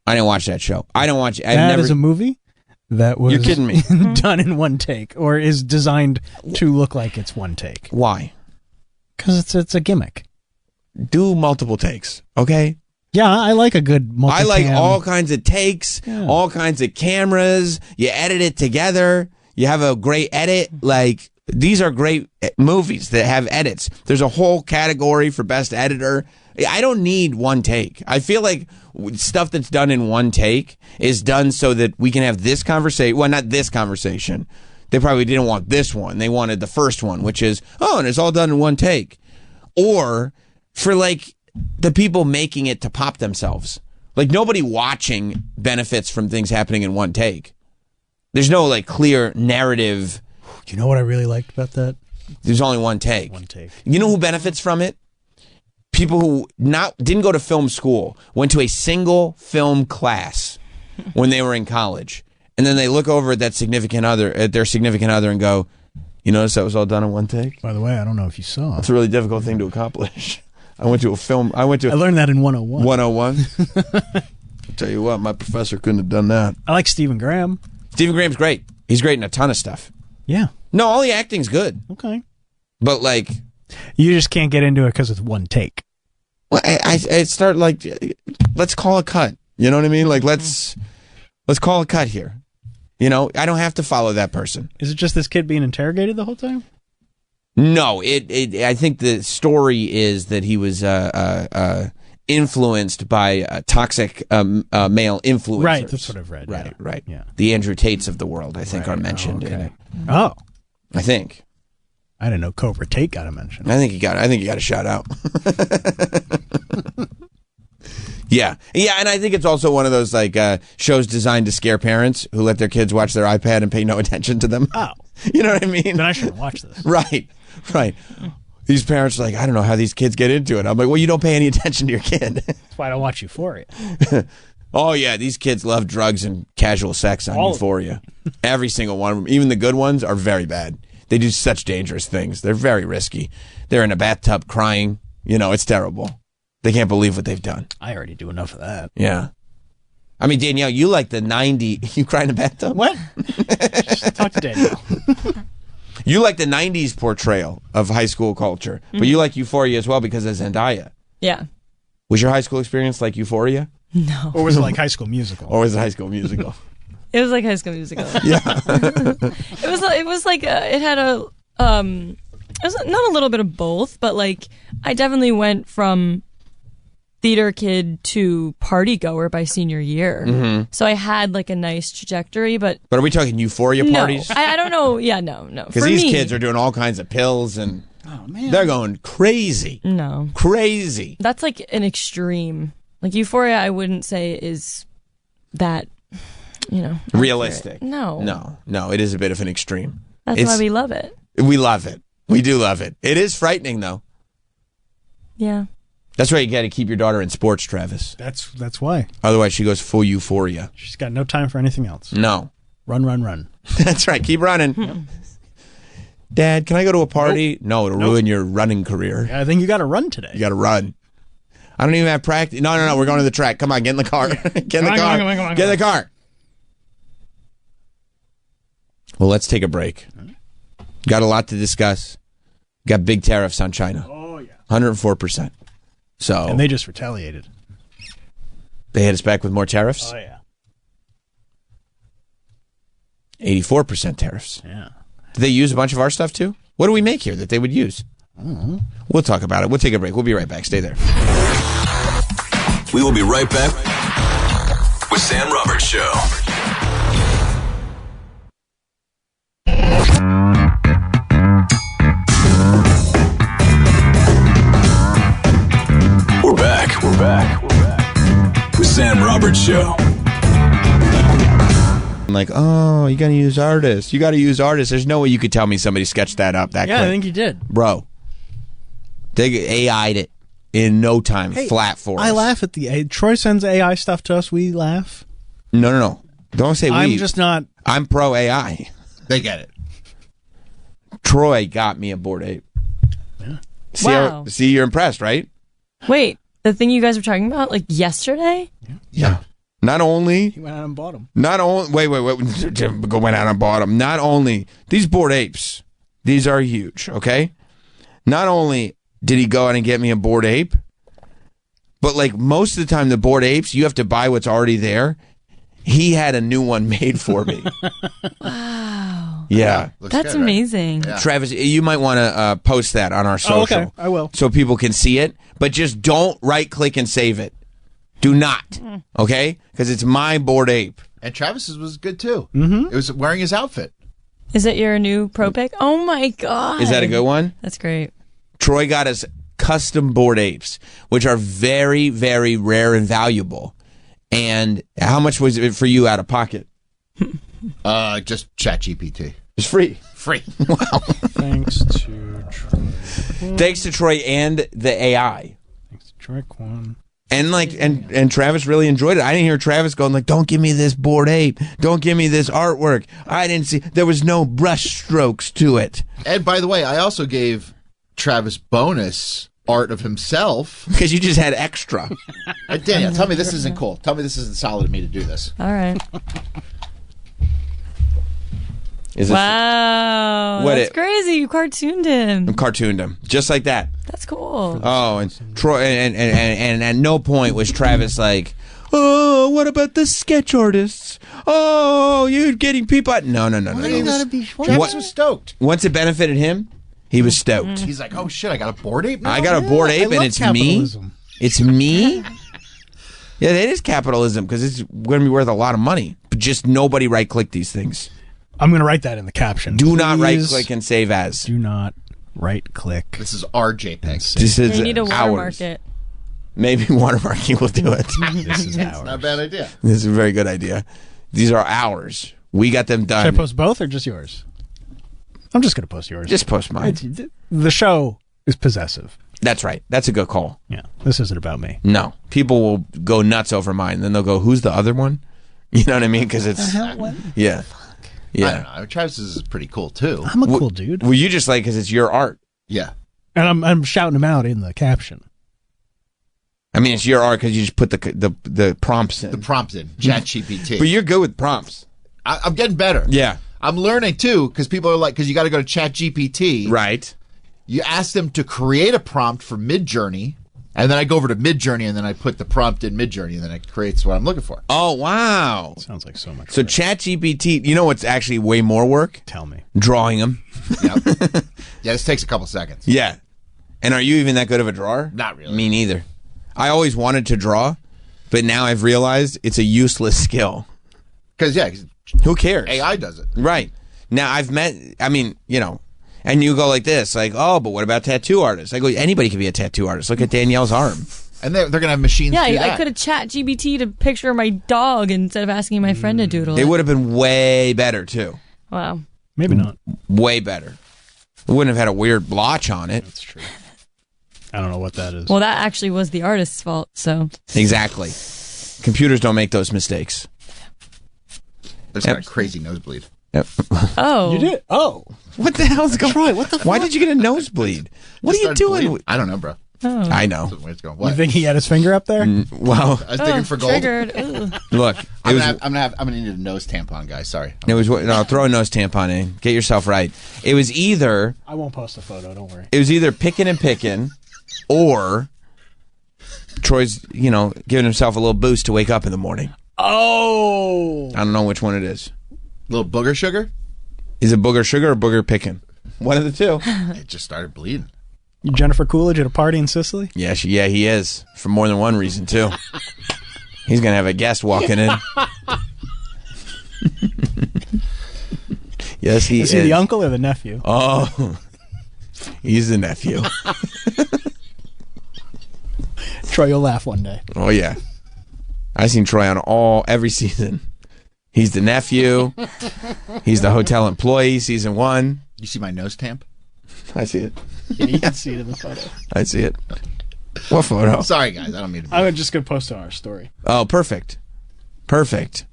Speaker 1: I didn't watch that show. I don't watch it.
Speaker 2: That is a movie that was
Speaker 1: You're kidding me.
Speaker 2: done in one take, or is designed to look like it's one take.
Speaker 1: Why?
Speaker 2: Because it's a gimmick.
Speaker 1: Do multiple takes, okay?
Speaker 2: Yeah, I like a good multicam.
Speaker 1: I like all kinds of takes, all kinds of cameras. You edit it together. You have a great edit. Like, these are great movies that have edits. There's a whole category for best editor. I don't need one take. I feel like stuff that's done in one take is done so that we can have this conversation. Well, not this conversation. They probably didn't want this one. They wanted the first one, which is, and it's all done in one take. Or for like the people making it to pop themselves. Like nobody watching benefits from things happening in one take. There's no like clear narrative.
Speaker 2: You know what I really liked about that?
Speaker 1: There's only one take.
Speaker 2: One take.
Speaker 1: You know who benefits from it? People who didn't go to film school, went to a single film class when they were in college. And then they look over at their significant other and go, you notice that was all done in one take?
Speaker 2: By the way, I don't know if you saw.
Speaker 1: It's a really difficult thing to accomplish. I learned that
Speaker 2: in 101.
Speaker 1: 101? Tell you what, my professor couldn't have done that.
Speaker 2: I like Stephen Graham.
Speaker 1: Stephen Graham's great. He's great in a ton of stuff.
Speaker 2: Yeah.
Speaker 1: No, all the acting's good.
Speaker 2: Okay.
Speaker 1: But like...
Speaker 2: You just can't get into it because it's one take.
Speaker 1: Well, I start like, let's call a cut. You know what I mean? Like, let's call a cut here. You know, I don't have to follow that person.
Speaker 2: Is it just this kid being interrogated the whole time?
Speaker 1: No, I think the story is that he was influenced by toxic male influencers.
Speaker 2: Right, that's what I've read.
Speaker 1: Right,
Speaker 2: yeah.
Speaker 1: right.
Speaker 2: Yeah.
Speaker 1: The Andrew Tates of the world, I think, are mentioned in it.
Speaker 2: Oh,
Speaker 1: I think.
Speaker 2: I didn't know Cobra Tate got a mention.
Speaker 1: I think he got a shout out. Yeah, and I think it's also one of those like shows designed to scare parents who let their kids watch their iPad and pay no attention to them.
Speaker 2: Oh,
Speaker 1: you know what I mean?
Speaker 2: Then I shouldn't watch this.
Speaker 1: Right. These parents are like, I don't know how these kids get into it. I'm like, well, you don't pay any attention to your kid.
Speaker 2: That's why I don't watch Euphoria.
Speaker 1: Oh yeah, these kids love drugs and casual sex on Euphoria. Every single one of them, even the good ones, are very bad. They do such dangerous things. They're very risky. They're in a bathtub crying. You know, it's terrible. They can't believe what they've done.
Speaker 2: I already do enough of that.
Speaker 1: Yeah. I mean, Danielle, you like the 90s. You cry in a bathtub?
Speaker 2: What? Just talk to Danielle.
Speaker 1: You like the 90s portrayal of high school culture, but you like Euphoria as well because of Zendaya.
Speaker 4: Yeah.
Speaker 1: Was your high school experience like Euphoria?
Speaker 4: No.
Speaker 2: Or was it like High School Musical?
Speaker 1: Or was it High School Musical?
Speaker 4: It was like High School Musical.
Speaker 1: Yeah.
Speaker 4: It was like it had a it was not a little bit of both, but like I definitely went from theater kid to party goer by senior year. Mm-hmm. So I had like a nice trajectory, but
Speaker 1: are we talking Euphoria parties?
Speaker 4: No, I don't know. Yeah, no.
Speaker 1: Because these kids are doing all kinds of pills and they're going crazy.
Speaker 4: No.
Speaker 1: Crazy.
Speaker 4: That's like an extreme. Like Euphoria, I wouldn't say is that, you know,
Speaker 1: realistic.
Speaker 4: Accurate.
Speaker 1: No, it is a bit of an extreme.
Speaker 4: That's why we love it.
Speaker 1: We love it. We do love it. It is frightening though.
Speaker 4: Yeah.
Speaker 1: That's why you got to keep your daughter in sports, Travis.
Speaker 2: That's why.
Speaker 1: Otherwise, she goes full Euphoria.
Speaker 2: She's got no time for anything else.
Speaker 1: No.
Speaker 2: Run.
Speaker 1: That's right. Keep running. Dad, can I go to a party?
Speaker 2: Nope.
Speaker 1: No, it'll ruin your running career.
Speaker 2: Yeah, I think you got to run today.
Speaker 1: You got to run. I don't even have practice. No. We're going to the track. Come on, get in the car. Get in the car. Get in the car. Well, let's take a break. Got a lot to discuss. Got big tariffs on China.
Speaker 2: Oh, yeah.
Speaker 1: 104%. So,
Speaker 2: and they just retaliated.
Speaker 1: They hit us back with more tariffs?
Speaker 2: Oh, yeah.
Speaker 1: 84% tariffs.
Speaker 2: Yeah.
Speaker 1: Do they use a bunch of our stuff too? What do we make here that they would use?
Speaker 2: I don't know.
Speaker 1: We'll talk about it. We'll take a break. We'll be right back. Stay there.
Speaker 17: We will be right back with Sam Roberts Show. We're back. We're back. We're back with Sam Roberts Show.
Speaker 1: I'm like, oh, you got to use artists. You got to use artists. There's no way you could tell me somebody sketched that up that quick.
Speaker 2: Yeah, I think you did.
Speaker 1: Bro, they AI'd it in no time, flat for us.
Speaker 2: I laugh at the Troy sends AI stuff to us. We laugh.
Speaker 1: No. Don't say we.
Speaker 2: I'm just not.
Speaker 1: I'm pro AI.
Speaker 3: They get it.
Speaker 1: Troy got me a Bored Ape.
Speaker 2: Yeah.
Speaker 4: Wow.
Speaker 1: See, you're impressed, right?
Speaker 4: Wait, the thing you guys were talking about, like yesterday?
Speaker 1: Yeah. Not only.
Speaker 2: He went out and bought them.
Speaker 1: Not only. Wait. Go went out and bought them. Not only these Bored Apes. These are huge. Okay. Not only did he go out and get me a Bored Ape, but like most of the time, the Bored Apes, you have to buy what's already there. He had a new one made for me.
Speaker 4: Wow.
Speaker 1: Yeah.
Speaker 4: That's good, amazing.
Speaker 1: Right? Yeah. Travis, you might want to post that on our social.
Speaker 2: Oh, okay. I will.
Speaker 1: So people can see it, but just don't right click and save it. Do not. Okay? Because it's my Bored Ape.
Speaker 3: And Travis's was good too.
Speaker 2: Mm-hmm.
Speaker 3: It was wearing his outfit.
Speaker 4: Is it your new pro pick? Oh my God.
Speaker 1: Is that a good one?
Speaker 4: That's great.
Speaker 1: Troy got us custom Bored Apes, which are very, very rare and valuable. And how much was it for you out of pocket?
Speaker 3: Just ChatGPT.
Speaker 1: It's free.
Speaker 3: Free.
Speaker 1: Wow.
Speaker 2: Thanks to Troy.
Speaker 1: Thanks to Troy and the AI.
Speaker 2: Thanks to Troy Quan.
Speaker 1: And like and Travis really enjoyed it. I didn't hear Travis going like, "Don't give me this Bored Ape. Don't give me this artwork." I didn't see. There was no brush strokes to it.
Speaker 3: And by the way, I also gave Travis bonus art of himself
Speaker 1: because you just had extra.
Speaker 3: Daniel, tell me this isn't cool. Tell me this isn't solid of me to do this.
Speaker 4: All right. Wow, that's crazy! You cartooned him.
Speaker 1: I cartooned him just like that.
Speaker 4: That's cool.
Speaker 1: Oh, and Troy, and at no point was Travis like, "Oh, what about the sketch artists? Oh, you're getting people." No.
Speaker 3: Travis was stoked.
Speaker 1: Once it benefited him, he was stoked.
Speaker 3: He's like, "Oh shit, I got a Bored Ape now?
Speaker 1: I got a Bored Ape, and it's
Speaker 2: capitalism.
Speaker 1: me. It's me." Yeah, it is capitalism because it's going to be worth a lot of money. But just nobody right click these things.
Speaker 2: I'm going to write that in the caption.
Speaker 1: Do not right click and save as.
Speaker 2: Do not right click.
Speaker 3: This is our JPEG.
Speaker 1: This is
Speaker 4: You need a watermark it.
Speaker 1: Maybe watermarking will do it.
Speaker 2: This is ours.
Speaker 3: Not a bad idea.
Speaker 1: This is a very good idea. These are ours. We got them done.
Speaker 2: Should I post both or just yours? I'm just going to post yours.
Speaker 1: Just post mine.
Speaker 2: The show is possessive.
Speaker 1: That's right. That's a good call.
Speaker 2: Yeah. This isn't about me.
Speaker 1: No. People will go nuts over mine. Then they'll go, who's the other one? You know what I mean? Because it's... Yeah. Yeah.
Speaker 3: I don't know. Travis's is pretty cool too.
Speaker 2: I'm a cool dude.
Speaker 1: Well, you just like because it's your art.
Speaker 3: Yeah.
Speaker 2: And I'm shouting them out in the caption.
Speaker 1: I mean, it's your art because you just put the prompts in.
Speaker 3: The prompts in. ChatGPT.
Speaker 1: But you're good with prompts.
Speaker 3: I'm getting better.
Speaker 1: Yeah.
Speaker 3: I'm learning too because people are like, because you got to go to ChatGPT.
Speaker 1: Right.
Speaker 3: You ask them to create a prompt for Midjourney. And then I go over to Midjourney, and then I put the prompt in Midjourney, and then it creates what I'm looking for.
Speaker 1: Oh, wow.
Speaker 2: Sounds like so much
Speaker 1: So
Speaker 2: work.
Speaker 1: ChatGPT, you know what's actually way more work?
Speaker 2: Tell me.
Speaker 1: Drawing them.
Speaker 3: Yep. Yeah, this takes a couple seconds.
Speaker 1: Yeah. And are you even that good of a drawer?
Speaker 3: Not really.
Speaker 1: Me neither. I always wanted to draw, but now I've realized it's a useless skill.
Speaker 3: Because, yeah.
Speaker 1: Who cares?
Speaker 3: AI does it.
Speaker 1: Right. Now, and you go like this, like, oh, but what about tattoo artists? I go, anybody can be a tattoo artist. Look at Danielle's arm.
Speaker 3: And they're going to have machines
Speaker 4: Yeah,
Speaker 3: do that.
Speaker 4: I could have chat GBT'd a picture of my dog instead of asking my friend to doodle
Speaker 1: It
Speaker 4: it.
Speaker 1: would have been way better, too.
Speaker 4: Wow.
Speaker 2: Maybe not.
Speaker 1: Way better. It wouldn't have had a weird blotch on it.
Speaker 2: That's true. I don't know what that is.
Speaker 4: Well, that actually was the artist's fault, so.
Speaker 1: Exactly. Computers don't make those mistakes.
Speaker 3: There's got a crazy nosebleed.
Speaker 1: Yep.
Speaker 4: Oh.
Speaker 2: You did? Oh.
Speaker 1: What the hell's going on? What the Why did you get a nosebleed? What are you doing?
Speaker 3: Bleeding. I don't know, bro.
Speaker 4: Oh.
Speaker 1: I know.
Speaker 2: You think he had his finger up there?
Speaker 1: Well,
Speaker 3: I was digging for gold.
Speaker 4: Triggered.
Speaker 1: Look,
Speaker 3: I'm gonna need a nose tampon, guys. Sorry.
Speaker 1: It was no. Throw a nose tampon in. Get yourself right. It was either.
Speaker 2: I won't post a photo. Don't worry.
Speaker 1: It was either picking and picking, or Troy's, giving himself a little boost to wake up in the morning.
Speaker 2: Oh.
Speaker 1: I don't know which one it is.
Speaker 3: Little booger sugar?
Speaker 1: Is it booger sugar or booger picking? One of the two.
Speaker 3: It just started bleeding.
Speaker 2: Jennifer Coolidge at a party in Sicily?
Speaker 1: Yeah, he is. For more than one reason, too. He's going to have a guest walking in. Yes, he is.
Speaker 2: Is he the uncle or the nephew?
Speaker 1: Oh, he's the nephew.
Speaker 2: Troy, you'll laugh one day.
Speaker 1: Oh, yeah. I've seen Troy on every season. He's the nephew. He's the hotel employee, season 1.
Speaker 3: You see my nose tamp?
Speaker 1: I see it.
Speaker 2: Yeah, you can see it in the photo.
Speaker 1: I see it. What photo?
Speaker 3: Sorry, guys. I don't mean to.
Speaker 2: I'm just going to post it on our story.
Speaker 1: Oh, perfect. Perfect.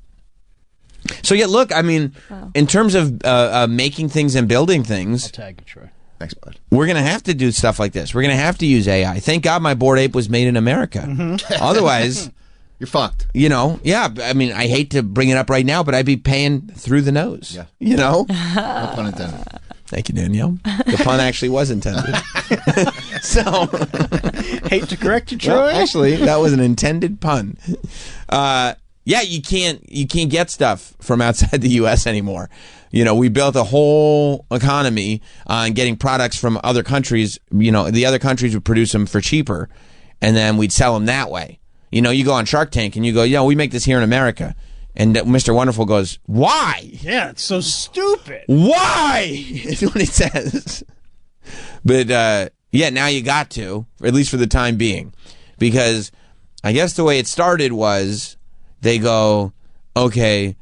Speaker 1: So, yeah, look, I mean, in terms of making things and building things,
Speaker 2: I'll tag you, Troy.
Speaker 3: Thanks, bud.
Speaker 1: we're going to have to do stuff like this. We're going to have to use AI. Thank God my Bored Ape was made in America. Otherwise,
Speaker 3: you're fucked.
Speaker 1: You know, yeah, I mean, I hate to bring it up right now, but I'd be paying through the nose.
Speaker 3: Yeah.
Speaker 1: You know?
Speaker 3: No pun intended.
Speaker 1: Thank you, Danielle. The pun actually was intended. So,
Speaker 2: hate to correct you, Troy.
Speaker 1: well, actually, that was an intended pun. Yeah, you can't get stuff from outside the U.S. anymore. You know, we built a whole economy on getting products from other countries. You know, the other countries would produce them for cheaper, and then we'd sell them that way. You know, you go on Shark Tank and you go, yeah, we make this here in America. And Mr. Wonderful goes, why?
Speaker 2: Yeah, it's so stupid.
Speaker 1: Why? Is what he says. But, yeah, now you got to, at least for the time being. Because I guess the way it started was they go, okay,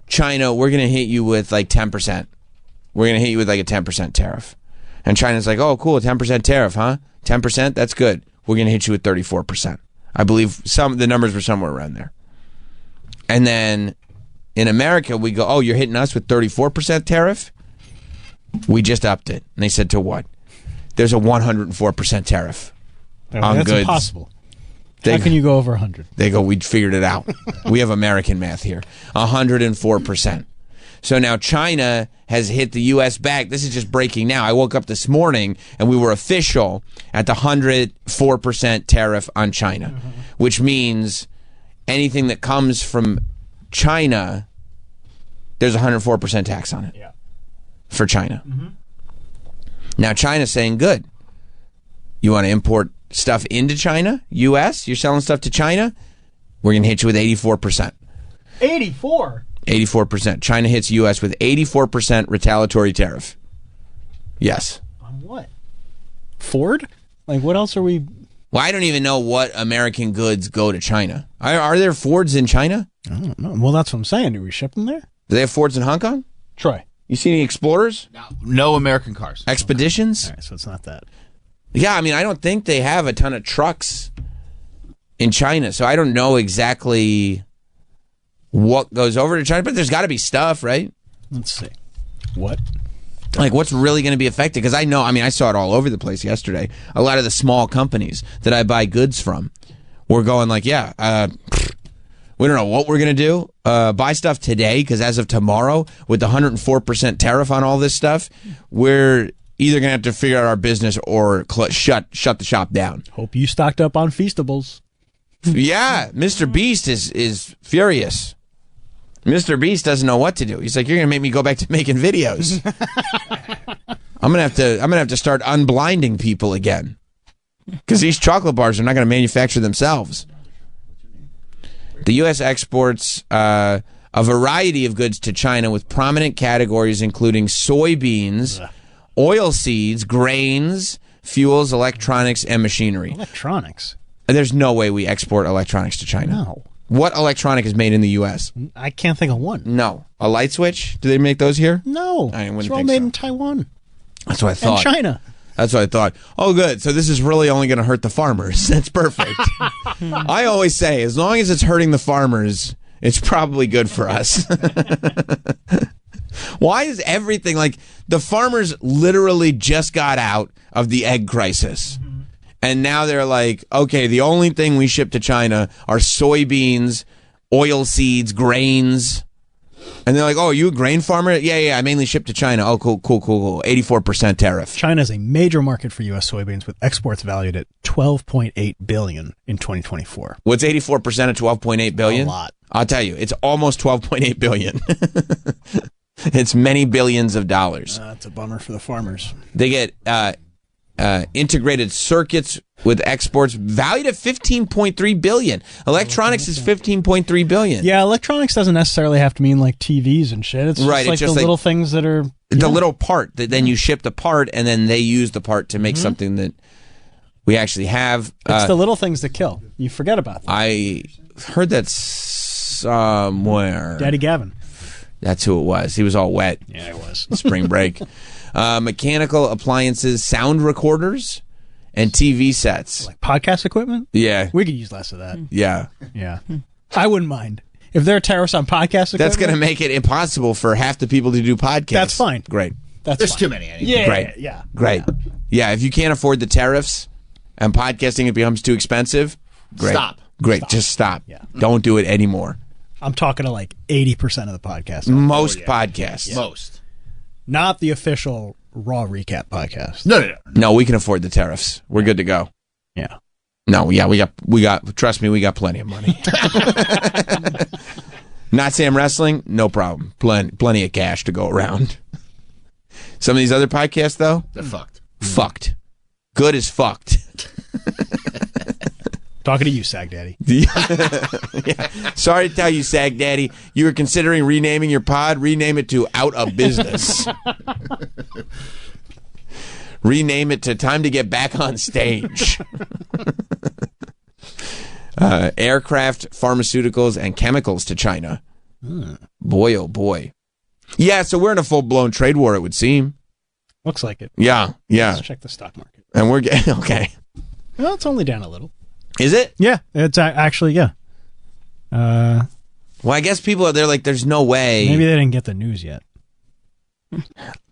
Speaker 1: China, we're going to hit you with like 10%. We're going to hit you with like a 10% tariff. And China's like, oh, cool, 10% tariff, huh? 10%? That's good. We're going to hit you with 34%. I believe the numbers were somewhere around there. And then in America, we go, oh, you're hitting us with 34% tariff? We just upped it. And they said, to what? There's a 104% tariff on
Speaker 2: that's
Speaker 1: goods.
Speaker 2: Impossible. How can you go over 100?
Speaker 1: They go, we figured it out. We have American math here. 104%. So now China has hit the U.S. back. This is just breaking now. I woke up this morning and we were official at the 104% tariff on China, which means anything that comes from China, there's a 104% tax on it for China. Now China's saying, good. You want to import stuff into China, U.S.? You're selling stuff to China? We're going to hit you with 84%.
Speaker 2: 84?
Speaker 1: 84%. China hits U.S. with 84% retaliatory tariff. Yes.
Speaker 2: On what? Ford? Like, what else are we...
Speaker 1: Well, I don't even know what American goods go to China. Are there Fords in China?
Speaker 2: I don't know. Well, that's what I'm saying. Do we ship them there?
Speaker 1: Do they have Fords in Hong Kong?
Speaker 2: Troy.
Speaker 1: You see any Explorers?
Speaker 3: No American cars.
Speaker 1: Expeditions?
Speaker 2: All right, so it's not that.
Speaker 1: Yeah, I mean, I don't think they have a ton of trucks in China, so I don't know exactly what goes over to China, but there's got to be stuff, right?
Speaker 2: Let's see. What?
Speaker 1: Like, what's really going to be affected? Because I know, I mean, I saw it all over the place yesterday. A lot of the small companies that I buy goods from were going like, yeah, we don't know what we're going to do. Buy stuff today, because as of tomorrow, with the 104% tariff on all this stuff, we're either going to have to figure out our business or shut the shop down.
Speaker 2: Hope you stocked up on Feastables.
Speaker 1: Yeah, Mr. Beast is furious. Mr. Beast doesn't know what to do. He's like, you're going to make me go back to making videos. I'm going to have to start unblinding people again. Because these chocolate bars are not going to manufacture themselves. The U.S. exports a variety of goods to China with prominent categories including soybeans, oil seeds, grains, fuels, electronics, and machinery.
Speaker 2: Electronics?
Speaker 1: There's no way we export electronics to China.
Speaker 2: No.
Speaker 1: What electronic is made in the U.S.?
Speaker 2: I can't think of one.
Speaker 1: No. A light switch? Do they make those here?
Speaker 2: No.
Speaker 1: I wouldn't
Speaker 2: It's all
Speaker 1: think
Speaker 2: made
Speaker 1: so.
Speaker 2: in Taiwan.
Speaker 1: That's what I thought.
Speaker 2: And China.
Speaker 1: That's what I thought. Oh, good. So this is really only going to hurt the farmers. That's perfect. I always say, as long as it's hurting the farmers, it's probably good for us. Why is everything like the farmers literally just got out of the egg crisis? And now they're like, okay, the only thing we ship to China are soybeans, oil seeds, grains. And they're like, oh, are you a grain farmer? Yeah, I mainly ship to China. Oh, cool. 84% tariff.
Speaker 2: China is a major market for U.S. soybeans with exports valued at $12.8 billion in 2024.
Speaker 1: What's 84% of $12.8 billion?
Speaker 2: A lot.
Speaker 1: I'll tell you, it's almost $12.8 billion. It's many billions of dollars.
Speaker 2: That's a bummer for the farmers.
Speaker 1: They get integrated circuits with exports valued at $15.3 billion. Electronics is $15.3 billion.
Speaker 2: Yeah, electronics doesn't necessarily have to mean like TVs and shit. It's
Speaker 1: Right,
Speaker 2: just like
Speaker 1: it's just
Speaker 2: the
Speaker 1: like-
Speaker 2: little things that are
Speaker 1: The little part that then you ship the part, and then they use the part to make something that we actually have.
Speaker 2: It's the little things that kill. You forget about them.
Speaker 1: I heard that somewhere.
Speaker 2: Daddy Gavin.
Speaker 1: That's who it was. He was all wet.
Speaker 2: Yeah, he was.
Speaker 1: Spring break. Mechanical appliances, sound recorders, and TV sets.
Speaker 2: Like podcast equipment?
Speaker 1: Yeah.
Speaker 2: We could use less of that.
Speaker 1: Yeah.
Speaker 2: Yeah. I wouldn't mind. If there are tariffs on podcast equipment.
Speaker 1: That's going to make it impossible for half the people to do podcasts.
Speaker 2: That's fine.
Speaker 1: Great.
Speaker 3: There's too many anyway.
Speaker 2: Yeah,
Speaker 1: Great.
Speaker 2: yeah.
Speaker 1: Great. Yeah, if you can't afford the tariffs and podcasting it becomes too expensive, great.
Speaker 3: Stop.
Speaker 1: Great. Just stop. Don't do it anymore.
Speaker 2: I'm talking to like 80% of the podcasts.
Speaker 1: Most podcasts.
Speaker 3: Most.
Speaker 2: Not the official Raw Recap podcast.
Speaker 3: No.
Speaker 1: No, we can afford the tariffs. We're good to go.
Speaker 2: Yeah.
Speaker 1: No, yeah, we got trust me, we got plenty of money. Not Sam Wrestling, no problem. Plenty of cash to go around. Some of these other podcasts though,
Speaker 3: They're fucked.
Speaker 1: Fucked. Good as fucked.
Speaker 2: Talking to you, Sag Daddy.
Speaker 1: Yeah. Sorry to tell you, Sag Daddy, you were considering renaming your pod. Rename it to Out of Business. Rename it to Time to Get Back on Stage. Aircraft, pharmaceuticals, and chemicals to China. Boy, oh boy. Yeah, so we're in a full-blown trade war, it would seem.
Speaker 2: Looks like it.
Speaker 1: Yeah.
Speaker 2: Let's check the stock market.
Speaker 1: And we're getting, okay.
Speaker 2: Well, it's only down a little.
Speaker 1: Is it?
Speaker 2: Yeah, it's actually, yeah.
Speaker 1: Well, I guess people are there like, there's no way.
Speaker 2: Maybe they didn't get the news yet.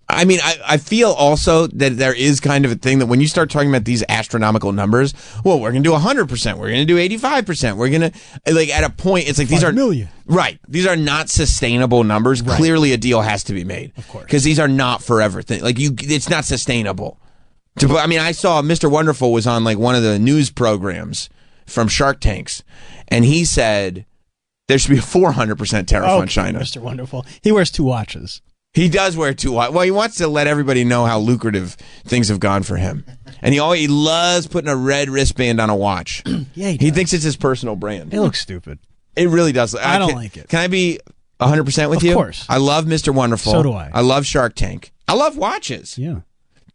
Speaker 1: I mean, I feel also that there is kind of a thing that when you start talking about these astronomical numbers, well, we're going to do 100%, we're going to do 85%, we're going to, like, at a point, it's like these are
Speaker 2: million.
Speaker 1: Right. These are not sustainable numbers.
Speaker 2: Right.
Speaker 1: Clearly, a deal has to be made.
Speaker 2: Of course.
Speaker 1: Because these are not forever things. Like, it's not sustainable. I mean, I saw Mr. Wonderful was on, like, one of the news programs from Shark Tanks, and he said there should be a 400% tariff on China.
Speaker 2: Mr. Wonderful. He wears 2 watches.
Speaker 1: He does wear 2 watches. Well, he wants to let everybody know how lucrative things have gone for him. And he loves putting a red wristband on a watch.
Speaker 2: Yeah,
Speaker 1: he thinks it's his personal brand.
Speaker 2: It looks stupid.
Speaker 1: It really does.
Speaker 2: I don't like it.
Speaker 1: Can I be 100% with you?
Speaker 2: Of course.
Speaker 1: I love Mr. Wonderful.
Speaker 2: So do I.
Speaker 1: I love Shark Tank. I love watches.
Speaker 2: Yeah.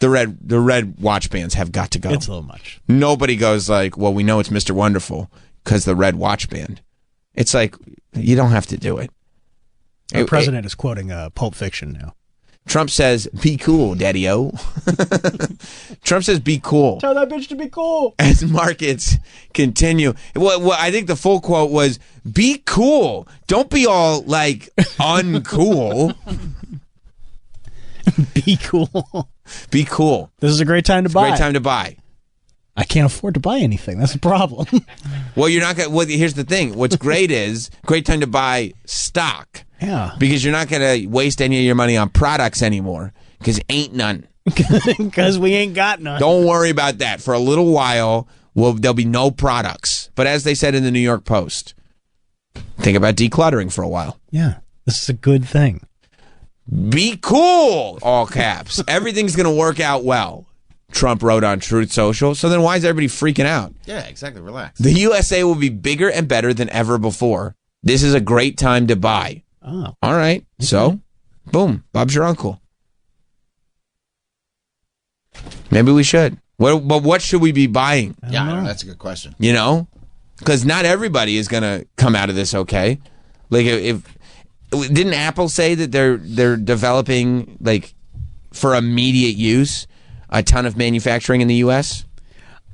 Speaker 1: The red watch bands have got to go.
Speaker 2: It's a little much.
Speaker 1: Nobody goes like, well, we know it's Mr. Wonderful because the red watch band. It's like, you don't have to do it.
Speaker 2: Our president is quoting Pulp Fiction now.
Speaker 1: Trump says, be cool, daddy-o. Trump says, be cool.
Speaker 2: Tell that bitch to be cool.
Speaker 1: As markets continue. Well, I think the full quote was, be cool. Don't be all, like, uncool.
Speaker 2: Be cool.
Speaker 1: Be cool.
Speaker 2: This is a great time to buy.
Speaker 1: Great time to buy.
Speaker 2: I can't afford to buy anything. That's a problem.
Speaker 1: Well, you're not going to, well, here's the thing. What's great is, great time to buy stock.
Speaker 2: Yeah.
Speaker 1: Because you're not going to waste any of your money on products anymore. Because ain't none.
Speaker 2: Because we ain't got none.
Speaker 1: Don't worry about that. For a little while, there'll be no products. But as they said in the New York Post, think about decluttering for a while.
Speaker 2: Yeah. This is a good thing.
Speaker 1: Be cool, all caps. Everything's going to work out well, Trump wrote on Truth Social. So then why is everybody freaking out?
Speaker 3: Yeah, exactly. Relax.
Speaker 1: The USA will be bigger and better than ever before. This is a great time to buy.
Speaker 2: Oh.
Speaker 1: All right. Okay. So, boom. Bob's your uncle. Maybe we should. But what should we be buying?
Speaker 3: Yeah, I don't know. That's a good question.
Speaker 1: You know? Because not everybody is going to come out of this okay. Like, if didn't Apple say that they're developing, like, for immediate use, a ton of manufacturing in the U.S.?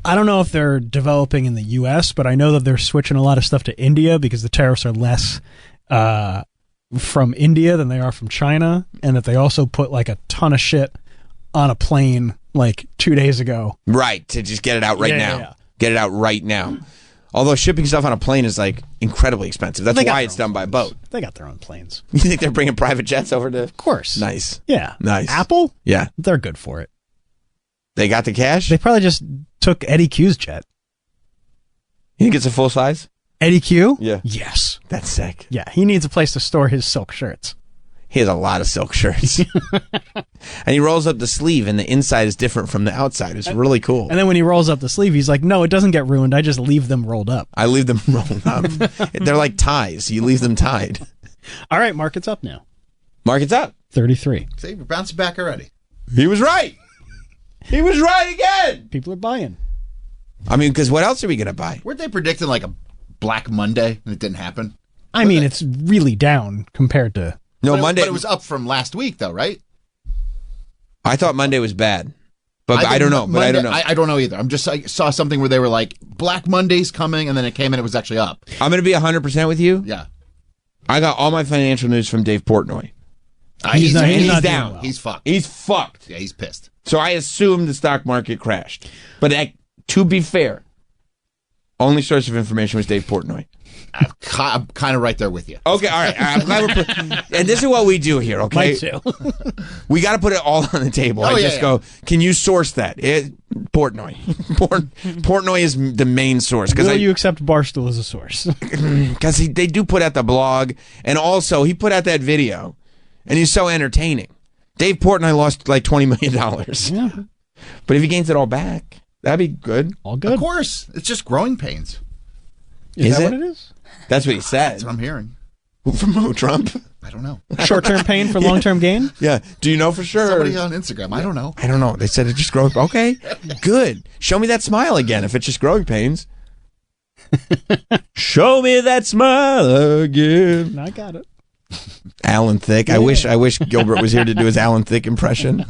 Speaker 2: I don't know if they're developing in the U.S., but I know that they're switching a lot of stuff to India because the tariffs are less from India than they are from China, and that they also put, like, a ton of shit on a plane, like, 2 days ago.
Speaker 1: Right, to just get it out right now.
Speaker 2: Yeah.
Speaker 1: Get it out right now. Although shipping stuff on a plane is, like, incredibly expensive. That's why it's done by boat.
Speaker 2: They got their own planes.
Speaker 1: You think they're bringing private jets over to?
Speaker 2: Of course.
Speaker 1: Nice.
Speaker 2: Yeah.
Speaker 1: Nice.
Speaker 2: Apple?
Speaker 1: Yeah.
Speaker 2: They're good for it.
Speaker 1: They got the cash?
Speaker 2: They probably just took Eddie Q's jet.
Speaker 1: You think it's a full size?
Speaker 2: Eddie Q?
Speaker 1: Yeah.
Speaker 2: Yes.
Speaker 1: That's sick.
Speaker 2: Yeah, he needs a place to store his silk shirts.
Speaker 1: He has a lot of silk shirts. And he rolls up the sleeve, and the inside is different from the outside. It's really cool.
Speaker 2: And then when he rolls up the sleeve, he's like, no, it doesn't get ruined. I just leave them rolled up.
Speaker 1: I leave them rolled up. They're like ties. You leave them tied.
Speaker 2: All right, market's up now.
Speaker 1: Market's up.
Speaker 2: 33.
Speaker 3: See, we're bouncing back already.
Speaker 1: He was right. He was right again.
Speaker 2: People are buying.
Speaker 1: I mean, because what else are we going to buy?
Speaker 3: Weren't they predicting like a Black Monday and it didn't happen?
Speaker 2: I mean, it's really down compared to...
Speaker 1: No,
Speaker 3: but
Speaker 1: Monday.
Speaker 3: But it was up from last week, though, right?
Speaker 1: I thought Monday was bad. But I don't know. But I don't know.
Speaker 3: I don't know either. I saw something where they were like, Black Monday's coming, and then it came and it was actually up.
Speaker 1: I'm going to be 100% with you.
Speaker 3: Yeah.
Speaker 1: I got all my financial news from Dave Portnoy.
Speaker 2: He's not
Speaker 3: down.
Speaker 2: well.
Speaker 3: He's fucked.
Speaker 1: He's fucked.
Speaker 3: Yeah, he's pissed.
Speaker 1: So I assumed the stock market crashed. But to be fair, only source of information was Dave Portnoy.
Speaker 3: I'm kind of right there with you.
Speaker 1: Okay, all right. I'm glad we're and this is what we do here, okay?
Speaker 2: Might too.
Speaker 1: We got to put it all on the table. I just go, can you source that? Portnoy. Portnoy is the main source.
Speaker 2: Will you accept Barstool as a source?
Speaker 1: Because they do put out the blog, and also he put out that video, and he's so entertaining. Dave Portnoy lost like $20 million.
Speaker 2: Yeah.
Speaker 1: But if he gains it all back, that'd be good.
Speaker 2: All good.
Speaker 3: Of course. It's just growing pains.
Speaker 2: Is that what it is?
Speaker 1: That's what he said.
Speaker 3: That's what I'm hearing.
Speaker 1: From who, Trump?
Speaker 3: I don't know.
Speaker 2: Short-term pain for long-term gain?
Speaker 1: Yeah. Do you know for sure?
Speaker 3: Somebody on Instagram. I don't know.
Speaker 1: I don't know. They said it's just growing. Okay, good. Show me that smile again if it's just growing pains. Show me that smile again.
Speaker 2: I got it.
Speaker 1: Alan Thicke.
Speaker 2: Yeah.
Speaker 1: I wish Gilbert was here to do his Alan Thicke impression.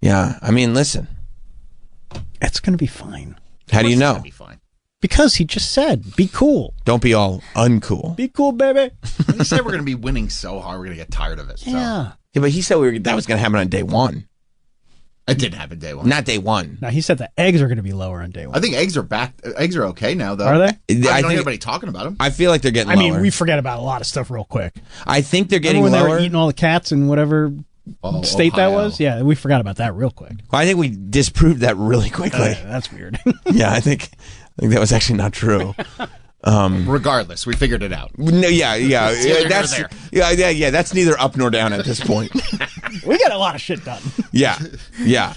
Speaker 1: Yeah. I mean, listen.
Speaker 2: It's going to be fine.
Speaker 1: How do you know?
Speaker 3: Be fine.
Speaker 2: Because he just said, be cool.
Speaker 1: Don't be all uncool.
Speaker 2: Be cool, baby.
Speaker 3: He said we're going to be winning so hard, we're going to get tired of it. So.
Speaker 2: Yeah.
Speaker 1: Yeah, but he said that was going to happen on day one.
Speaker 3: It didn't happen day one.
Speaker 1: Not day one.
Speaker 2: Now, he said the eggs are going to be lower on day one.
Speaker 3: I think eggs are back. Eggs are okay now, though.
Speaker 2: Are they?
Speaker 3: I don't
Speaker 1: think
Speaker 3: hear anybody talking about them.
Speaker 1: I feel like they're getting
Speaker 2: I
Speaker 1: lower.
Speaker 2: mean, we forget about a lot of stuff real quick.
Speaker 1: I think they're getting
Speaker 2: Remember when
Speaker 1: lower.
Speaker 2: they were eating all the cats in whatever state that
Speaker 3: Ohio.
Speaker 2: was? Yeah, we forgot about that real quick.
Speaker 1: Well, I think we disproved that really quickly.
Speaker 2: That's weird.
Speaker 1: Yeah, I think that was actually not true.
Speaker 3: Regardless, we figured it out.
Speaker 1: No, yeah.
Speaker 3: neither
Speaker 1: That's
Speaker 3: here
Speaker 1: yeah. That's neither up nor down at this point.
Speaker 2: We got a lot of shit done.
Speaker 1: Yeah.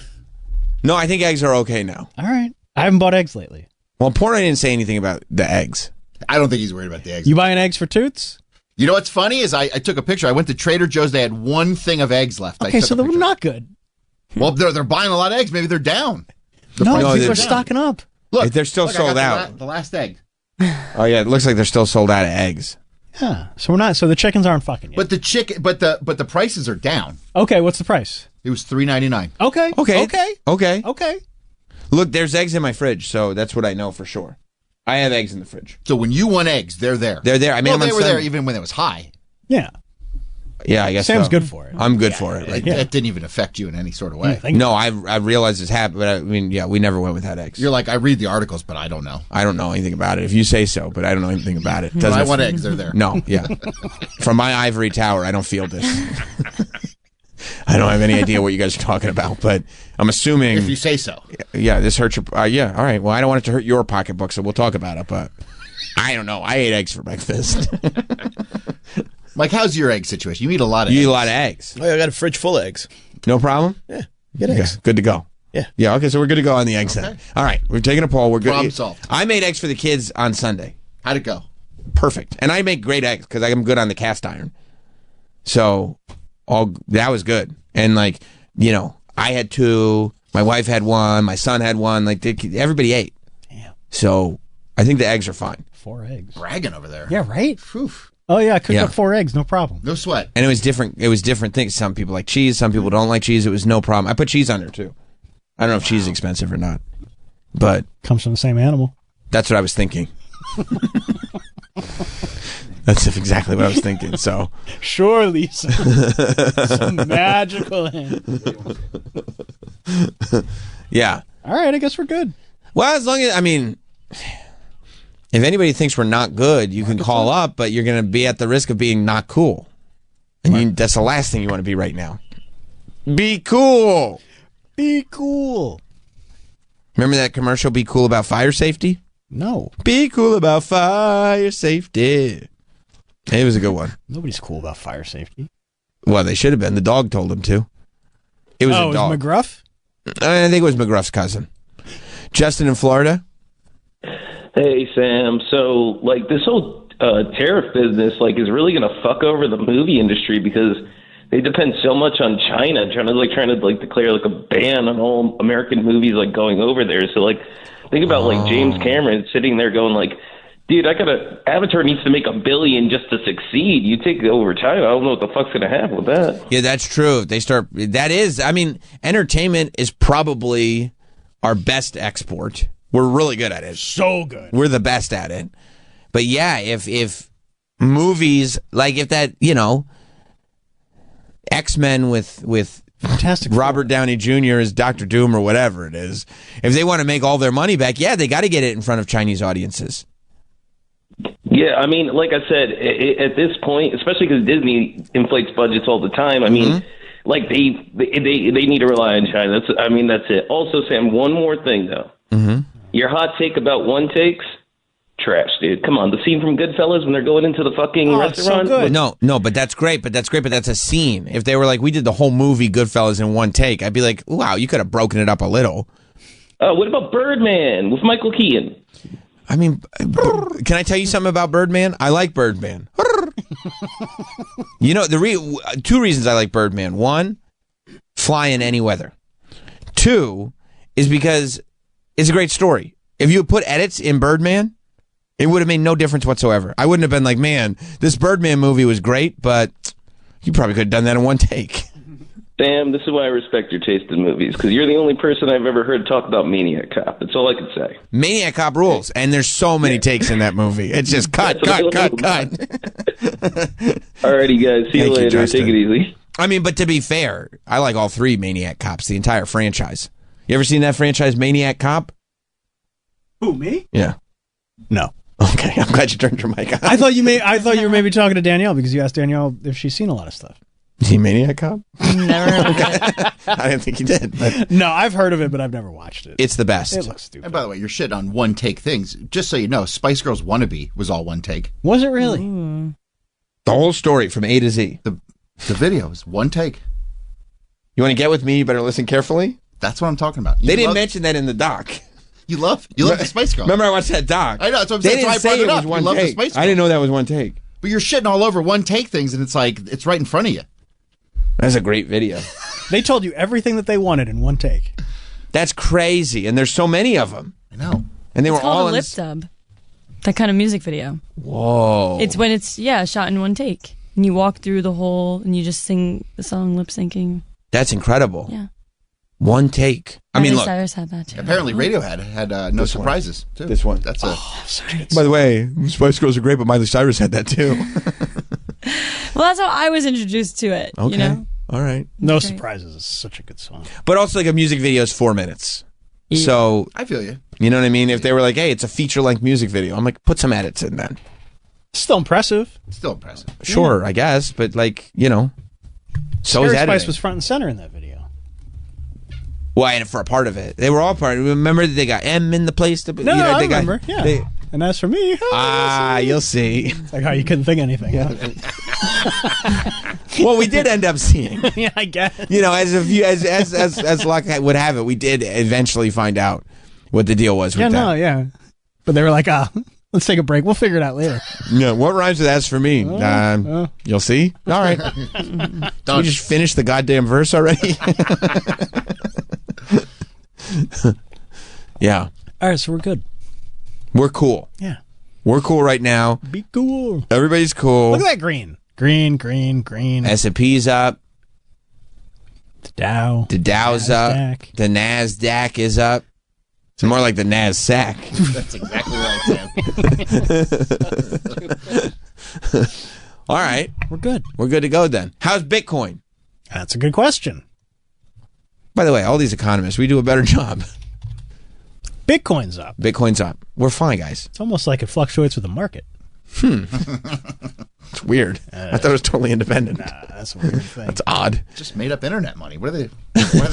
Speaker 1: No, I think eggs are okay now.
Speaker 2: All right. I haven't bought eggs lately.
Speaker 1: Well, Portnoy didn't say anything about the eggs.
Speaker 3: I don't think he's worried about the eggs.
Speaker 2: You buying eggs for Toots?
Speaker 3: You know what's funny is I took a picture. I went to Trader Joe's. They had one thing of eggs left.
Speaker 2: Okay, so they're not good.
Speaker 3: Well, they're buying a lot of eggs. Maybe they're down.
Speaker 2: No,
Speaker 1: prices
Speaker 2: people
Speaker 1: are
Speaker 2: are
Speaker 1: down.
Speaker 2: stocking up.
Speaker 3: Look,
Speaker 1: They're still
Speaker 3: look, I
Speaker 1: sold
Speaker 3: got
Speaker 1: out.
Speaker 3: The last egg.
Speaker 1: Oh yeah, it looks like they're still sold out of eggs.
Speaker 2: Yeah. So we're not. So the chickens aren't fucking yet.
Speaker 3: But the chicken, but the prices are down.
Speaker 2: Okay, what's the price?
Speaker 3: It was $3.99.
Speaker 2: Okay.
Speaker 1: Look, there's eggs in my fridge, so that's what I know for sure. I have eggs in the fridge.
Speaker 3: So when you want eggs, they're there.
Speaker 1: They're there. I mean,
Speaker 3: they were there even when it was high.
Speaker 2: Yeah.
Speaker 1: Yeah, I guess
Speaker 2: Sam's
Speaker 1: so.
Speaker 2: good for it.
Speaker 1: I'm good for it. Like,
Speaker 3: That didn't even affect you in any sort of way.
Speaker 1: no, I realized it's happened, but I mean, yeah, we never went without eggs.
Speaker 3: You're like, I read the articles, but I don't know.
Speaker 1: I don't know anything about it. If you say so, but I don't know anything about it.
Speaker 3: I want eggs. They're there.
Speaker 1: No, yeah. From my ivory tower, I don't feel this. I don't have any idea what you guys are talking about, but I'm assuming.
Speaker 3: If you say so.
Speaker 1: Yeah, this hurts your. Yeah, all right. Well, I don't want it to hurt your pocketbook, so we'll talk about it, but I don't know. I ate eggs for breakfast.
Speaker 3: Mike, how's your egg situation? You eat a lot of eggs.
Speaker 1: You eat a lot of eggs.
Speaker 5: Oh, yeah, I got a fridge full of eggs.
Speaker 1: No problem?
Speaker 5: Yeah, get eggs.
Speaker 1: Yeah, good to go.
Speaker 5: Yeah.
Speaker 1: Yeah, okay, so we're good to go on the eggs then. All right, we're taking a poll. We're good.
Speaker 3: Problem solved.
Speaker 1: I made eggs for the kids on Sunday.
Speaker 3: How'd it go?
Speaker 1: Perfect. And I make great eggs because I'm good on the cast iron. So that was good. And like, you know, I had 2, my wife had 1, my son had 1. Like everybody ate.
Speaker 2: Damn.
Speaker 1: So I think the eggs are fine.
Speaker 2: 4 eggs.
Speaker 3: Bragging over there.
Speaker 2: Yeah, right?
Speaker 3: Oof.
Speaker 2: Oh, yeah, I cooked
Speaker 1: Yeah.
Speaker 2: up 4 eggs, no problem.
Speaker 3: No sweat.
Speaker 1: And it was different. It was different things. Some people like cheese. Some people don't like cheese. It was no problem. I put cheese on there too. I don't know if cheese is expensive or not, but
Speaker 2: Comes from the same animal.
Speaker 1: that's what I was thinking. That's exactly what I was thinking. So
Speaker 2: Sure, Lisa. Some magical hand.
Speaker 1: yeah.
Speaker 2: All right, I guess we're good.
Speaker 1: Well, as long as if anybody thinks we're not good, you can call up, but you're going to be at the risk of being not cool. And that's the last thing you want to be right now. Be cool.
Speaker 2: Be cool.
Speaker 1: Remember that commercial, Be Cool About Fire Safety?
Speaker 2: No.
Speaker 1: Be cool about fire safety. It was a good one.
Speaker 2: Nobody's cool about fire safety.
Speaker 1: Well, they should have been. The dog told him to. It was a dog.
Speaker 2: McGruff?
Speaker 1: I think it was McGruff's cousin. Justin in Florida.
Speaker 18: Hey, Sam. So, like, this whole tariff business, like, is really going to fuck over the movie industry because they depend so much on China, trying to declare like a ban on all American movies like going over there. So, like, think about like James Cameron sitting there going like, dude, Avatar needs to make $1 billion just to succeed. You take over China, I don't know what the fuck's gonna happen with that.
Speaker 1: Yeah, that's true. Entertainment is probably our best export. We're really good at it.
Speaker 2: So good.
Speaker 1: We're the best at it. But yeah, if movies, like if that, X-Men with
Speaker 2: Fantastic
Speaker 1: Robert Downey Jr. as Dr. Doom or whatever it is, if they want to make all their money back, they got to get it in front of Chinese audiences.
Speaker 18: Yeah, I mean, like I said, at this point, especially because Disney inflates budgets all the time, I mean, like they need to rely on China. That's it. Also, Sam, one more thing though. Your hot take about one takes, trash, dude. Come on, the scene from Goodfellas when they're going into the fucking restaurant.
Speaker 1: So no, but that's great. But that's a scene. If they were like, we did the whole movie Goodfellas in one take, I'd be like, wow, you could have broken it up a little.
Speaker 18: What about Birdman with Michael Keaton?
Speaker 1: I mean, can I tell you something about Birdman? I like Birdman. Two reasons I like Birdman. One, fly in any weather. Two, is because it's a great story. If you had put edits in Birdman, it would have made no difference whatsoever. I wouldn't have been like, man, this Birdman movie was great, but you probably could have done that in one take.
Speaker 18: Sam, this is why I respect your taste in movies, because you're the only person I've ever heard talk about Maniac Cop. That's all I can say.
Speaker 1: Maniac Cop rules, and there's so many takes in that movie. It's just cut.
Speaker 18: Alrighty, guys. See you later.
Speaker 1: Justin.
Speaker 18: Take it easy.
Speaker 1: I mean, but to be fair, I like all three Maniac Cops, the entire franchise. You ever seen that franchise, Maniac Cop?
Speaker 2: Who, me?
Speaker 1: Yeah.
Speaker 2: No.
Speaker 1: Okay, I'm glad you turned your mic on.
Speaker 2: I thought you were maybe talking to Danielle because you asked Danielle if she's seen a lot of stuff.
Speaker 1: Is he Maniac Cop?
Speaker 4: Never heard of it.
Speaker 1: I didn't think you did. But
Speaker 2: no, I've heard of it, but I've never watched it.
Speaker 1: It's the best.
Speaker 2: It looks stupid.
Speaker 3: And by the way, you're shit on one take things. Just so you know, Spice Girls Wannabe was all one take.
Speaker 2: Was it really?
Speaker 1: The whole story from A to Z.
Speaker 3: The video is one take.
Speaker 1: You want to get with me? You better listen carefully.
Speaker 3: That's what I'm talking about.
Speaker 1: They didn't mention that in the doc.
Speaker 3: You love the Spice Girls.
Speaker 1: Remember I watched that doc?
Speaker 3: I know. That's what I'm
Speaker 1: They
Speaker 3: saying.
Speaker 1: didn't
Speaker 3: That's why I
Speaker 1: say
Speaker 3: brought
Speaker 1: it
Speaker 3: it
Speaker 1: was
Speaker 3: up.
Speaker 1: one
Speaker 3: You love the
Speaker 1: take.
Speaker 3: Spice Girls.
Speaker 1: I didn't know that was one take.
Speaker 3: But you're shitting all over one take things, and it's like it's right in front of you.
Speaker 1: That's a great video.
Speaker 2: They told you everything that they wanted in one take.
Speaker 1: That's crazy, and there's so many of them.
Speaker 3: I know.
Speaker 1: And they
Speaker 4: It's
Speaker 1: were
Speaker 4: called
Speaker 1: all
Speaker 4: a
Speaker 1: in
Speaker 4: lip dub. That kind of music video.
Speaker 1: Whoa.
Speaker 4: It's when it's shot in one take, and you walk through the whole, and you just sing the song lip syncing.
Speaker 1: That's incredible.
Speaker 4: Yeah.
Speaker 1: One take. I mean,
Speaker 4: Miley
Speaker 1: look.
Speaker 4: Cyrus had that too.
Speaker 3: Apparently, Radiohead had no
Speaker 1: This one.
Speaker 3: surprises too.
Speaker 1: This one.
Speaker 3: That's
Speaker 1: By the way, Spice Girls are great, but Miley Cyrus had that too.
Speaker 4: Well, that's how I was introduced to it.
Speaker 1: Okay.
Speaker 4: You know?
Speaker 1: All right.
Speaker 2: No
Speaker 4: Great.
Speaker 2: Surprises is such a good song.
Speaker 1: But also, like, a music video is 4 minutes.
Speaker 4: Yeah.
Speaker 1: So,
Speaker 3: I feel you.
Speaker 1: You know what I mean? If they were like, hey, it's a feature-length music video, I'm like, put some edits in then.
Speaker 2: Still impressive.
Speaker 3: Still impressive.
Speaker 1: Sure, I guess, but like, so
Speaker 2: Scary
Speaker 1: is
Speaker 2: Spice
Speaker 1: editing.
Speaker 2: was front and center in that video.
Speaker 1: Well, and for a part of it. They were all part. Remember that they got M in the place to
Speaker 2: No, I remember. Yeah. And as for me,
Speaker 1: you'll see.
Speaker 2: It's like how you couldn't think of anything.
Speaker 1: Well, we did end up seeing.
Speaker 2: Yeah, I guess.
Speaker 1: As luck would have it, we did eventually find out what the deal was with that.
Speaker 2: Yeah. But they were like, let's take a break. We'll figure it out later.
Speaker 1: Yeah, what rhymes with as for me? You'll see. All right. We just finished the goddamn verse already. Yeah.
Speaker 2: All right, so we're good.
Speaker 1: We're cool.
Speaker 2: Yeah.
Speaker 1: We're cool right now.
Speaker 2: Be cool.
Speaker 1: Everybody's cool.
Speaker 2: Look at that green. Green.
Speaker 1: S&P's up.
Speaker 2: The Dow.
Speaker 1: The Dow's
Speaker 2: NASDAQ.
Speaker 1: up. The NASDAQ is up. It's more like the NASSAC.
Speaker 3: That's exactly right, Sam.
Speaker 1: All right.
Speaker 2: We're good.
Speaker 1: We're good to go then. How's Bitcoin?
Speaker 2: That's a good question.
Speaker 1: By the way, all these economists, we do a better job.
Speaker 2: Bitcoin's up.
Speaker 1: Bitcoin's up. We're fine, guys.
Speaker 2: It's almost like it fluctuates with the market.
Speaker 1: It's weird. I thought it was totally independent.
Speaker 2: Nah, that's a weird thing.
Speaker 1: That's odd.
Speaker 3: Just made up internet money. What are they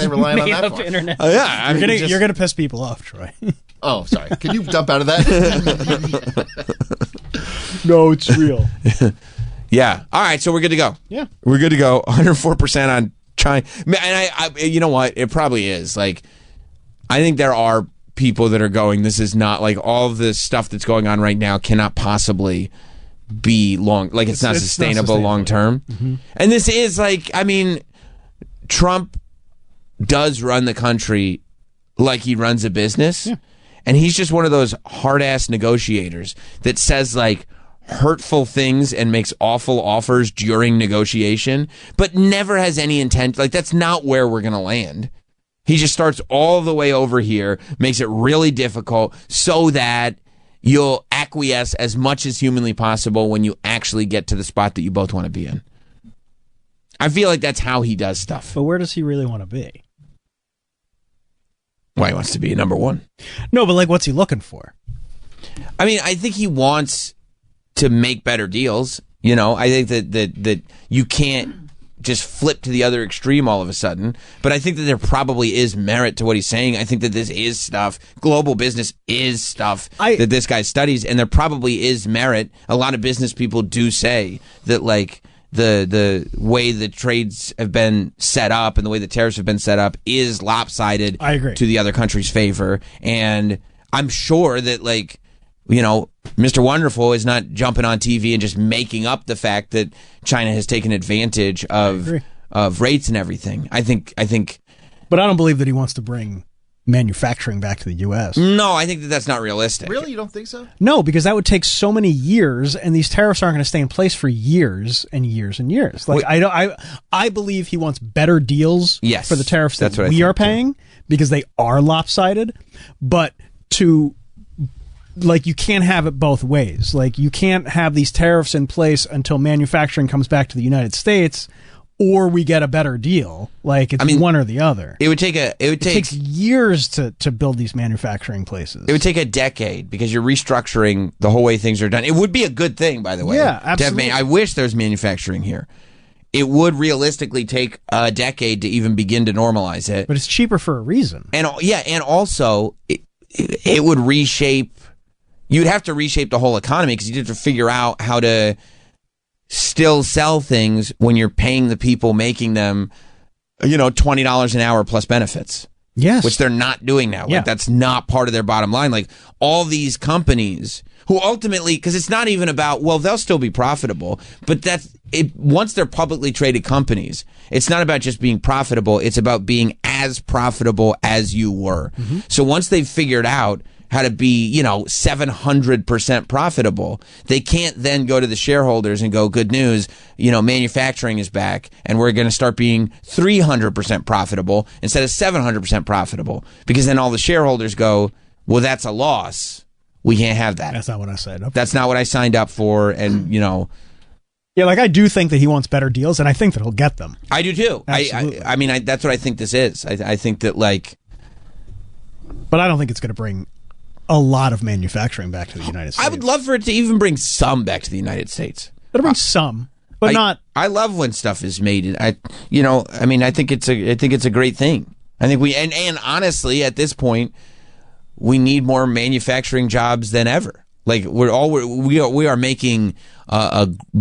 Speaker 3: relying on that for?
Speaker 2: Internet.
Speaker 1: Oh, yeah.
Speaker 2: You're gonna piss people off, Troy.
Speaker 3: Oh, sorry. Can you dump out of that?
Speaker 2: No, it's real.
Speaker 1: Yeah. All right. So we're good to go.
Speaker 2: Yeah.
Speaker 1: We're good to go. 104% on China. And I, you know what? It probably is. Like, I think there are people that are going, this is not like all of this stuff that's going on right now cannot possibly be long. Like, it's not sustainable long term.
Speaker 2: Mm-hmm.
Speaker 1: And this is like, I mean, Trump does run the country like he runs a business.
Speaker 2: Yeah.
Speaker 1: And he's just one of those hard ass negotiators that says like hurtful things and makes awful offers during negotiation, but never has any intent. Like, that's not where we're going to land. He just starts all the way over here, makes it really difficult so that you'll acquiesce as much as humanly possible when you actually get to the spot that you both want to be in. I feel like that's how he does stuff.
Speaker 2: But where does he really want to be?
Speaker 1: Well, he wants to be number one.
Speaker 2: No, but like, what's he looking for?
Speaker 1: I mean, I think he wants to make better deals. You know, I think that you can't just flip to the other extreme all of a sudden. But I think that there probably is merit to what he's saying. I think that this is stuff. Global business is stuff that this guy studies, and there probably is merit. A lot of business people do say that, like, the way the trades have been set up and the way the tariffs have been set up is lopsided.
Speaker 2: I agree.
Speaker 1: To the other country's favor. And I'm sure that, like, you know, Mr. Wonderful is not jumping on TV and just making up the fact that China has taken advantage of rates and everything. I think.
Speaker 2: But I don't believe that he wants to bring manufacturing back to the U.S.
Speaker 1: No, I think that that's not realistic.
Speaker 3: Really? You don't think so?
Speaker 2: No, because that would take so many years, and these tariffs aren't going to stay in place for years and years and years. Like, I believe he wants better deals for the tariffs that we are paying because they are lopsided. But like, you can't have it both ways. Like, you can't have these tariffs in place until manufacturing comes back to the United States, or we get a better deal. Like, it's one or the other.
Speaker 1: It
Speaker 2: takes years to build these manufacturing places.
Speaker 1: It would take a decade because you're restructuring the whole way things are done. It would be a good thing, by the way.
Speaker 2: Yeah, absolutely.
Speaker 1: I wish there's manufacturing here. It would realistically take a decade to even begin to normalize it.
Speaker 2: But it's cheaper for a reason.
Speaker 1: And also it would reshape. You'd have to reshape the whole economy because you'd have to figure out how to still sell things when you're paying the people making them, you know, $20 an hour plus benefits.
Speaker 2: Yes.
Speaker 1: Which they're not doing now.
Speaker 2: Yeah.
Speaker 1: Like, that's not part of their bottom line. Like, all these companies who ultimately, because it's not even about, well, they'll still be profitable, but that's it. Once they're publicly traded companies, it's not about just being profitable. It's about being as profitable as you were. Mm-hmm. So once they've figured out how to be, you know, 700% profitable, they can't then go to the shareholders and go, good news, you know, manufacturing is back and we're going to start being 300% profitable instead of 700% profitable, because then all the shareholders go, well, that's a loss. We can't have that.
Speaker 2: That's not what I said. Okay.
Speaker 1: That's not what I signed up for. And, you know.
Speaker 2: Yeah, like, I do think that he wants better deals, and I think that he'll get them.
Speaker 1: I do too. I mean, that's what I think this is. I think that, like.
Speaker 2: But I don't think it's going to bring a lot of manufacturing back to the United States.
Speaker 1: I would love for it to even bring some back to the United States.
Speaker 2: It'll bring some, but not.
Speaker 1: I love when stuff is made. I think it's a great thing. I think and honestly, at this point, we need more manufacturing jobs than ever. Like, we are making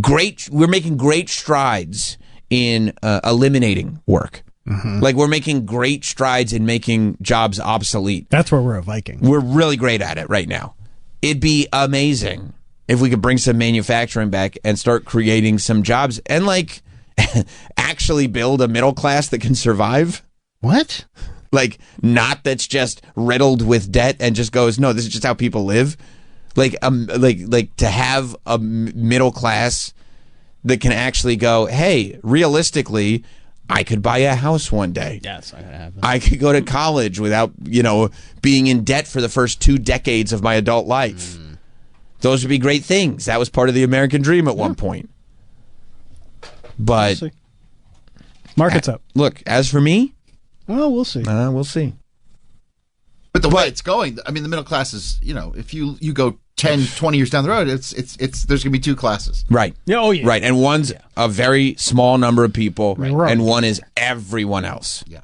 Speaker 1: great strides in eliminating work. Mm-hmm. Like, we're making great strides in making jobs obsolete.
Speaker 2: That's where we're a Viking.
Speaker 1: We're really great at it right now. It'd be amazing if we could bring some manufacturing back and start creating some jobs and, like, actually build a middle class that can survive.
Speaker 2: What?
Speaker 1: Like, not that's just riddled with debt and just goes, no, this is just how people live. Like to have a middle class that can actually go, hey, realistically, I could buy a house one day.
Speaker 2: Yes, I could have that.
Speaker 1: I could go to college without, you know, being in debt for the first 2 decades of my adult life. Those would be great things. That was part of the American dream at one point. But
Speaker 2: we'll see. Market's up.
Speaker 1: Look, as for me,
Speaker 2: well, we'll see.
Speaker 1: We'll see.
Speaker 3: But the way it's going, I mean, the middle class is, you know, if you go 10, 20 years down the road, it's there's going to be 2 classes.
Speaker 1: Right.
Speaker 2: Yeah, oh, yeah.
Speaker 1: Right. And one's a very small number of people, and one is everyone else.
Speaker 3: Yeah.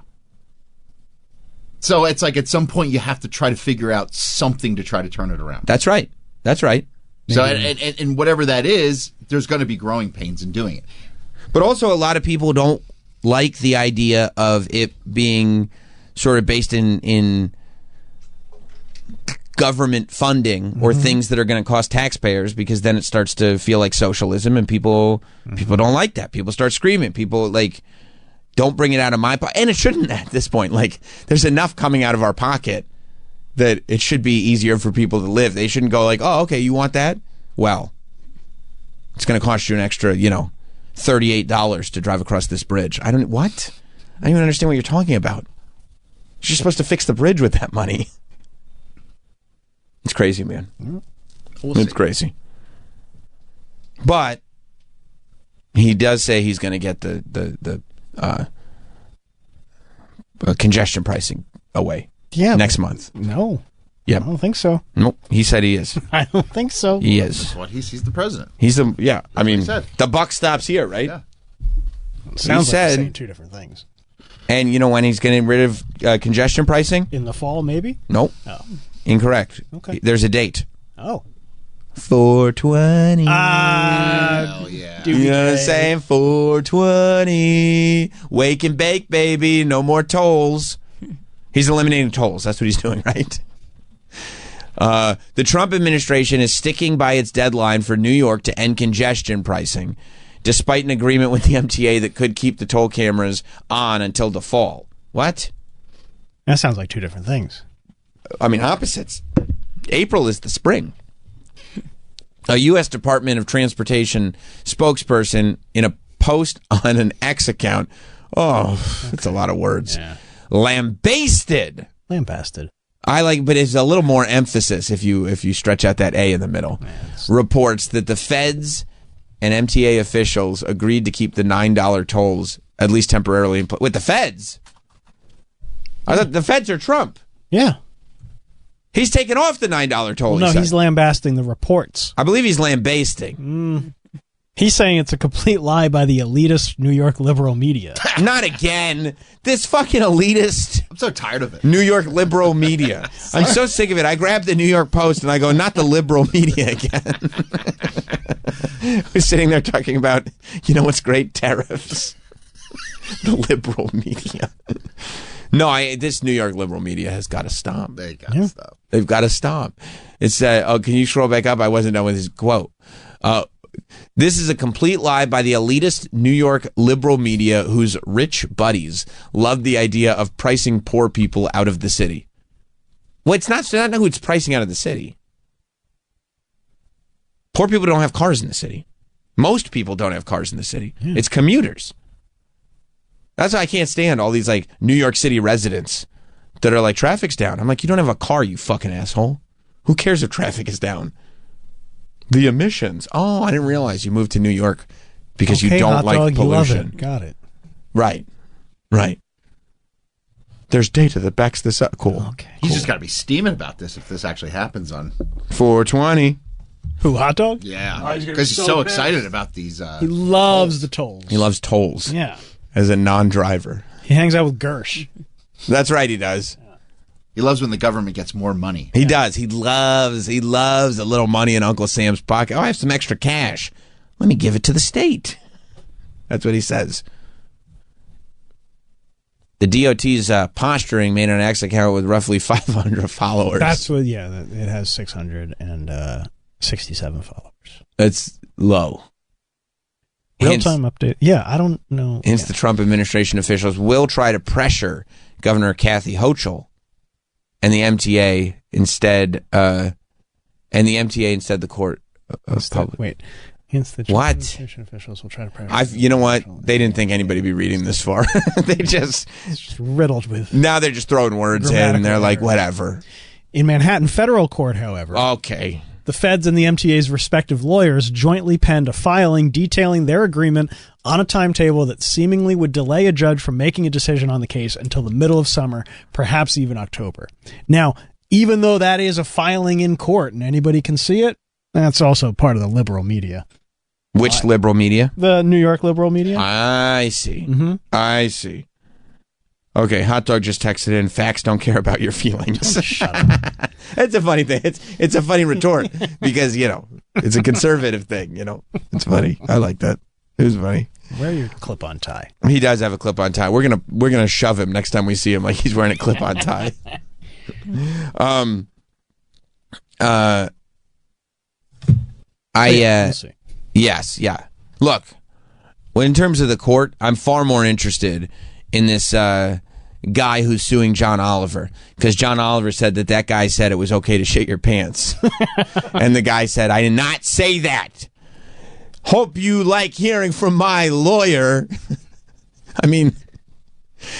Speaker 3: So it's like, at some point you have to try to figure out something to try to turn it around.
Speaker 1: That's right. That's right.
Speaker 3: So, and whatever that is, there's going to be growing pains in doing it.
Speaker 1: But also, a lot of people don't like the idea of it being sort of based in government funding or things that are going to cost taxpayers, because then it starts to feel like socialism, and people don't like that. People start screaming. People like, don't bring it out of my pocket. And it shouldn't at this point. Like, there's enough coming out of our pocket that it should be easier for people to live. They shouldn't go like, oh, okay, you want that? Well, it's going to cost you an extra, $38 to drive across this bridge. I don't even understand what you're talking about. You're supposed to fix the bridge with that money. It's crazy, man. It's crazy. But he does say he's going to get the congestion pricing away next month.
Speaker 2: No.
Speaker 1: Yeah.
Speaker 2: I don't think so.
Speaker 1: Nope. He said he is.
Speaker 2: I don't think so.
Speaker 1: He is.
Speaker 3: That's what he's the president.
Speaker 1: I mean, the buck stops here, right?
Speaker 3: Yeah.
Speaker 2: Sounds like saying two different things.
Speaker 1: And you know when he's getting rid of congestion pricing?
Speaker 2: In the fall, maybe?
Speaker 1: Nope.
Speaker 2: Oh.
Speaker 1: Incorrect.
Speaker 2: Okay.
Speaker 1: There's a date.
Speaker 2: Oh.
Speaker 1: 420.
Speaker 3: Hell yeah.
Speaker 1: You know what I'm saying? 420. Wake and bake, baby. No more tolls. He's eliminating tolls. That's what he's doing, right? The Trump administration is sticking by its deadline for New York to end congestion pricing, despite an agreement with the MTA that could keep the toll cameras on until the fall. What?
Speaker 2: That sounds like two different things.
Speaker 1: I mean, opposites. April is the spring. A U.S. Department of Transportation spokesperson in a post on an X account, that's a lot of words, lambasted. But it's a little more emphasis if you stretch out that A in the middle. Reports that the feds and MTA officials agreed to keep the $9 tolls, at least temporarily, in place. With the feds? I thought the feds are Trump.
Speaker 2: Yeah.
Speaker 1: He's taking off the $9 toll.
Speaker 2: Well, no, he's lambasting the reports.
Speaker 1: I believe he's lambasting.
Speaker 2: He's saying it's a complete lie by the elitist New York liberal media.
Speaker 1: Not again. This fucking elitist.
Speaker 3: I'm so tired of it.
Speaker 1: New York liberal media. I'm so sick of it. I grabbed the New York Post and I go, not the liberal media again. We're sitting there talking about, what's great? Tariffs. The liberal media. No, this New York liberal media has got to stop.
Speaker 3: They got to stop.
Speaker 1: They've got to stop. It's can you scroll back up? I wasn't done with his quote. This is a complete lie by the elitist New York liberal media whose rich buddies love the idea of pricing poor people out of the city. Well, it's not who it's pricing out of the city. Poor people don't have cars in the city. Most people don't have cars in the city. Yeah. It's commuters. That's why I can't stand all these like New York City residents that are like, traffic's down. I'm like, you don't have a car, you fucking asshole. Who cares if traffic is down? The emissions. Oh, I didn't realize you moved to New York because you don't like pollution.
Speaker 2: You love it. Got it.
Speaker 1: Right. There's data that backs this up. Cool.
Speaker 3: Okay. He's just got to be steaming about this if this actually happens on
Speaker 1: 420.
Speaker 2: Who, Hot Dog?
Speaker 3: Yeah. Because he's so excited about these.
Speaker 2: He loves the tolls.
Speaker 1: He loves tolls.
Speaker 2: Yeah.
Speaker 1: As a non-driver.
Speaker 2: He hangs out with Gersh.
Speaker 1: That's right, he does.
Speaker 3: He loves when the government gets more money.
Speaker 1: He does. He loves a little money in Uncle Sam's pocket. Oh, I have some extra cash. Let me give it to the state. That's what he says. The DOT's posturing made an X account with roughly 500 followers.
Speaker 2: That's what, it has 667 followers.
Speaker 1: That's low.
Speaker 2: Real-time update. Yeah, I don't know.
Speaker 1: Hence, the Trump administration officials will try to pressure Governor Kathy Hochul and the MTA instead. The court of public.
Speaker 2: Wait. Hence, the Trump administration officials will try to pressure.
Speaker 1: You know what? They didn't think anybody would be reading this far. It's just
Speaker 2: riddled with.
Speaker 1: Now they're just throwing words in, and they're like, whatever.
Speaker 2: In Manhattan federal court, however.
Speaker 1: Okay.
Speaker 2: The feds and the MTA's respective lawyers jointly penned a filing detailing their agreement on a timetable that seemingly would delay a judge from making a decision on the case until the middle of summer, perhaps even October. Now, even though that is a filing in court and anybody can see it, that's also part of the liberal media.
Speaker 1: Which liberal media?
Speaker 2: The New York liberal media.
Speaker 1: I see. Mm-hmm. I see. Okay, Hot Dog just texted in, facts don't care about your feelings.
Speaker 2: Shut up.
Speaker 1: It's a funny thing. It's a funny retort because, It's a conservative thing, you know. It's funny. I like that. It was funny.
Speaker 2: Wear your clip-on tie.
Speaker 1: He does have a clip-on tie. We're gonna shove him next time we see him like he's wearing a clip-on tie.
Speaker 2: We'll see.
Speaker 1: Yes, yeah. Look, in terms of the court, I'm far more interested in this guy who's suing John Oliver, because John Oliver said that guy said it was okay to shit your pants. And the guy said, I did not say that. Hope you like hearing from my lawyer. I mean,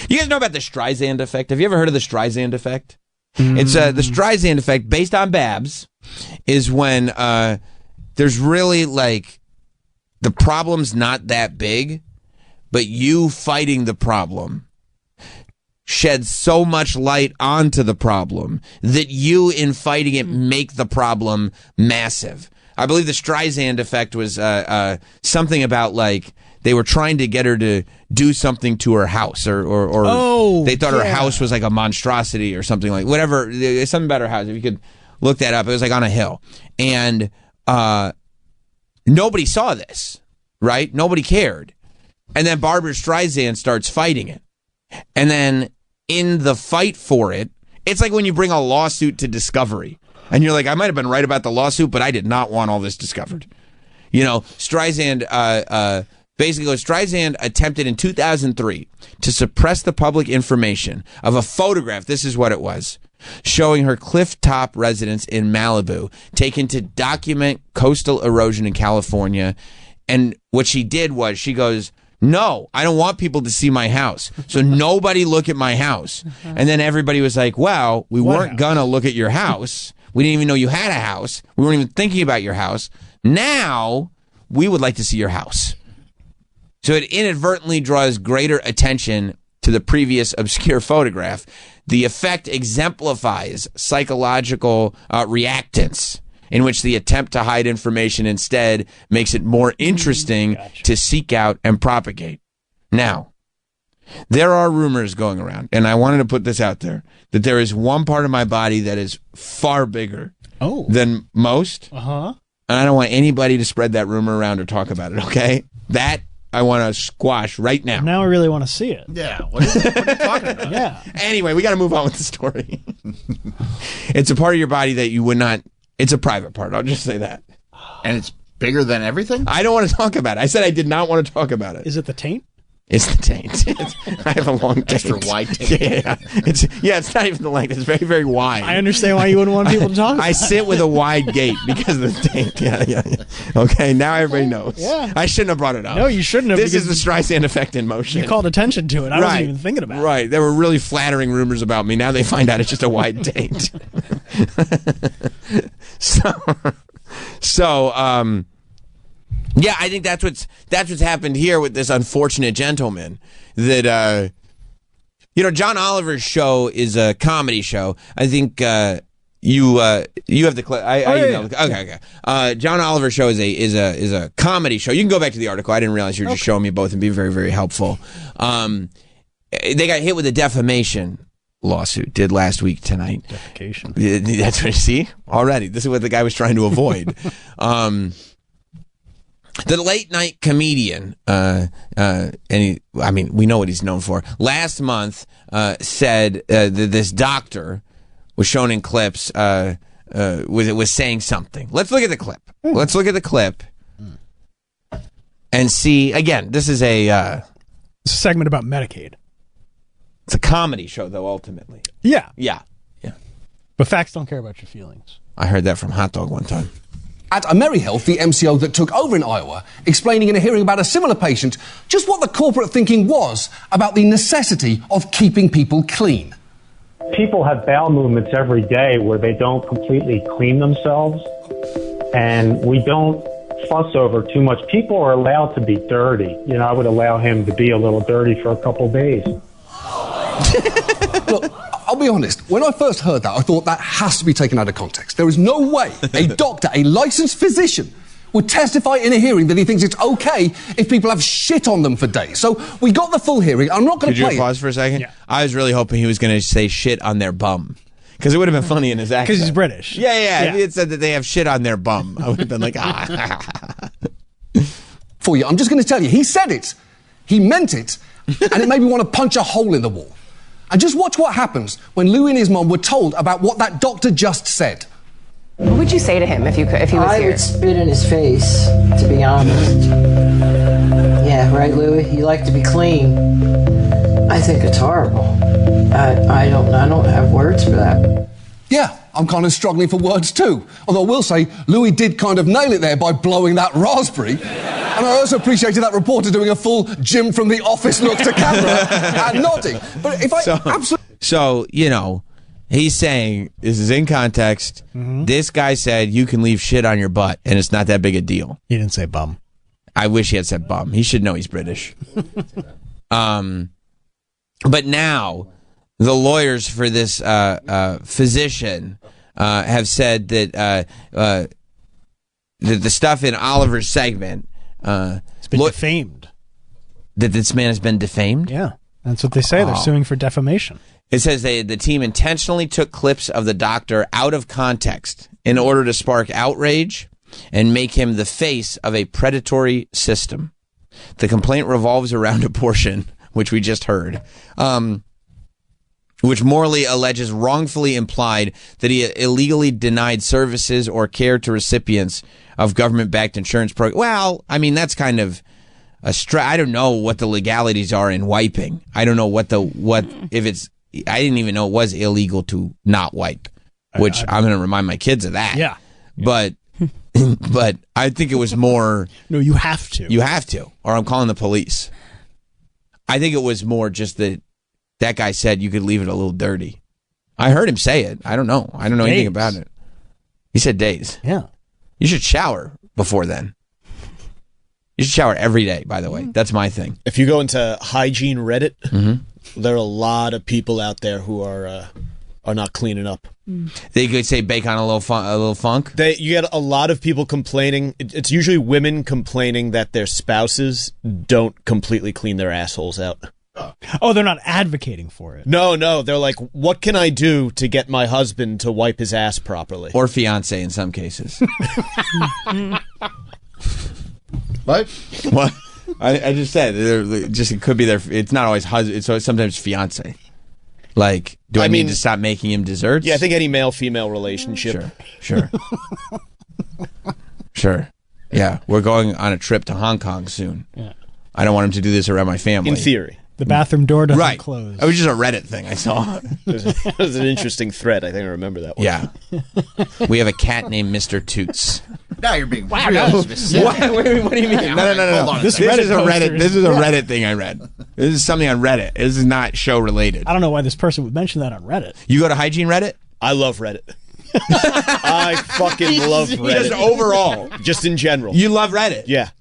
Speaker 1: you guys know about the Streisand effect? Have you ever heard of the Streisand effect? It's the Streisand effect, based on Babs, is when there's really like the problem's not that big, but you fighting the problem sheds so much light onto the problem that you, in fighting it, make the problem massive. I believe the Streisand effect was something about like they were trying to get her to do something to her house, or they thought her house was like a monstrosity or something, like whatever. Something about her house. If you could look that up, it was like on a hill, and nobody saw this, right? Nobody cared, and then Barbara Streisand starts fighting it, and then in the fight for it, it's like when you bring a lawsuit to Discovery. And you're like, I might have been right about the lawsuit, but I did not want all this discovered. You know, Streisand, basically, Streisand attempted in 2003 to suppress the public information of a photograph, this is what it was, showing her cliff-top residence in Malibu, taken to document coastal erosion in California. And what she did was, she goes, no, I don't want people to see my house. So nobody look at my house. And then everybody was like, well, we weren't going to look at your house. We didn't even know you had a house. We weren't even thinking about your house. Now, we would like to see your house. So it inadvertently draws greater attention to the previous obscure photograph. The effect exemplifies psychological reactance, in which the attempt to hide information instead makes it more interesting to seek out and propagate. Now, there are rumors going around, and I wanted to put this out there, that there is one part of my body that is far bigger than most. And I don't want anybody to spread that rumor around or talk about it, okay? That I want to squash right now.
Speaker 2: Now I really want to see it.
Speaker 3: Yeah, what are you talking about?
Speaker 2: Yeah.
Speaker 1: Anyway, we got to move on with the story. It's a part of your body that you would not... It's a private part. I'll just say that.
Speaker 3: And it's bigger than everything?
Speaker 1: I don't want to talk about it. I said I did not want to talk about it.
Speaker 2: Is it the taint?
Speaker 1: It's the taint. I have a long taint.
Speaker 3: Extra wide taint.
Speaker 1: Yeah. It's not even the length. It's very, very wide.
Speaker 2: I understand why you wouldn't want people to talk about it.
Speaker 1: I sit with a wide gait because of the taint. Yeah. Okay, now everybody knows.
Speaker 2: Yeah.
Speaker 1: I shouldn't have brought it up.
Speaker 2: No, you shouldn't have.
Speaker 1: This is the Streisand effect in motion.
Speaker 2: You called attention to it. I wasn't even thinking about it.
Speaker 1: Right. There were really flattering rumors about me. Now they find out it's just a wide taint. Yeah, I think that's what's happened here with this unfortunate gentleman. That John Oliver's show is a comedy show. I think you have the clip. Okay. John Oliver's show is a comedy show. You can go back to the article. I didn't realize you were just showing me both and being very, very helpful. They got hit with a defamation lawsuit did last week tonight.
Speaker 2: Defecation.
Speaker 1: That's what you see already. This is what the guy was trying to avoid. The late night comedian, we know what he's known for. Last month, said this doctor was shown in clips was saying something. Let's look at the clip. Let's look at the clip and see. Again, this is a
Speaker 2: segment about Medicaid.
Speaker 1: It's a comedy show, though. Ultimately,
Speaker 2: yeah.
Speaker 19: But facts don't care about your feelings.
Speaker 1: I heard that from Hot Dog one time.
Speaker 20: At AmeriHealth, the MCO that took over in Iowa, explaining in a hearing about a similar patient just what the corporate thinking was about the necessity of keeping people clean.
Speaker 8: People have bowel movements every day where they don't completely clean themselves, and we don't fuss over too much. People are allowed to be dirty. I would allow him to be a little dirty for a couple days.
Speaker 20: Look, I'll be honest, when I first heard that, I thought that has to be taken out of context. There is no way a doctor, a licensed physician, would testify in a hearing that he thinks it's okay if people have shit on them for days. So we got the full hearing. I'm not going to play it.
Speaker 1: Could you pause for a second?
Speaker 2: Yeah.
Speaker 1: I was really hoping he was going to say shit on their bum. Because it would have been funny in his accent.
Speaker 2: Because he's British.
Speaker 1: Yeah. If he had said that they have shit on their bum, I would have been like,
Speaker 20: For you, I'm just going to tell you, he said it. He meant it. And it made me want to punch a hole in the wall. And just watch what happens when Louis and his mom were told about what that doctor just said.
Speaker 21: What would you say to him if he was
Speaker 22: I
Speaker 21: here?
Speaker 22: would spit in his face, to be honest. Yeah, right, Louis? You like to be clean. I think it's horrible. I don't have words for that.
Speaker 20: Yeah, I'm kind of struggling for words too. Although I will say, Louis did kind of nail it there by blowing that raspberry. And I also appreciated that reporter doing a full Jim from The Office look to camera and nodding. But if I absolutely...
Speaker 1: So, he's saying, this is in context, this guy said you can leave shit on your butt and it's not that big a deal.
Speaker 2: He didn't say bum.
Speaker 1: I wish he had said bum. He should know he's British. But now, the lawyers for this physician have said that the stuff in Oliver's segment...
Speaker 2: it's been defamed.
Speaker 1: That this man has been defamed?
Speaker 2: Yeah, that's what they say. They're suing for defamation.
Speaker 1: It says the team intentionally took clips of the doctor out of context in order to spark outrage and make him the face of a predatory system. The complaint revolves around abortion, which we just heard, which Morley alleges wrongfully implied that he illegally denied services or care to recipients of government-backed insurance programs. Well, I mean, that's kind of I don't know what the legalities are in wiping. I don't know if it's... I didn't even know it was illegal to not wipe, which I'm going to remind my kids of that.
Speaker 2: Yeah.
Speaker 1: But I think it was more...
Speaker 2: No, you have to.
Speaker 1: You have to, or I'm calling the police. I think it was more just that guy said you could leave it a little dirty. I heard him say it. I don't know. I don't know anything about it. He said days.
Speaker 2: Yeah.
Speaker 1: You should shower before then. You should shower every day, by the way. That's my thing.
Speaker 5: If you go into hygiene Reddit, there are a lot of people out there who are not cleaning up.
Speaker 1: They could say bake on a little funk.
Speaker 5: You get a lot of people complaining. It's usually women complaining that their spouses don't completely clean their assholes out.
Speaker 2: Oh, they're not advocating for it.
Speaker 5: No. They're like, what can I do to get my husband to wipe his ass properly?
Speaker 1: Or fiance in some cases.
Speaker 3: What?
Speaker 1: What? I just said it could be their. It's not always husband. It's sometimes fiance. Like, do I need to stop making him desserts?
Speaker 5: Yeah, I think any male-female relationship.
Speaker 1: Sure. Sure. Yeah, we're going on a trip to Hong Kong soon.
Speaker 2: Yeah.
Speaker 1: I don't want him to do this around my family.
Speaker 5: In theory.
Speaker 2: The bathroom door doesn't
Speaker 1: right.
Speaker 2: close.
Speaker 1: It was just a Reddit thing I saw.
Speaker 5: It was an interesting thread. I think I remember that one.
Speaker 1: Yeah. We have a cat named Mr. Toots.
Speaker 3: Now you're being
Speaker 1: Wow,
Speaker 3: real
Speaker 1: no.
Speaker 3: specific.
Speaker 1: What do you mean? No. This is a Reddit thing I read. This is something on Reddit. This is not show related.
Speaker 2: I don't know why this person would mention that on Reddit.
Speaker 1: You go to hygiene Reddit?
Speaker 5: I love Reddit. I fucking love Reddit.
Speaker 1: Just overall.
Speaker 5: Just in general.
Speaker 1: You love Reddit?
Speaker 5: Yeah.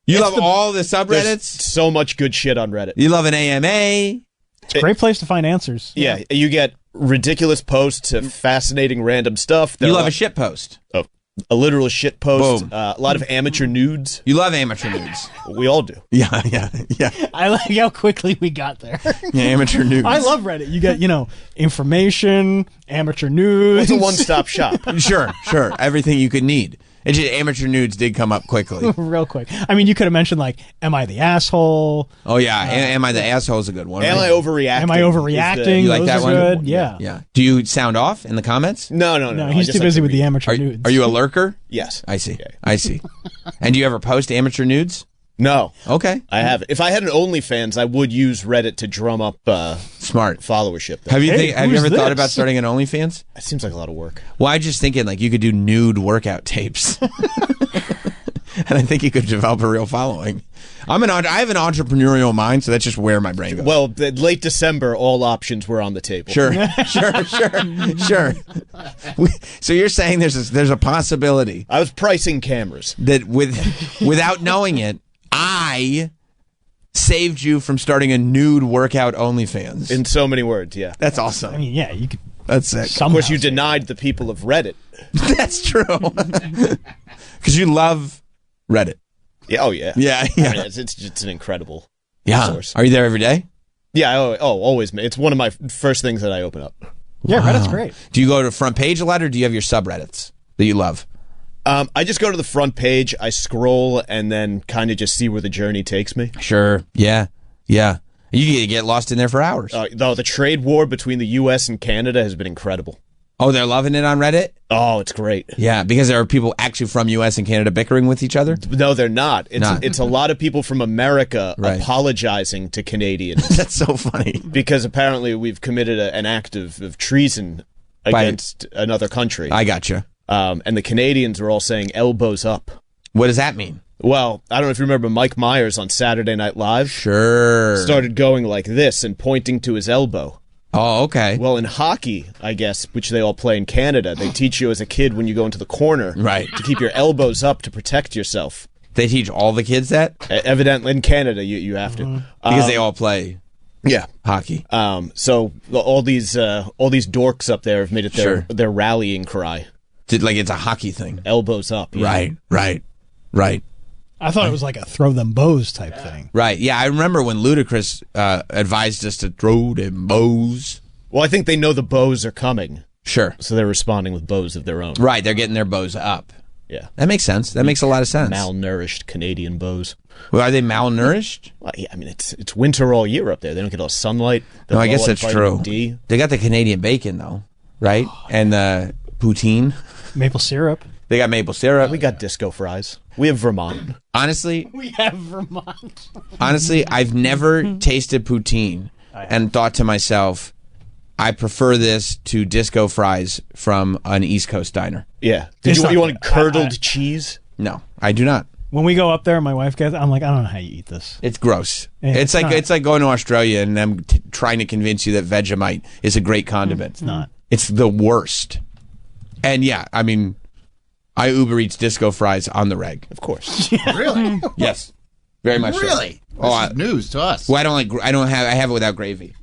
Speaker 1: You love all the subreddits?
Speaker 5: There's so much good shit on Reddit.
Speaker 1: You love an AMA?
Speaker 2: It's a great place to find answers.
Speaker 5: Yeah, you get ridiculous posts to fascinating random stuff.
Speaker 1: You love a shit post.
Speaker 5: Oh, a literal shit post.
Speaker 1: Boom.
Speaker 5: A lot of amateur nudes.
Speaker 1: You love amateur nudes.
Speaker 5: We all do.
Speaker 1: Yeah.
Speaker 2: I like how quickly we got there.
Speaker 1: Yeah, amateur nudes.
Speaker 2: I love Reddit. You get, information, amateur news.
Speaker 5: It's a one-stop shop.
Speaker 1: Sure. Everything you could need. It's just amateur nudes did come up quickly.
Speaker 2: Real quick. I mean, you could have mentioned, am I the asshole?
Speaker 1: Oh, yeah. Am I the asshole is a good one.
Speaker 5: Am I overreacting?
Speaker 2: Am I overreacting?
Speaker 1: You like that one?
Speaker 2: Good. Yeah.
Speaker 1: Do you sound off in the comments?
Speaker 5: No.
Speaker 2: He's too busy with the amateur nudes.
Speaker 1: Are you a lurker?
Speaker 5: Yes.
Speaker 1: I see. And do you ever post amateur nudes?
Speaker 5: No.
Speaker 1: Okay.
Speaker 5: I haven't. If I had an OnlyFans, I would use Reddit to drum up
Speaker 1: smart
Speaker 5: followership.
Speaker 1: Have you ever thought about starting an OnlyFans?
Speaker 5: It seems like a lot of work.
Speaker 1: Well, I just thinking you could do nude workout tapes. And I think you could develop a real following. I have an entrepreneurial mind, so that's just where my brain goes.
Speaker 5: Well, late December, all options were on the table.
Speaker 1: Sure. So you're saying there's a possibility.
Speaker 5: I was pricing cameras.
Speaker 1: That without knowing it, I saved you from starting a nude workout OnlyFans.
Speaker 5: In so many words, yeah.
Speaker 1: That's awesome.
Speaker 2: I mean, yeah, you could.
Speaker 1: That's sick.
Speaker 5: Of course, you denied the people of Reddit.
Speaker 1: That's true. Because you love Reddit.
Speaker 5: Yeah. Oh, yeah.
Speaker 1: Yeah.
Speaker 5: I mean, it's an incredible source.
Speaker 1: Are you there every day?
Speaker 5: Yeah. Always. It's one of my first things that I open up.
Speaker 2: Yeah, Reddit's
Speaker 1: Wow.
Speaker 2: great.
Speaker 1: Do you go to front page a lot, or do you have your subreddits that you love?
Speaker 5: I just go to the front page, I scroll, and then kind of just see where the journey takes me.
Speaker 1: Sure. Yeah. Yeah. You can get lost in there for hours.
Speaker 5: Though the trade war between the U.S. and Canada has been incredible.
Speaker 1: Oh, they're loving it on Reddit?
Speaker 5: Oh, it's great.
Speaker 1: Yeah, because there are people actually from U.S. and Canada bickering with each other?
Speaker 5: No, they're not.
Speaker 1: Not.
Speaker 5: It's a lot of people from America
Speaker 1: Right.
Speaker 5: apologizing to Canadians.
Speaker 1: That's so funny.
Speaker 5: Because apparently we've committed an act of treason against another country.
Speaker 1: I gotcha.
Speaker 5: And the Canadians were all saying elbows up.
Speaker 1: What does that mean?
Speaker 5: Well, I don't know if you remember Mike Myers on Saturday Night Live.
Speaker 1: Sure.
Speaker 5: Started going like this and pointing to his elbow.
Speaker 1: Oh, okay.
Speaker 5: Well, in hockey, I guess, which they all play in Canada, they teach you as a kid when you go into the corner to keep your elbows up to protect yourself.
Speaker 1: They teach all the kids that?
Speaker 5: Evidently, in Canada, you have to.
Speaker 1: Because they all play hockey.
Speaker 5: So all these dorks up there have made it their rallying cry.
Speaker 1: Like it's a hockey thing.
Speaker 5: Elbows up.
Speaker 1: Right.
Speaker 2: I thought it was like a throw them bows type thing.
Speaker 1: Right. Yeah, I remember when Ludacris advised us to throw them bows.
Speaker 5: Well, I think they know the bows are coming.
Speaker 1: Sure.
Speaker 5: So they're responding with bows of their own.
Speaker 1: Right, they're getting their bows up.
Speaker 5: Yeah.
Speaker 1: That makes sense. That makes a lot of sense.
Speaker 5: Malnourished Canadian bows.
Speaker 1: Well, are they malnourished?
Speaker 5: Well, yeah, I mean, it's winter all year up there. They don't get a lot of sunlight.
Speaker 1: No, I guess
Speaker 5: They're
Speaker 1: that's
Speaker 5: low on
Speaker 1: true.
Speaker 5: vitamin D.
Speaker 1: They got the Canadian bacon, though, right? And the poutine.
Speaker 2: Maple syrup.
Speaker 1: They got maple syrup.
Speaker 5: We got disco fries. We have Vermont.
Speaker 1: Honestly,
Speaker 2: We have Vermont.
Speaker 1: I've never tasted poutine and thought to myself, I prefer this to disco fries from an East Coast diner.
Speaker 5: Yeah.
Speaker 2: It's
Speaker 5: You
Speaker 2: not
Speaker 5: want
Speaker 2: good.
Speaker 5: curdled cheese?
Speaker 1: No, I do not.
Speaker 2: When we go up there, my wife gets. I'm like, I don't know how you eat this.
Speaker 1: It's gross.
Speaker 2: Yeah,
Speaker 1: it's like
Speaker 2: not.
Speaker 1: it's like going to Australia and them trying to convince you that Vegemite is a great condiment.
Speaker 2: It's not.
Speaker 1: It's the worst. And yeah, I mean, I Uber Eats disco fries on the reg.
Speaker 5: Of course.
Speaker 3: Really?
Speaker 1: Yes, very much. so.
Speaker 3: Really?
Speaker 1: Oh,
Speaker 3: This is news to us.
Speaker 1: Well, I have it without gravy.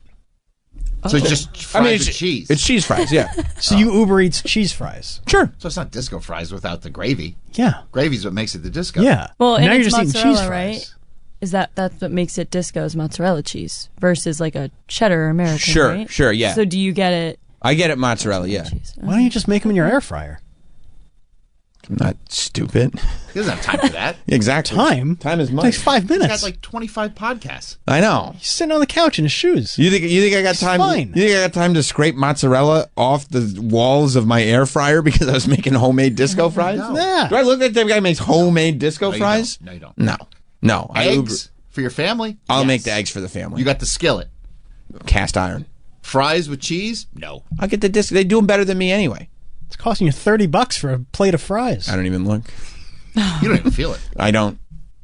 Speaker 3: So it's just fries with cheese.
Speaker 1: It's cheese fries. Yeah.
Speaker 2: So you Uber Eats cheese fries.
Speaker 1: Sure.
Speaker 3: So it's not disco fries without the gravy.
Speaker 2: Yeah.
Speaker 3: Gravy's what makes it the disco.
Speaker 2: Yeah.
Speaker 4: Well, and
Speaker 2: now you're
Speaker 4: it's
Speaker 2: just eating
Speaker 4: mozzarella,
Speaker 2: cheese
Speaker 4: right?
Speaker 2: fries.
Speaker 4: Is that's what makes it disco is mozzarella cheese versus like a cheddar or American,
Speaker 1: Sure,
Speaker 4: right?
Speaker 1: sure, yeah.
Speaker 4: So do you get it?
Speaker 1: I get it mozzarella. Yeah.
Speaker 2: Why don't you just make them in your air fryer?
Speaker 1: I'm not stupid.
Speaker 3: He doesn't have time for that.
Speaker 1: Exactly. Time is money.
Speaker 2: Takes 5
Speaker 3: He's
Speaker 2: minutes.
Speaker 3: got like 25 podcasts.
Speaker 1: I know.
Speaker 2: He's sitting on the couch in his shoes.
Speaker 1: You think I got time?
Speaker 2: fine.
Speaker 1: You think I got time to scrape mozzarella off the walls of my air fryer because I was making homemade disco fries?
Speaker 3: No.
Speaker 2: Yeah.
Speaker 1: Do I look like that guy who makes homemade disco
Speaker 3: No, you
Speaker 1: fries?
Speaker 3: don't. No, you don't.
Speaker 1: No. I Uber.
Speaker 3: Eggs for your family?
Speaker 1: I'll
Speaker 3: Yes.
Speaker 1: make the eggs for the family.
Speaker 3: You got the skillet.
Speaker 1: Cast iron.
Speaker 3: Fries with cheese? No.
Speaker 1: I'll get the disc. They do them better than me anyway.
Speaker 2: It's costing you $30 for a plate of fries.
Speaker 1: I don't even look.
Speaker 3: You don't even feel it.
Speaker 1: I don't.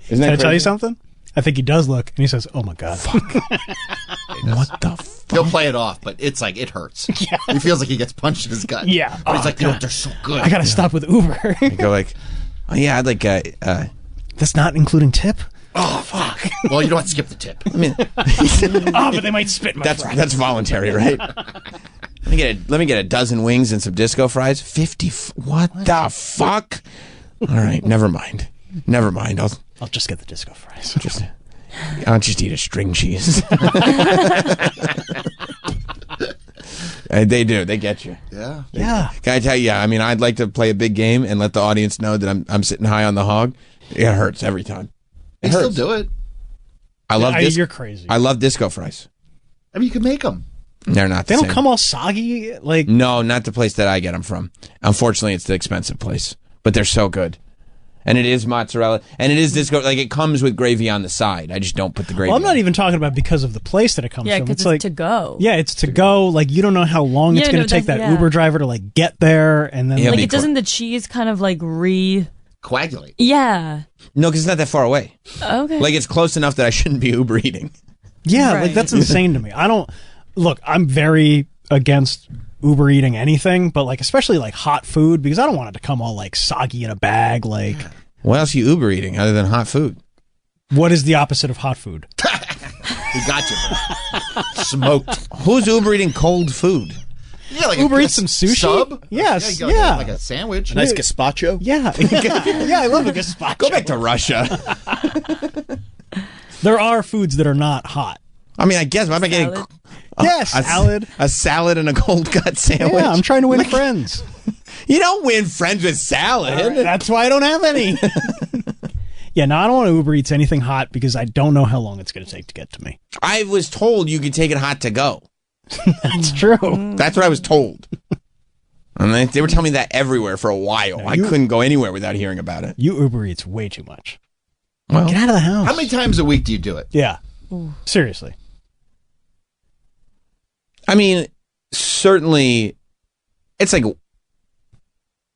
Speaker 1: Isn't
Speaker 2: Can
Speaker 1: that
Speaker 2: I tell you
Speaker 1: crazy?
Speaker 2: something? I think he does look, and he says, "Oh my god."
Speaker 1: What the fuck?
Speaker 3: He'll play it off, but it's like it hurts. Yeah. He feels like he gets punched in his gut.
Speaker 2: Yeah.
Speaker 3: But he's
Speaker 2: Oh,
Speaker 3: like, you know,
Speaker 2: God.
Speaker 3: they're so good.
Speaker 2: I gotta stop with Uber.
Speaker 1: I go like, oh yeah, I'd like
Speaker 2: That's not including tip.
Speaker 3: Oh fuck. Well, you don't have to skip the tip.
Speaker 1: I mean,
Speaker 2: Oh, but they might spit in my fries.
Speaker 1: that's voluntary, right? Let me get a dozen wings and some disco fries. 50. What the fuck? All right, never mind.
Speaker 2: I'll just get the disco fries.
Speaker 1: I'll just eat a string cheese. They do. They get you.
Speaker 3: Yeah.
Speaker 2: Yeah.
Speaker 1: Can I tell you? I mean, I'd like to play a big game and let the audience know that I'm sitting high on the hog. It hurts every time.
Speaker 3: They still do it.
Speaker 1: I love.
Speaker 2: You're crazy.
Speaker 1: I love disco fries.
Speaker 3: I mean, you can make them.
Speaker 1: They're not.
Speaker 2: They
Speaker 1: the
Speaker 2: don't
Speaker 1: same.
Speaker 2: come all soggy. Like
Speaker 1: No, not the place that I get them from. Unfortunately, it's the expensive place, but they're so good. And it is mozzarella, and it is disco. Like it comes with gravy on the side. I just don't put the gravy.
Speaker 2: Well, I'm not
Speaker 1: on.
Speaker 2: even talking about because of the place that it comes
Speaker 4: Yeah,
Speaker 2: from.
Speaker 4: because it's
Speaker 2: like
Speaker 4: to go.
Speaker 2: Yeah, it's to go. Like you don't know how long it's
Speaker 4: Yeah,
Speaker 2: going
Speaker 4: no,
Speaker 2: to take that
Speaker 4: that's- yeah.
Speaker 2: Uber driver to like get there, and then
Speaker 1: Yeah,
Speaker 4: Like
Speaker 1: be
Speaker 4: it doesn't the cheese kind of like
Speaker 3: Coagulate.
Speaker 4: Yeah.
Speaker 1: No, because it's not that far away.
Speaker 4: Okay.
Speaker 1: Like it's close enough that I shouldn't be Uber eating.
Speaker 2: yeah,
Speaker 4: Right.
Speaker 2: like that's insane to me. I don't look. I'm very against Uber eating anything, but like especially like hot food because I don't want it to come all like soggy in a bag. Like
Speaker 1: What else are you Uber eating other than hot food?
Speaker 2: what is the opposite of hot food?
Speaker 3: He got you, bro. Smoked.
Speaker 1: Who's Uber eating cold food?
Speaker 3: Yeah, like
Speaker 2: Uber
Speaker 3: a
Speaker 2: eats some sushi?
Speaker 3: Sub?
Speaker 2: Yes,
Speaker 3: you go
Speaker 2: yeah.
Speaker 3: like a sandwich.
Speaker 5: A nice gazpacho.
Speaker 2: Yeah, yeah, I love a gazpacho.
Speaker 1: Go back to Russia.
Speaker 2: There are foods that are not hot.
Speaker 1: I mean, I guess I'm not getting.
Speaker 4: Salad.
Speaker 2: Yeah, salad.
Speaker 1: A salad and a cold cut sandwich.
Speaker 2: Yeah, I'm trying to win friends.
Speaker 1: You don't win friends with salad.
Speaker 2: All right, that's why I don't have any. Yeah, no, I don't want to Uber Eats anything hot because I don't know how long it's going to take to get to me.
Speaker 1: I was told you could take it hot to go.
Speaker 2: That's true.
Speaker 1: That's what I was told. And they were telling me that everywhere for a while. I couldn't go anywhere without hearing about it.
Speaker 2: You Uber Eats way too much.
Speaker 1: Well,
Speaker 2: get out of the house.
Speaker 3: How many times a week do you do it?
Speaker 2: Yeah. Seriously.
Speaker 1: I mean, certainly, it's like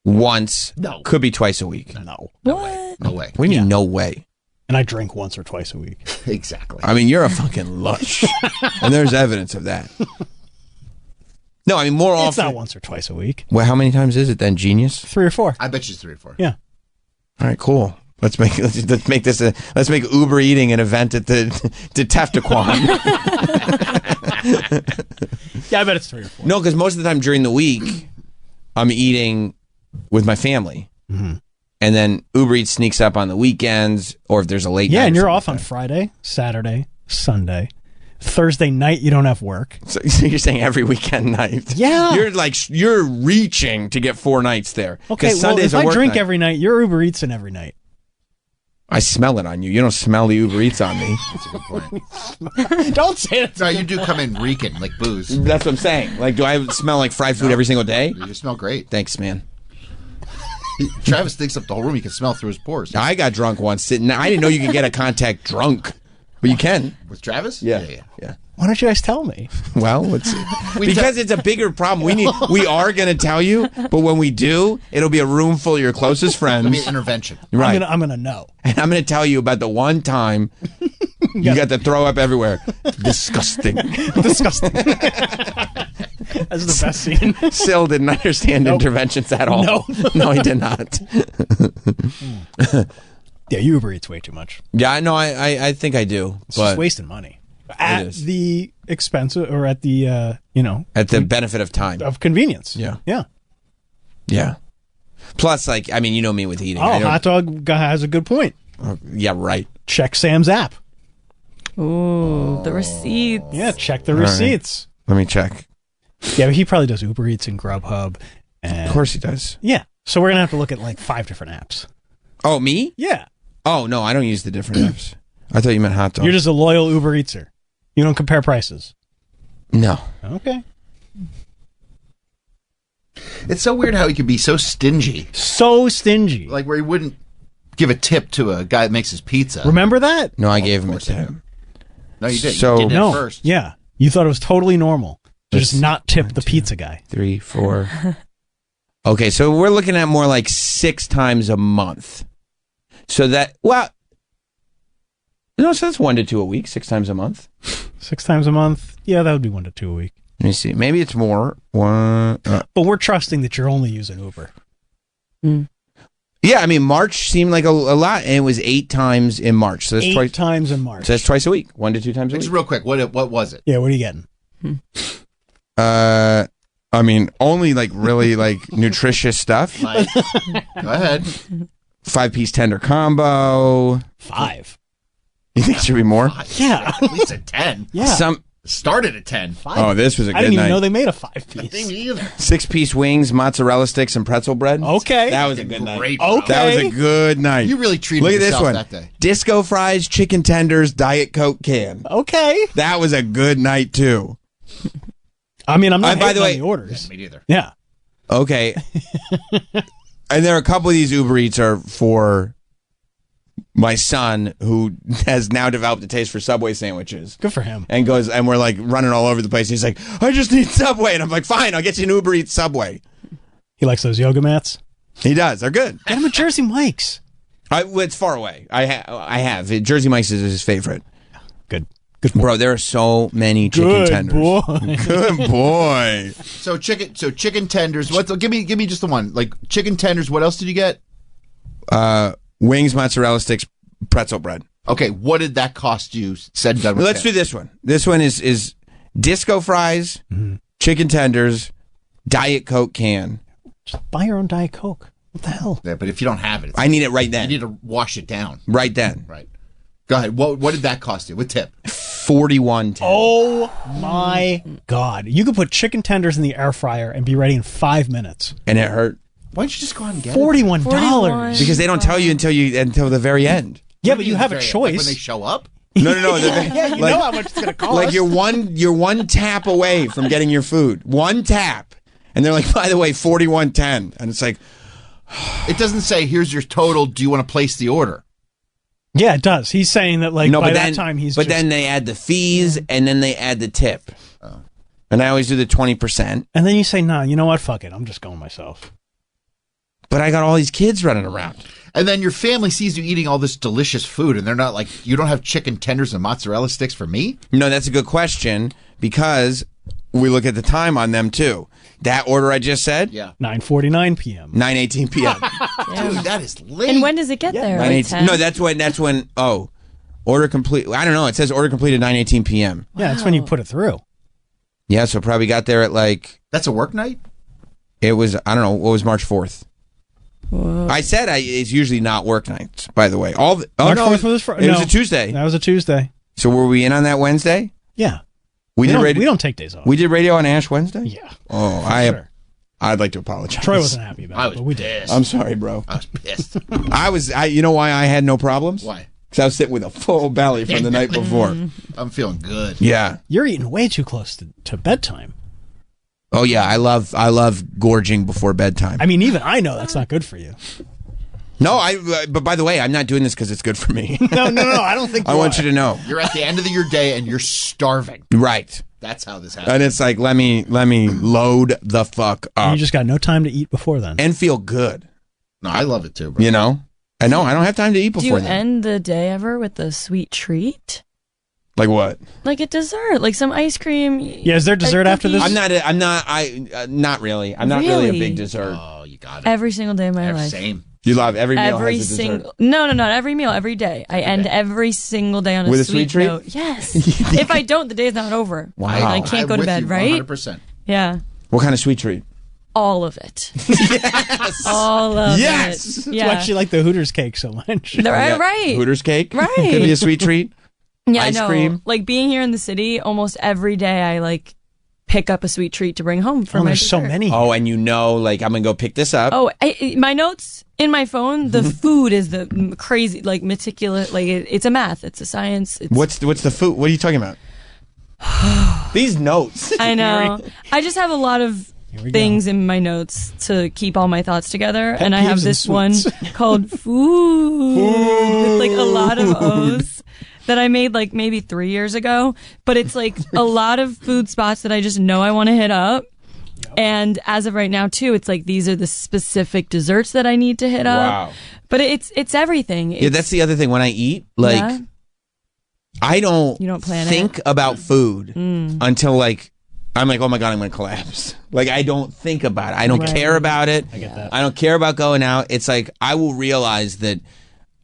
Speaker 1: once.
Speaker 3: No.
Speaker 1: Could be twice a week.
Speaker 2: No.
Speaker 3: No way. No way.
Speaker 1: We need no way.
Speaker 2: And I drink once or twice a week.
Speaker 3: Exactly.
Speaker 1: I mean, you're a fucking lush. And there's evidence of that. No, I mean, more often.
Speaker 2: It's not once or twice a week.
Speaker 1: Well, how many times is it then, genius?
Speaker 2: 3 or 4.
Speaker 3: I bet you it's 3 or 4.
Speaker 2: Yeah.
Speaker 1: All right, cool. Let's make Uber eating an event at the Teftaquan.
Speaker 2: Yeah, I bet it's 3 or 4.
Speaker 1: No, because most of the time during the week, I'm eating with my family.
Speaker 2: Mm-hmm.
Speaker 1: And then Uber Eats sneaks up on the weekends, or if there's a late night.
Speaker 2: Yeah, and
Speaker 1: or
Speaker 2: you're
Speaker 1: something
Speaker 2: off on Friday, Saturday, Sunday. Thursday night, you don't have work.
Speaker 1: So you're saying every weekend night?
Speaker 2: Yeah.
Speaker 1: You're reaching to get 4 nights there.
Speaker 2: Okay, well,
Speaker 1: Sunday's
Speaker 2: if
Speaker 1: a
Speaker 2: I
Speaker 1: work
Speaker 2: drink
Speaker 1: night.
Speaker 2: every night, you're Uber Eatsing every night.
Speaker 1: I smell it on you. You don't smell the Uber Eats on me.
Speaker 3: That's a good point.
Speaker 2: Don't say it.
Speaker 3: No, you do come in reeking like booze.
Speaker 1: That's what I'm saying. Like, do I smell like fried food every single day?
Speaker 3: You smell great.
Speaker 1: Thanks, man.
Speaker 3: Travis stinks up the whole room. You can smell through his pores.
Speaker 1: I got drunk once. Sitting. I didn't know you could get a contact drunk, but you can.
Speaker 3: With Travis?
Speaker 1: Yeah.
Speaker 2: Why don't you guys tell me?
Speaker 1: Well, because it's a bigger problem. We are going to tell you, but when we do, it'll be a room full of your closest friends.
Speaker 3: It'll be an intervention.
Speaker 1: Right.
Speaker 2: I'm gonna know.
Speaker 1: And I'm going to tell you about the one time you got to throw up everywhere. Disgusting.
Speaker 2: Disgusting. That's the best scene.
Speaker 1: Syl didn't understand interventions at all. No, he did not.
Speaker 2: Yeah, you Uber Eats way too much.
Speaker 1: Yeah, I know. I think I do.
Speaker 2: It's
Speaker 1: but
Speaker 2: just wasting money at the expense or at the
Speaker 1: at the benefit of time
Speaker 2: of convenience.
Speaker 1: Yeah.
Speaker 2: Yeah.
Speaker 1: Plus, like, I mean, you know me with eating.
Speaker 2: Oh, Hot Dog guy has a good point.
Speaker 1: Yeah, right.
Speaker 2: Check Sam's app.
Speaker 4: Ooh, the receipts.
Speaker 2: Yeah, check the
Speaker 1: All right.
Speaker 2: receipts.
Speaker 1: Let me check.
Speaker 2: Yeah, but he probably does Uber Eats and Grubhub. And
Speaker 1: Of course he does.
Speaker 2: Yeah. So we're gonna have to look at like 5 different apps.
Speaker 1: Oh, me?
Speaker 2: Yeah.
Speaker 1: Oh, no, I don't use the different apps. I thought you meant Hot Dog.
Speaker 2: You're just a loyal Uber Eatser. You don't compare prices.
Speaker 1: No.
Speaker 2: Okay.
Speaker 3: It's so weird how he can be so stingy.
Speaker 2: So stingy.
Speaker 3: Like where he wouldn't give a tip to a guy that makes his pizza.
Speaker 2: Remember that?
Speaker 1: No, I gave him a tip.
Speaker 3: No, you did.
Speaker 1: So-
Speaker 3: you did it
Speaker 2: No.
Speaker 3: first.
Speaker 2: Yeah. You thought it was totally normal to just not tip the pizza guy.
Speaker 1: 3, 4. Okay, so we're looking at more like 6 times a month. So that, well, no, so that's 1 to 2 a week, 6 times a month.
Speaker 2: 6 times a month? Yeah, that would be 1 to 2 a week.
Speaker 1: Let me see. Maybe it's more.
Speaker 2: But we're trusting that you're only using Uber.
Speaker 1: Yeah, I mean, March seemed like a lot, and it was 8 times in March. So that's
Speaker 2: 8 times in March.
Speaker 1: So that's twice a week, 1 to 2 times a
Speaker 3: Just
Speaker 1: week.
Speaker 3: real quick, what was it?
Speaker 2: Yeah, what are you getting?
Speaker 1: I mean, only like really like nutritious stuff.
Speaker 3: Go ahead.
Speaker 1: 5-piece tender combo.
Speaker 2: 5.
Speaker 1: You think it should be more?
Speaker 2: Yeah.
Speaker 3: At least a 10.
Speaker 2: Yeah.
Speaker 1: Some.
Speaker 3: Started at 10.
Speaker 1: Oh, this was a good
Speaker 2: I didn't
Speaker 1: night.
Speaker 2: even know they made a 5-piece.
Speaker 3: Me either.
Speaker 1: 6-piece wings, mozzarella sticks, and pretzel bread.
Speaker 2: Okay.
Speaker 1: That was a good night.
Speaker 3: Great.
Speaker 2: Okay.
Speaker 1: That was a good night.
Speaker 3: You really treated
Speaker 1: Look at this
Speaker 3: yourself
Speaker 1: one.
Speaker 3: that day.
Speaker 1: Disco fries, chicken tenders, Diet Coke can.
Speaker 2: Okay.
Speaker 1: That was a good night too.
Speaker 2: I mean, I'm not
Speaker 1: by the way,
Speaker 2: the orders.
Speaker 3: Me neither.
Speaker 2: Yeah.
Speaker 1: Okay. And there are a couple of these Uber Eats are for my son, who has now developed a taste for Subway sandwiches.
Speaker 2: Good for him.
Speaker 1: And goes, and we're like running all over the place. He's like, I just need Subway. And I'm like, fine, I'll get you an Uber Eats Subway.
Speaker 2: He likes those yoga mats.
Speaker 1: He does. They're good.
Speaker 2: Get him a Jersey Mike's.
Speaker 1: It's far away. I have. Jersey Mike's is his favorite.
Speaker 2: Good.
Speaker 1: Bro, there are so many chicken
Speaker 2: Good
Speaker 1: tenders.
Speaker 2: boy.
Speaker 1: Good boy.
Speaker 3: So chicken tenders. Give me just the one. Like chicken tenders. What else did you get?
Speaker 1: Wings, mozzarella sticks, pretzel bread.
Speaker 3: Okay, what did that cost you? Said and done with
Speaker 1: Let's do this one. This one is disco fries, chicken tenders, Diet Coke can.
Speaker 2: Just buy your own Diet Coke. What the hell?
Speaker 3: Yeah, but if you don't have it,
Speaker 1: I need it right then.
Speaker 3: You need to wash it down.
Speaker 1: Right then.
Speaker 3: Right. Go ahead. What did that cost you with tip?
Speaker 1: 41.10.
Speaker 2: Oh my God! You could put chicken tenders in the air fryer and be ready in 5 minutes.
Speaker 1: And it hurt.
Speaker 3: Why don't you just go out and get
Speaker 2: $41.
Speaker 1: Because they don't tell you until the very end.
Speaker 2: Yeah, but you have a
Speaker 3: Like
Speaker 2: choice.
Speaker 3: when they show up?
Speaker 1: No.
Speaker 2: Yeah, you know how much it's gonna cost.
Speaker 1: Like you're one tap away from getting your food. One tap. And they're like, by the way, 41.10. And it's like,
Speaker 3: It doesn't say, here's your total. Do you want to place the order?
Speaker 2: Yeah, it does. He's saying that like
Speaker 1: no,
Speaker 2: by
Speaker 1: but
Speaker 2: that
Speaker 1: then,
Speaker 2: time he's.
Speaker 1: But
Speaker 2: just,
Speaker 1: then they add the fees and then they add the tip. And I always do the 20%.
Speaker 2: and then you say, "Nah, you know what? Fuck it. I'm just going myself."
Speaker 1: But I got all these kids running around.
Speaker 3: And then your family sees you eating all this delicious food, and they're not like, you don't have chicken tenders and mozzarella sticks for me?
Speaker 1: No, that's a good question because we look at the time on them too. That order I just said?
Speaker 3: Yeah.
Speaker 2: 9:49 p.m.
Speaker 1: 9:18 p.m.
Speaker 3: Dude, that is late.
Speaker 4: And when does it get there? Like
Speaker 1: 9:18
Speaker 4: 10?
Speaker 1: No, that's when order complete. I don't know. It says order completed 9:18 p.m.
Speaker 2: Yeah, that's when you put it through.
Speaker 1: Yeah, so probably got there at like
Speaker 3: That's a work night?
Speaker 1: it was I don't know, what was March 4th? I said it's usually not work nights, by the way.
Speaker 2: March 4th was
Speaker 1: it was a Tuesday.
Speaker 2: That was a Tuesday.
Speaker 1: So were we in on that Wednesday?
Speaker 2: Yeah.
Speaker 1: We
Speaker 2: don't,
Speaker 1: radio.
Speaker 2: we don't take days off.
Speaker 1: We did radio on Ash Wednesday?
Speaker 2: Yeah.
Speaker 1: Oh, I'd like to apologize.
Speaker 2: Troy wasn't happy about
Speaker 3: I
Speaker 2: it,
Speaker 3: was
Speaker 2: but we did.
Speaker 3: pissed.
Speaker 1: I'm sorry, bro.
Speaker 3: I was pissed.
Speaker 1: You know why I had no problems?
Speaker 3: Why?
Speaker 1: Because I was sitting with a full belly from the night before.
Speaker 3: I'm feeling good.
Speaker 1: Yeah.
Speaker 2: You're eating way too close to bedtime.
Speaker 1: Oh yeah, I love gorging before bedtime.
Speaker 2: I mean, even I know that's not good for you.
Speaker 1: No, but by the way, I'm not doing this because it's good for me.
Speaker 2: No, I don't think
Speaker 1: I want you to know.
Speaker 3: You're at the end of your day and you're starving.
Speaker 1: Right.
Speaker 3: That's how this happens.
Speaker 1: And it's like, let me load the fuck up.
Speaker 2: You just got no time to eat before then.
Speaker 1: And feel good.
Speaker 3: No, I love it too, bro.
Speaker 1: You know? I know, I don't have time to eat
Speaker 4: Do you
Speaker 1: before then.
Speaker 4: end the day ever with a sweet treat?
Speaker 1: Like what?
Speaker 4: Like a dessert, like some ice cream.
Speaker 2: Yeah, is there dessert after this?
Speaker 1: Not really. I'm not really a
Speaker 4: Really?
Speaker 1: big dessert.
Speaker 3: Oh, you got it.
Speaker 4: Every single day of my life.
Speaker 3: Same.
Speaker 1: You love every meal
Speaker 4: Every
Speaker 1: has a dessert.
Speaker 4: single no, not every meal, every day. I end every single day on a
Speaker 1: With a
Speaker 4: sweet
Speaker 1: sweet treat?
Speaker 4: note. Yes. If I don't, the day's not over.
Speaker 1: Wow.
Speaker 4: I can't go to bed, right?
Speaker 3: 100%.
Speaker 4: Yeah.
Speaker 1: What kind of sweet treat?
Speaker 4: All of it. All of
Speaker 1: Yes!
Speaker 4: it.
Speaker 2: That's
Speaker 4: Yeah.
Speaker 2: why she liked the Hooters cake so much.
Speaker 4: Right.
Speaker 1: Hooters cake?
Speaker 4: Right.
Speaker 1: Could be a sweet treat.
Speaker 4: Yeah,
Speaker 1: Ice
Speaker 4: I know.
Speaker 1: cream.
Speaker 4: Like being here in the city, almost every day I like pick up a sweet treat to bring home for my
Speaker 2: there's so
Speaker 4: dessert.
Speaker 2: many.
Speaker 1: Oh, and you know, like, I'm going to go pick this up.
Speaker 4: Oh, my notes in my phone, the food is the crazy, like meticulous, like it's a math, it's a science. It's,
Speaker 1: What's the food? What are you talking about? These notes.
Speaker 4: I know. I just have a lot of
Speaker 2: we
Speaker 4: things in my notes to keep all my thoughts together,
Speaker 2: Pet
Speaker 4: and I
Speaker 2: peeves
Speaker 4: have
Speaker 2: and
Speaker 4: this one
Speaker 2: sweets.
Speaker 4: called food with like a lot of O's that I made like maybe 3 years ago, but it's like a lot of food spots that I just know I want to hit up. And as of right now too, it's like these are the specific desserts that I need to hit up.
Speaker 1: Wow.
Speaker 4: But it's everything.
Speaker 1: Yeah, that's the other thing. When I eat, like,
Speaker 4: Yeah.
Speaker 1: I don't,
Speaker 4: You don't plan
Speaker 1: think
Speaker 4: it?
Speaker 1: about food
Speaker 4: Mm.
Speaker 1: until, like, I'm like, oh my God, I'm going to collapse. Like, I don't think about it. I don't
Speaker 4: Right.
Speaker 1: care about it.
Speaker 2: I get that.
Speaker 1: I don't care about going out. It's like, I will realize that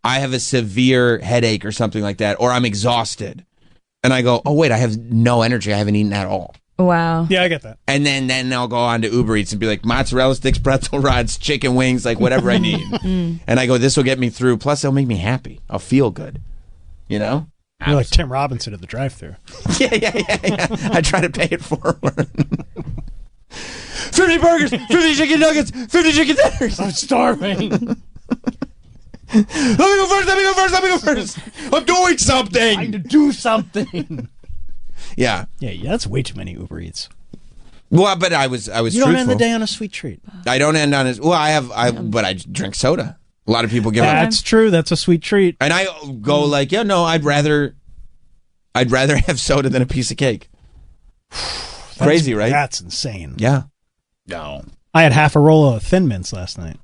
Speaker 1: I have a severe headache or something like that, or I'm exhausted. And I go, oh, wait, I have no energy. I haven't eaten at all.
Speaker 4: Wow.
Speaker 2: Yeah, I get that.
Speaker 1: And then I'll go on to Uber Eats and be like, mozzarella sticks, pretzel rods, chicken wings, like whatever I need. And I go, this will get me through. Plus, it'll make me happy. I'll feel good. You know?
Speaker 2: You're like Tim Robinson at the drive-thru.
Speaker 1: Yeah. I try to pay it forward. 50 burgers, 50 chicken nuggets, 50 chicken dinners.
Speaker 2: I'm starving.
Speaker 1: Let me go first. I'm doing something.
Speaker 2: I need to do something.
Speaker 1: Yeah.
Speaker 2: Yeah, that's way too many Uber Eats.
Speaker 1: Well, but I was
Speaker 2: You don't
Speaker 1: truthful.
Speaker 2: end the day on a sweet treat.
Speaker 1: I don't end on it. Well, but I drink soda. A lot of people give up.
Speaker 2: That's true. That's a sweet treat.
Speaker 1: And I go like, yeah, no, I'd rather have soda than a piece of cake. Crazy, right?
Speaker 2: That's insane.
Speaker 1: Yeah.
Speaker 3: No.
Speaker 2: I had half a roll of Thin Mints last night.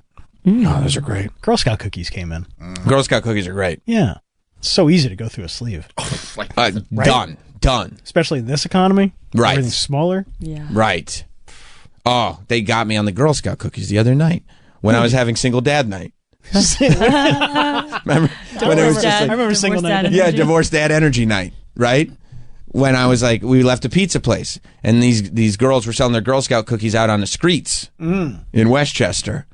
Speaker 1: Oh, those are great.
Speaker 2: Girl Scout cookies came in.
Speaker 1: Girl Scout cookies are great.
Speaker 2: Yeah. It's so easy to go through a sleeve.
Speaker 1: Right? Done.
Speaker 2: Especially in this economy.
Speaker 1: Right.
Speaker 2: Everything's smaller.
Speaker 4: Yeah.
Speaker 1: Right. Oh, they got me on the Girl Scout cookies the other night when I was having single dad night. Remember when it was just
Speaker 2: I
Speaker 1: like,
Speaker 2: remember single night.
Speaker 1: yeah, divorced dad energy night, right? When I was like, we left a pizza place and these girls were selling their Girl Scout cookies out on the streets in Westchester.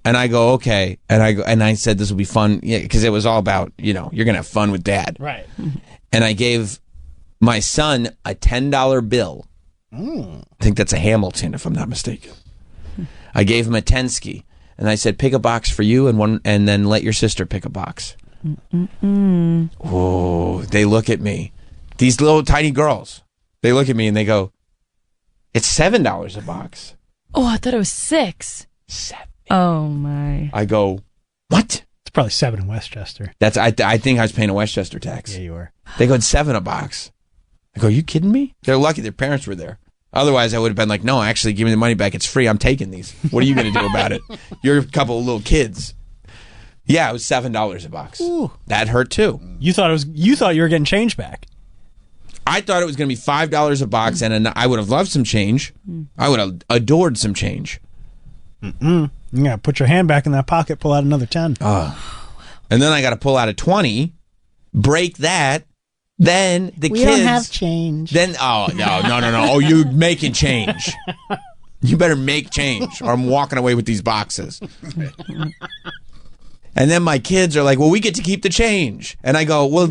Speaker 1: And I go, okay. And I said, this will be fun. Yeah, because it was all about, you're going to have fun with dad.
Speaker 2: Right.
Speaker 1: And I gave my son a $10 bill. I think that's a Hamilton, if I'm not mistaken. I gave him a 10-ski, and I said, pick a box for you and then let your sister pick a box. Oh, they look at me. These little tiny girls, they look at me and they go, it's $7 a box.
Speaker 4: Oh, I thought it was $6.
Speaker 1: $7.
Speaker 4: Oh my.
Speaker 1: I go, what?
Speaker 2: It's probably $7 in Westchester.
Speaker 1: That's I think I was paying a Westchester tax.
Speaker 2: Yeah, you were.
Speaker 1: They go, it's $7 a box. I go, are you kidding me? They're lucky their parents were there. Otherwise, I would have been like, no, actually, give me the money back. It's free. I'm taking these. What are you going to do about it? You're a couple of little kids. Yeah, it was $7 a box.
Speaker 2: Ooh.
Speaker 1: That hurt too.
Speaker 2: You thought you were getting change back.
Speaker 1: I thought it was going to be $5 a box, and I would have loved some change. I would have adored some change.
Speaker 2: You got to put your hand back in that pocket, pull out another 10.
Speaker 1: And then I got to pull out a 20, break that. Then the
Speaker 2: we
Speaker 1: kids
Speaker 2: don't have change.
Speaker 1: Then no. Oh, you making change. You better make change, or I'm walking away with these boxes. And then my kids are like, well, we get to keep the change. And I go, well,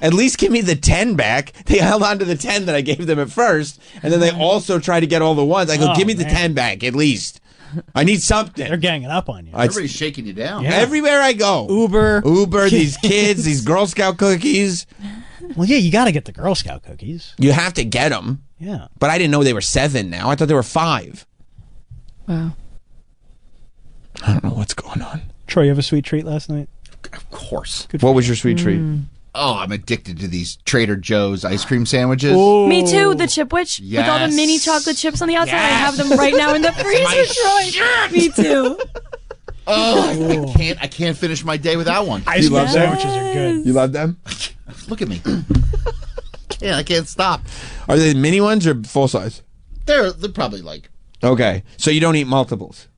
Speaker 1: at least give me the 10 back. They held on to the 10 that I gave them at first. And then they also try to get all the ones. I go, give me the 10 back, at least. I need something.
Speaker 2: They're ganging up on you.
Speaker 3: Everybody's shaking you down.
Speaker 2: Yeah.
Speaker 1: Everywhere I go.
Speaker 2: Uber,
Speaker 1: these kids, these Girl Scout cookies.
Speaker 2: Well, yeah, you got to get the Girl Scout cookies.
Speaker 1: You have to get them.
Speaker 2: Yeah.
Speaker 1: But I didn't know they were 7 now. I thought they were 5.
Speaker 4: Wow.
Speaker 1: I don't know what's going on.
Speaker 2: Troy, you have a sweet treat last night?
Speaker 3: Of course.
Speaker 1: What was your sweet treat?
Speaker 3: Oh, I'm addicted to these Trader Joe's ice cream sandwiches.
Speaker 4: Me too, the Chipwich with all the mini chocolate chips on the outside. I have them right now in the freezer, Troy. Me too.
Speaker 3: Oh, I can't finish my day without one.
Speaker 2: Ice cream sandwiches are good.
Speaker 1: You love them?
Speaker 3: Look at me. I can't stop.
Speaker 1: Are they mini ones or full size?
Speaker 3: They're probably like.
Speaker 1: Okay, so you don't eat multiples.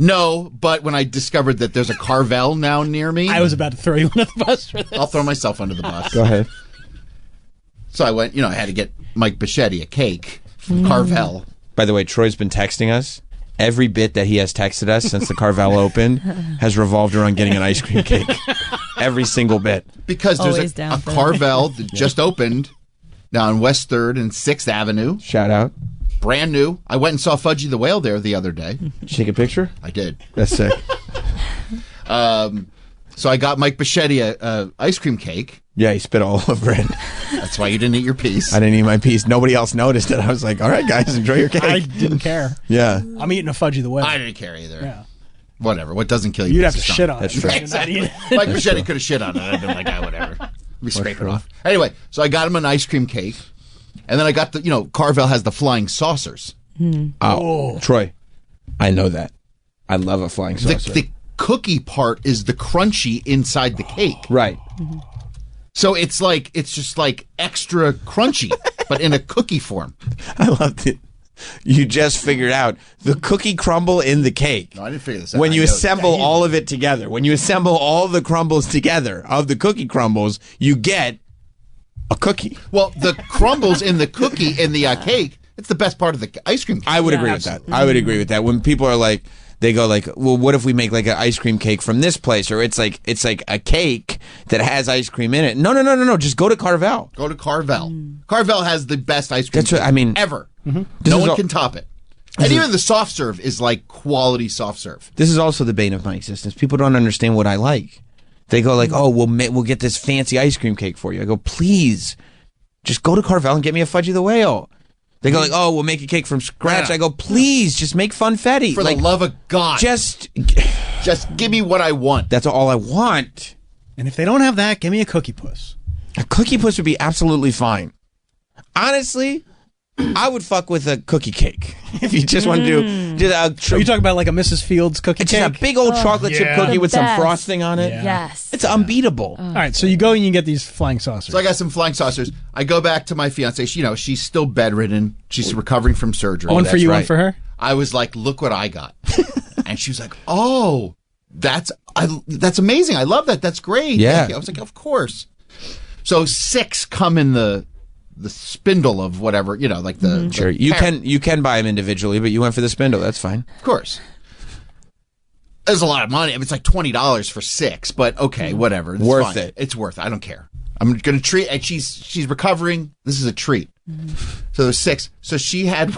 Speaker 3: No, but when I discovered that there's a Carvel now near me,
Speaker 2: I was about to throw you under the bus for this.
Speaker 3: I'll throw myself under the bus.
Speaker 1: Go ahead.
Speaker 3: So I went, I had to get Mike Bichetti a cake from Carvel.
Speaker 1: By the way, Troy's been texting us. Every bit that he has texted us since the Carvel opened has revolved around getting an ice cream cake. Every single bit.
Speaker 3: Because there's a Carvel that just opened now on West 3rd and 6th Avenue.
Speaker 1: Shout out.
Speaker 3: Brand new. I went and saw Fudgy the Whale there the other day.
Speaker 1: Did you take a picture?
Speaker 3: I did.
Speaker 1: That's sick.
Speaker 3: So I got Mike Bichetti a ice cream cake.
Speaker 1: Yeah, he spit all over it.
Speaker 3: That's why you didn't eat your piece.
Speaker 1: I didn't eat my piece. Nobody else noticed it. I was like, all right, guys, enjoy your cake.
Speaker 2: I didn't care.
Speaker 1: Yeah.
Speaker 2: I'm eating a Fudgy the Whale.
Speaker 3: I didn't care either.
Speaker 2: Yeah.
Speaker 3: Whatever. What doesn't kill you?
Speaker 2: You'd have to shit on
Speaker 1: That's
Speaker 2: it.
Speaker 1: true.
Speaker 3: Exactly. Mike Bichetti could have shit on it. I'd been like, whatever. We scrape it off. Anyway, so I got him an ice cream cake. And then I got the, Carvel has the flying saucers.
Speaker 1: Oh, Troy, I know that. I love a flying saucer.
Speaker 3: The cookie part is the crunchy inside the cake.
Speaker 1: Right.
Speaker 3: So it's just like extra crunchy, but in a cookie form.
Speaker 1: I loved it. You just figured out the cookie crumble in the cake.
Speaker 3: No, I didn't figure this out.
Speaker 1: When you assemble all of it together, when you assemble all the crumbles together of the cookie crumbles, you get a cookie.
Speaker 3: Well, the crumbles in the cookie in the cake, it's the best part of the ice cream cake.
Speaker 1: I would agree with that. I would agree with that. When people are like, they go like, well, what if we make like an ice cream cake from this place? Or it's like a cake that has ice cream in it. No. Just go to Carvel.
Speaker 3: Go to Carvel. Carvel has the best ice cream
Speaker 1: That's what
Speaker 3: cake
Speaker 1: I mean.
Speaker 3: ever.
Speaker 1: Mm-hmm.
Speaker 3: No one can top it. And even the soft serve is like quality soft serve.
Speaker 1: This is also the bane of my existence. People don't understand what I like. They go like, oh, we'll get this fancy ice cream cake for you. I go, please, just go to Carvel and get me a Fudgy the Whale. They go like, oh, we'll make a cake from scratch. I go, please, just make funfetti.
Speaker 3: For the love of God.
Speaker 1: Just
Speaker 3: give me what I want.
Speaker 1: That's all I want.
Speaker 2: And if they don't have that, give me a Cookie Puss.
Speaker 1: A Cookie Puss would be absolutely fine. Honestly, I would fuck with a cookie cake. If you just want to do...
Speaker 2: Are you talking about like a Mrs. Fields cookie
Speaker 1: it's
Speaker 2: cake?
Speaker 1: Just a big old chocolate chip cookie with some frosting on it.
Speaker 2: Yeah.
Speaker 4: Yes.
Speaker 1: It's unbeatable.
Speaker 2: All right, so you go and you get these flying saucers.
Speaker 3: So I got some flying saucers. I go back to my fiance. She's still bedridden. She's recovering from surgery.
Speaker 2: One for you, one for her?
Speaker 3: I was like, look what I got. And she was like, oh, that's amazing. I love that. That's great.
Speaker 1: Yeah.
Speaker 3: I was like, of course. So 6 come in the spindle of whatever, like the...
Speaker 1: Sure. You can buy them individually, but you went for the spindle. That's fine.
Speaker 3: Of course. There's a lot of money. I mean, it's like $20 for 6, but okay, whatever. It's
Speaker 1: Worth
Speaker 3: fine.
Speaker 1: it.
Speaker 3: It's worth it. I don't care. I'm going to treat, and she's recovering. This is a treat. So there's 6. So she had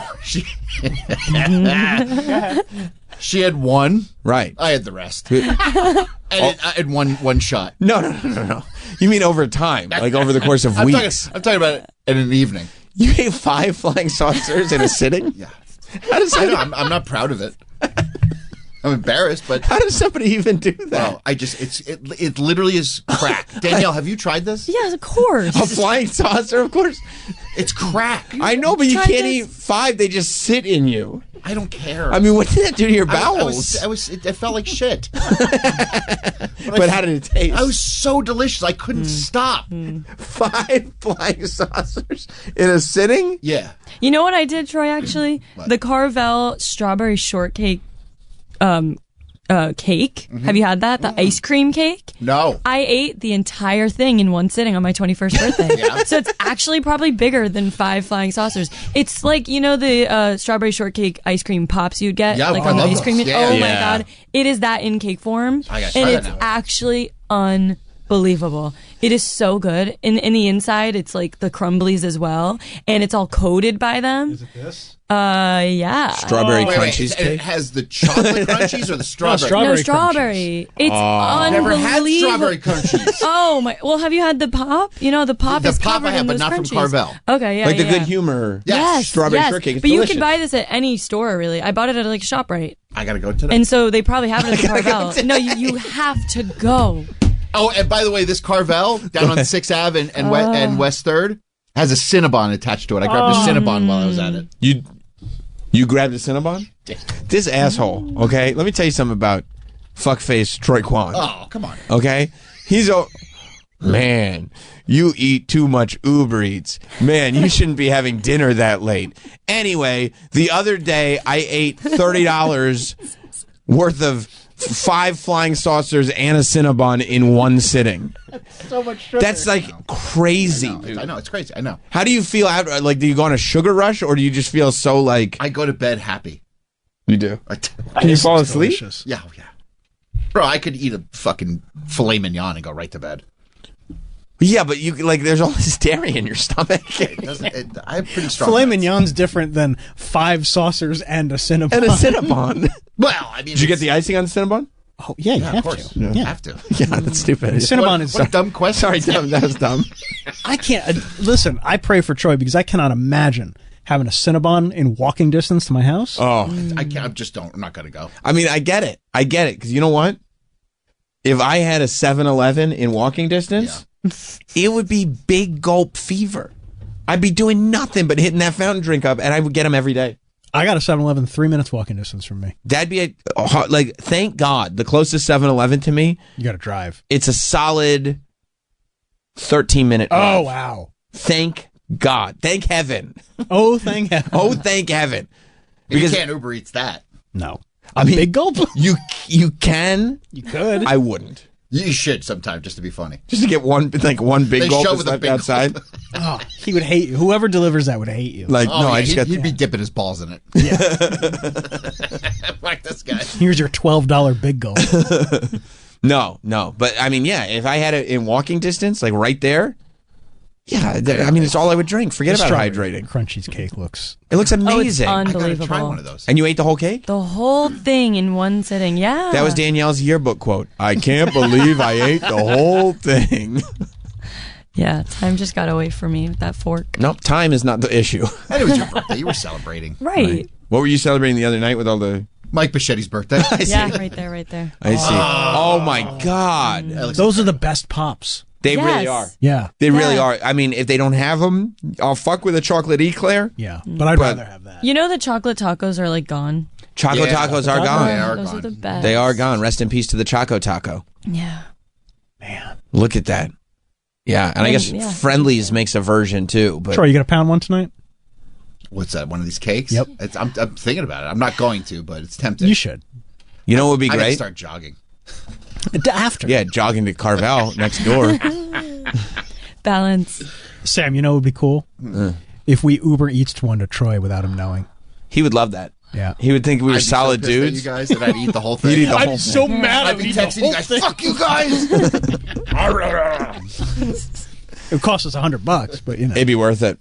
Speaker 3: she had 1.
Speaker 1: Right.
Speaker 3: I had the rest. And I had one shot.
Speaker 1: No. You mean over time, like over the course of weeks?
Speaker 3: I'm talking about it in an evening.
Speaker 1: You ate 5 flying saucers in a sitting?
Speaker 3: Yeah.
Speaker 1: How does
Speaker 3: I know, I'm not proud of it. I'm embarrassed, but
Speaker 1: how does somebody even do that?
Speaker 3: Well, it literally is crack. Danielle, have you tried this?
Speaker 4: Yes, of course.
Speaker 1: A flying saucer, of course.
Speaker 3: It's crack.
Speaker 1: I know, but you can't eat 5. They just sit in you.
Speaker 3: I don't care.
Speaker 1: I mean, what did that do to your bowels?
Speaker 3: It felt like shit.
Speaker 1: But how did it taste?
Speaker 3: I was so delicious. I couldn't stop.
Speaker 1: 5 flying saucers in a sitting?
Speaker 3: Yeah.
Speaker 4: You know what I did, Troy, actually? The Carvel strawberry shortcake cake. Have you had that? The ice cream cake?
Speaker 3: No.
Speaker 4: I ate the entire thing in one sitting on my 21st birthday.
Speaker 3: Yeah.
Speaker 4: So it's actually probably bigger than 5 flying saucers. It's like, you know, the strawberry shortcake ice cream pops you'd get?
Speaker 3: Yeah,
Speaker 4: like
Speaker 3: I
Speaker 4: on the
Speaker 3: love
Speaker 4: ice cream.
Speaker 3: those. Yeah.
Speaker 4: Oh my
Speaker 3: Yeah.
Speaker 4: God. It is that in cake form.
Speaker 3: I gotta try
Speaker 4: And
Speaker 3: that
Speaker 4: it's
Speaker 3: now.
Speaker 4: actually unbelievable. It is so good. In the inside, it's like the crumblies as well. And it's all coated by them.
Speaker 2: Is it this?
Speaker 4: Yeah.
Speaker 1: Strawberry
Speaker 3: Wait,
Speaker 1: crunchies
Speaker 3: and it
Speaker 1: cake?
Speaker 3: has the chocolate crunchies or the strawberry?
Speaker 2: strawberry
Speaker 4: No, strawberry. It's
Speaker 3: Never
Speaker 4: unbelievable.
Speaker 3: had strawberry crunchies.
Speaker 4: Oh my! Well, have you had the pop? You know, the pop
Speaker 3: The
Speaker 4: is
Speaker 3: pop
Speaker 4: covered
Speaker 3: I have,
Speaker 4: in
Speaker 3: but
Speaker 4: those
Speaker 3: not from
Speaker 4: crunchies.
Speaker 3: Carvel.
Speaker 4: Okay, yeah,
Speaker 1: Like the
Speaker 4: yeah,
Speaker 1: good
Speaker 4: yeah.
Speaker 1: humor
Speaker 3: Yes.
Speaker 1: strawberry
Speaker 4: yes.
Speaker 1: shortcake. It's
Speaker 4: But
Speaker 1: delicious.
Speaker 4: you can buy this at any store, really. I bought it at like ShopRite,
Speaker 3: I gotta go today.
Speaker 4: and so they probably have it at the Carvel. No, you have to go.
Speaker 3: Oh, and by the way, this Carvel down on 6th Ave and West 3rd has a Cinnabon attached to it. I grabbed a Cinnabon while I was at it.
Speaker 1: You grabbed a Cinnabon? This asshole, okay? Let me tell you something about fuckface Troy Kwan.
Speaker 3: Oh, come on.
Speaker 1: Okay? He's a... Man, you eat too much Uber Eats. Man, you shouldn't be having dinner that late. Anyway, the other day I ate $30 worth of 5 flying saucers and a Cinnabon in one sitting.
Speaker 2: So much sugar.
Speaker 1: That's like crazy.
Speaker 3: I know, it's crazy. I know.
Speaker 1: How do you feel after? Like, do you go on a sugar rush, or do you just feel so like?
Speaker 3: I go to bed happy.
Speaker 1: You do.
Speaker 2: Can
Speaker 1: you fall asleep?
Speaker 3: Yeah, yeah. Bro, I could eat a fucking filet mignon and go right to bed.
Speaker 1: Yeah, but you like, there's all this dairy in your stomach.
Speaker 3: I have pretty strong.
Speaker 2: Filet mignon's different than 5 saucers and a Cinnabon.
Speaker 1: And a Cinnabon.
Speaker 3: Well, I mean,
Speaker 1: Did you get the icing on the Cinnabon?
Speaker 2: Oh, yeah, you
Speaker 3: Yeah,
Speaker 2: have
Speaker 3: of course.
Speaker 2: to.
Speaker 3: You have to.
Speaker 1: Yeah, that's stupid.
Speaker 2: Cinnabon is...
Speaker 3: What a dumb question.
Speaker 1: Sorry, dumb. That was dumb.
Speaker 2: I can't... listen, I pray for Troy because I cannot imagine having a Cinnabon in walking distance to my house.
Speaker 1: Oh,
Speaker 3: I can't. I'm not gonna go.
Speaker 1: I mean, I get it. Because you know what? If I had a 7-Eleven in walking distance, it would be big gulp fever. I'd be doing nothing but hitting that fountain drink up, and I would get them every day.
Speaker 2: I got a 7-Eleven 3 minutes walking distance from me.
Speaker 1: That'd be like, thank God, the closest 7-Eleven to me.
Speaker 2: You got to drive.
Speaker 1: It's a solid 13-minute drive.
Speaker 2: Oh, wow.
Speaker 1: Thank God. Thank heaven.
Speaker 2: Oh, thank heaven.
Speaker 1: Oh, thank heaven.
Speaker 3: Because you can't Uber Eats that.
Speaker 2: No.
Speaker 1: I mean,
Speaker 2: big gulp?
Speaker 1: You can.
Speaker 2: You could.
Speaker 1: I wouldn't.
Speaker 3: You should sometime just to be funny.
Speaker 1: Just to get one big
Speaker 3: They
Speaker 1: gulp
Speaker 3: show
Speaker 1: that's
Speaker 3: with a
Speaker 1: left
Speaker 3: big
Speaker 1: outside.
Speaker 3: gulp.
Speaker 2: Oh, he would hate you. Whoever delivers that would hate you.
Speaker 1: Like,
Speaker 3: Oh,
Speaker 1: no,
Speaker 3: yeah,
Speaker 1: I just got.
Speaker 3: he'd be dipping his balls in it. Like this guy.
Speaker 2: Here's your $12 big gulp.
Speaker 1: No. But I mean, yeah, if I had it in walking distance, like right there, yeah, I mean, it's all I would drink. Forget about hydrating.
Speaker 2: Crunchies cake looks...
Speaker 1: It looks
Speaker 4: Oh, it's
Speaker 1: amazing.
Speaker 4: unbelievable.
Speaker 3: Try one of those.
Speaker 1: And you ate the whole cake?
Speaker 4: The whole thing in one sitting. Yeah.
Speaker 1: That was Danielle's yearbook quote. I can't believe I ate the whole thing.
Speaker 4: Yeah, time just got away from me with that fork.
Speaker 1: Nope, time is not the issue.
Speaker 3: And it was your birthday. You were celebrating.
Speaker 4: Right.
Speaker 1: What were you celebrating the other night with all the...
Speaker 3: Mike Bichetti's birthday.
Speaker 1: I see.
Speaker 4: Yeah, right there.
Speaker 1: I see. Oh my God.
Speaker 2: Those are the best pops.
Speaker 1: They
Speaker 4: Yes.
Speaker 1: really are.
Speaker 2: Yeah.
Speaker 1: They really
Speaker 4: Yeah.
Speaker 1: are. I mean, if they don't have them, I'll fuck with a chocolate eclair.
Speaker 2: Yeah, but I'd rather have that.
Speaker 4: You know the chocolate tacos are like gone.
Speaker 1: Chocolate
Speaker 3: Yeah.
Speaker 1: tacos are gone.
Speaker 3: They are
Speaker 4: Those
Speaker 3: gone.
Speaker 4: are the best.
Speaker 1: They are gone. Rest in peace to the Choco Taco.
Speaker 4: Yeah.
Speaker 1: Look at that. Yeah, and I guess
Speaker 4: Yeah.
Speaker 1: Friendly's makes a version too. But
Speaker 2: Troy, you got to pound one tonight?
Speaker 3: What's that? One of these cakes?
Speaker 2: Yep.
Speaker 3: I'm thinking about it. I'm not going to, but it's tempting.
Speaker 2: You should.
Speaker 1: you know what would be
Speaker 3: I gotta
Speaker 1: great?
Speaker 3: start jogging.
Speaker 2: After.
Speaker 1: Yeah, jogging to Carvel next door.
Speaker 4: Balance.
Speaker 2: Sam, you know what would be cool? If we Uber Eats one to Troy without him knowing.
Speaker 1: He would love that.
Speaker 2: Yeah.
Speaker 1: He would think we were
Speaker 3: I'd be
Speaker 1: solid
Speaker 3: so pissed at
Speaker 1: dudes.
Speaker 3: you guys, that I'd eat the whole thing.
Speaker 1: You'd eat the
Speaker 2: I'm
Speaker 1: whole
Speaker 2: so
Speaker 1: thing.
Speaker 2: mad
Speaker 3: I'd be texting you guys. Fuck you guys.
Speaker 2: It costs us $100, but you know.
Speaker 1: It'd be worth it.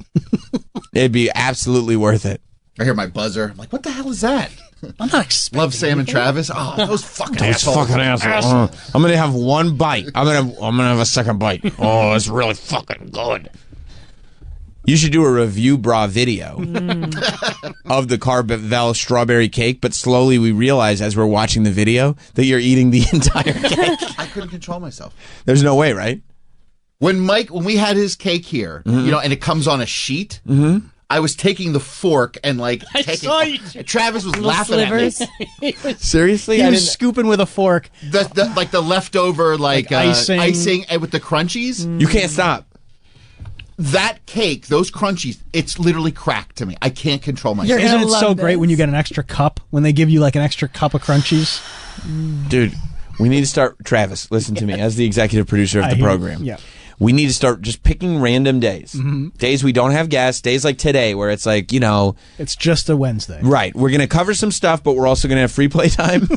Speaker 1: It'd be absolutely worth it.
Speaker 3: I hear my buzzer. I'm like, what the hell is that?
Speaker 2: I'm not expecting
Speaker 3: Love Sam and Travis. Oh, those fucking assholes.
Speaker 1: fucking assholes. I'm gonna have one bite. I'm gonna have a second bite. Oh, it's really fucking good. You should do a review bra video of the Carvel strawberry cake, but slowly we realize as we're watching the video that you're eating the entire cake.
Speaker 3: I couldn't control myself.
Speaker 1: There's no way, right?
Speaker 3: When we had his cake here, and it comes on a sheet, I was taking the fork and Travis was laughing
Speaker 4: slivers.
Speaker 3: at me.
Speaker 1: Seriously?
Speaker 2: He was scooping with a fork.
Speaker 3: The leftover icing and with the crunchies.
Speaker 1: You can't stop.
Speaker 3: That cake, those crunchies, it's literally crack to me. I can't control myself.
Speaker 2: Isn't it so great when you get an extra cup, when they give you like an extra cup of crunchies?
Speaker 1: Dude, we need to start. Travis, listen to me. As the executive producer of the program, we need to start just picking random days. Days we don't have guests, days like today where it's like,
Speaker 2: it's just a Wednesday.
Speaker 1: Right. We're going to cover some stuff, but we're also going to have free play time.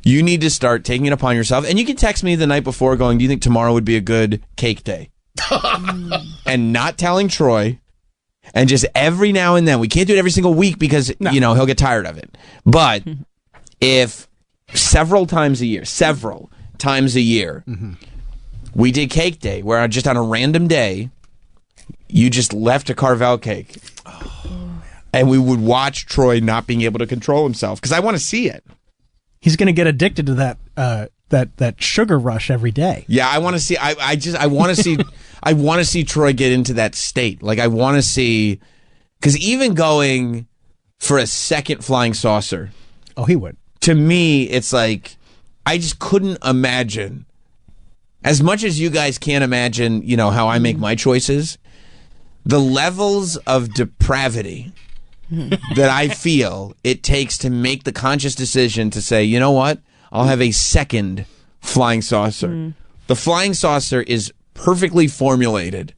Speaker 1: You need to start taking it upon yourself. And you can text me the night before going, do you think tomorrow would be a good cake day? And not telling Troy. And just every now and then, we can't do it every single week because, he'll get tired of it. But if several times a year, we did cake day where just on a random day, you just left a Carvel cake. And we would watch Troy not being able to control himself because I want to see it.
Speaker 2: He's going to get addicted to that sugar rush every day.
Speaker 1: Yeah, I want to see. I want to see. I want to see Troy get into that state. Like I want to see, because even going for a second flying saucer.
Speaker 2: Oh, he would.
Speaker 1: To me, it's like I just couldn't imagine. As much as you guys can't imagine, how I make my choices, the levels of depravity that I feel it takes to make the conscious decision to say, you know what? I'll have a second flying saucer. The flying saucer is perfectly formulated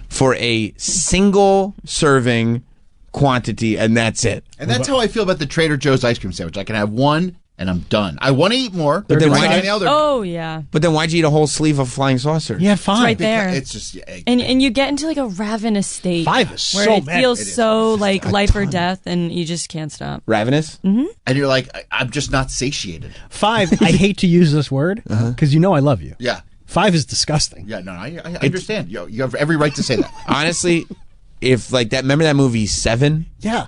Speaker 1: for a single serving quantity, and that's it.
Speaker 3: And that's how I feel about the Trader Joe's ice cream sandwich. I can have one, and I'm done. I want to eat more.
Speaker 1: But then why'd you eat a whole sleeve of flying saucer?
Speaker 2: Yeah, fine.
Speaker 4: It's right there.
Speaker 3: It's just
Speaker 4: and you get into like a ravenous state.
Speaker 2: 5 is
Speaker 4: where
Speaker 2: so
Speaker 4: it
Speaker 2: bad.
Speaker 4: feels so like life or death, and you just can't stop.
Speaker 1: Ravenous?
Speaker 3: And you're like, I'm just not satiated.
Speaker 2: 5. I hate to use this word because I love you.
Speaker 3: Yeah.
Speaker 2: 5 is disgusting.
Speaker 3: Yeah, no, I understand. You have every right to say that.
Speaker 1: Honestly, if like that, remember that movie 7?
Speaker 2: Yeah.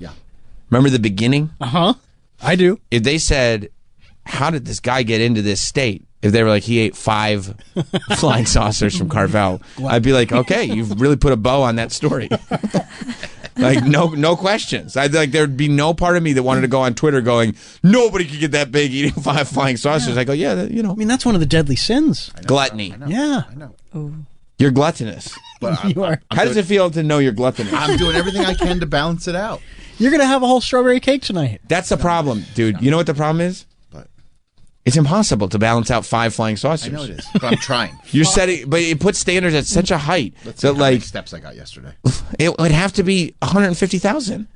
Speaker 1: Remember the beginning?
Speaker 2: I do.
Speaker 1: If they said, how did this guy get into this state? If they were like, he ate 5 flying saucers from Carvel, I'd be like, okay, you've really put a bow on that story. Like, no questions. There'd be no part of me that wanted to go on Twitter going, nobody could get that big eating 5 flying saucers. I go, yeah,
Speaker 2: I mean, that's one of the deadly sins.
Speaker 1: Gluttony.
Speaker 2: Yeah.
Speaker 3: I know.
Speaker 1: You're gluttonous.
Speaker 2: You are.
Speaker 1: How does it feel to know you're gluttonous?
Speaker 3: I'm doing everything I can to balance it out.
Speaker 2: You're going to have a whole strawberry cake tonight.
Speaker 1: That's the problem, dude. You know what the problem is? It's impossible to balance out 5 flying saucers.
Speaker 3: I know it is, but I'm trying.
Speaker 1: You're setting, but it puts standards at such a height
Speaker 3: Let's see
Speaker 1: that
Speaker 3: how many
Speaker 1: like
Speaker 3: steps I got yesterday.
Speaker 1: it would have to be 150,000.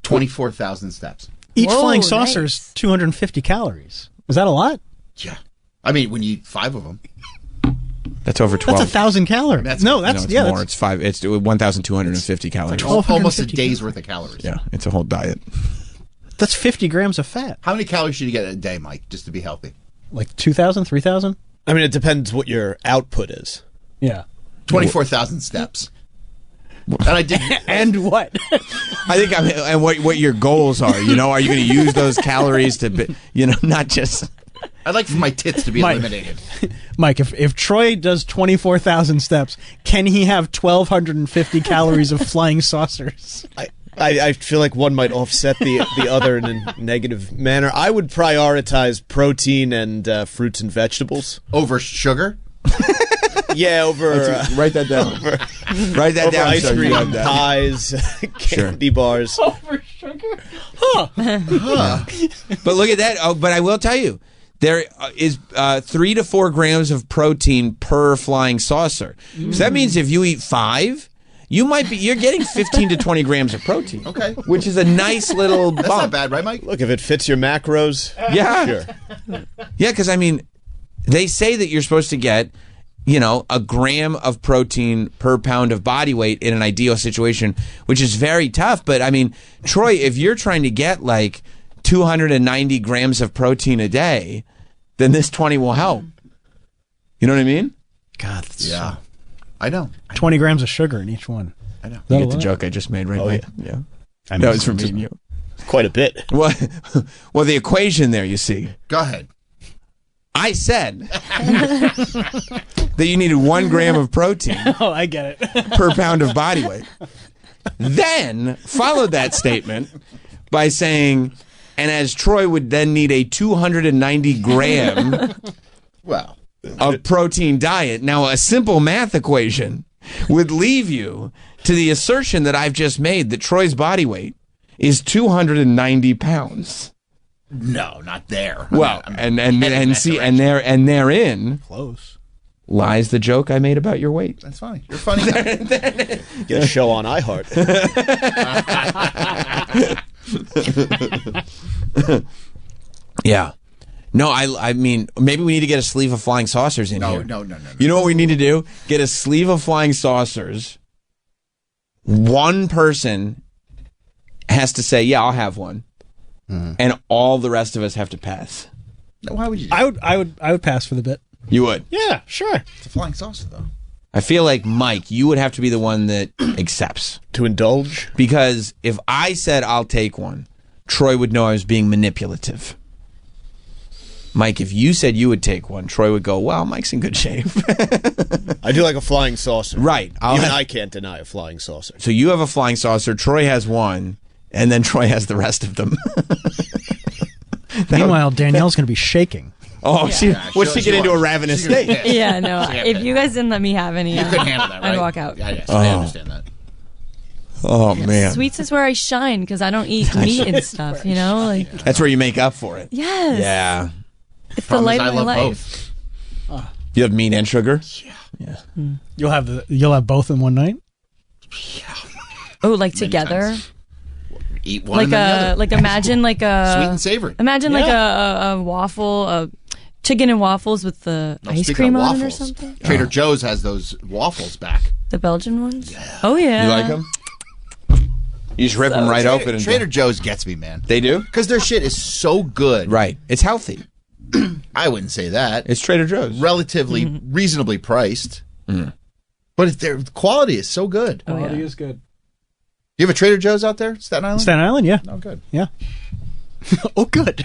Speaker 3: 24,000 steps.
Speaker 2: Each flying saucer is 250 calories. Is that a lot?
Speaker 3: Yeah. I mean, when you eat 5 of them.
Speaker 1: That's over 12.
Speaker 2: That's 1,000 calories.
Speaker 3: That's
Speaker 2: no,
Speaker 3: good.
Speaker 2: that's
Speaker 1: it's
Speaker 2: yeah.
Speaker 1: more.
Speaker 2: That's,
Speaker 1: It's 5. It's 1,250 calories.
Speaker 3: Almost a day's worth of calories.
Speaker 1: Yeah, it's a whole diet.
Speaker 2: that's 50 grams of fat.
Speaker 3: How many calories should you get a day, Mike, just to be healthy?
Speaker 2: Like 2,000, 3,000?
Speaker 5: I mean, it depends what your output is.
Speaker 2: Yeah.
Speaker 3: 24,000 steps. And I did.
Speaker 2: And what?
Speaker 1: I think and what your goals are. Are you going to use those calories to, not just.
Speaker 3: I'd like for my tits to be eliminated.
Speaker 2: Mike, if Troy does 24,000 steps, can he have 1,250 calories of flying saucers?
Speaker 5: I feel like one might offset the other in a negative manner. I would prioritize protein and fruits and vegetables.
Speaker 3: Over sugar?
Speaker 5: Yeah, over...
Speaker 1: write that down. Write that
Speaker 5: over
Speaker 1: down.
Speaker 5: Ice cream, pies, candy bars.
Speaker 2: Over sugar? Huh.
Speaker 1: But look at that. Oh, but I will tell you, there is 3 to 4 grams of protein per flying saucer. So that means if you eat 5... you're getting 15 to 20 grams of protein.
Speaker 3: Okay.
Speaker 1: Which is a nice little bump.
Speaker 3: That's not bad, right, Mike?
Speaker 5: Look, if it fits your macros,
Speaker 1: yeah.
Speaker 5: sure.
Speaker 1: Yeah, because, I mean, they say that you're supposed to get, a gram of protein per pound of body weight in an ideal situation, which is very tough. But I mean, Troy, if you're trying to get like 290 grams of protein a day, then this 20 will help. You know what I mean?
Speaker 2: God,
Speaker 3: yeah. I know.
Speaker 2: 20 grams of sugar in each one.
Speaker 3: I know.
Speaker 1: You get the joke I just made, right?
Speaker 5: Oh,
Speaker 1: Mike?
Speaker 5: yeah.
Speaker 1: Yeah. That was for me and you.
Speaker 5: Quite a bit.
Speaker 1: Well, the equation there, you see.
Speaker 3: Go ahead.
Speaker 1: I said that you needed 1 gram of protein
Speaker 2: Oh, I get it.
Speaker 1: per pound of body weight. Then followed that statement by saying, and as Troy would then need a 290 gram
Speaker 3: Well,
Speaker 1: of protein diet. Now, a simple math equation would leave you to the assertion that I've just made that Troy's body weight is 290 pounds.
Speaker 3: no, not there.
Speaker 1: Well,
Speaker 3: I'm
Speaker 1: and
Speaker 3: heading that
Speaker 1: see,
Speaker 3: direction.
Speaker 1: and therein
Speaker 2: Close.
Speaker 1: lies the joke I made about your weight.
Speaker 3: That's funny. You're funny. guy.
Speaker 5: Get a show on iHeart.
Speaker 1: Yeah. No, I mean, maybe we need to get a sleeve of flying saucers in here.
Speaker 3: No.
Speaker 1: You know what we need to do? Get a sleeve of flying saucers. One person has to say, "Yeah, I'll have one," and all the rest of us have to pass.
Speaker 3: Why would you?
Speaker 2: I would pass for the bit.
Speaker 1: You would.
Speaker 2: Yeah, sure.
Speaker 3: It's a flying saucer, though.
Speaker 1: I feel like Mike, you would have to be the one that accepts.
Speaker 5: To indulge?
Speaker 1: Because if I said I'll take one, Troy would know I was being manipulative. Mike, if you said you would take one, Troy would go, well, Mike's in good shape.
Speaker 5: I do like a flying saucer.
Speaker 1: Right.
Speaker 5: I can't deny a flying saucer.
Speaker 1: So you have a flying saucer, Troy has one, and then Troy has the rest of them.
Speaker 2: Meanwhile, Danielle's going to be shaking.
Speaker 1: Oh, what's she get into a ravenous state?
Speaker 4: Yeah, no. If you guys didn't let me have any,
Speaker 3: You couldn't handle that, right?
Speaker 4: I'd walk out.
Speaker 3: Yeah, I understand that.
Speaker 1: Oh, man.
Speaker 4: Sweets is where I shine because I don't eat meat and stuff, you know? Like,
Speaker 1: That's where you make up for it.
Speaker 4: yes.
Speaker 1: Yeah.
Speaker 4: It's the light of my life.
Speaker 1: You have meat and sugar?
Speaker 2: Yeah. You'll have both in one night?
Speaker 4: Oh, like together?
Speaker 3: Eat one and then the other.
Speaker 4: Like imagine like a
Speaker 3: Sweet and savory.
Speaker 4: Imagine like a waffle, a chicken and waffles with the ice
Speaker 3: speaking
Speaker 4: cream
Speaker 3: of
Speaker 4: on it or
Speaker 3: waffles,
Speaker 4: something.
Speaker 3: Trader Joe's has those waffles back.
Speaker 4: The Belgian ones. Oh yeah.
Speaker 1: You like them? You just rip them right open. And
Speaker 3: Trader Joe's gets me, man.
Speaker 1: They do?
Speaker 3: Because their shit is so good.
Speaker 1: Right. It's healthy.
Speaker 3: I wouldn't say that.
Speaker 1: It's Trader Joe's.
Speaker 3: Relatively reasonably priced. But their quality is so good.
Speaker 2: Quality is good.
Speaker 3: You have a Trader Joe's out there, Staten Island?
Speaker 2: Staten Island, yeah.
Speaker 3: Oh, good.
Speaker 2: Yeah. Oh, good.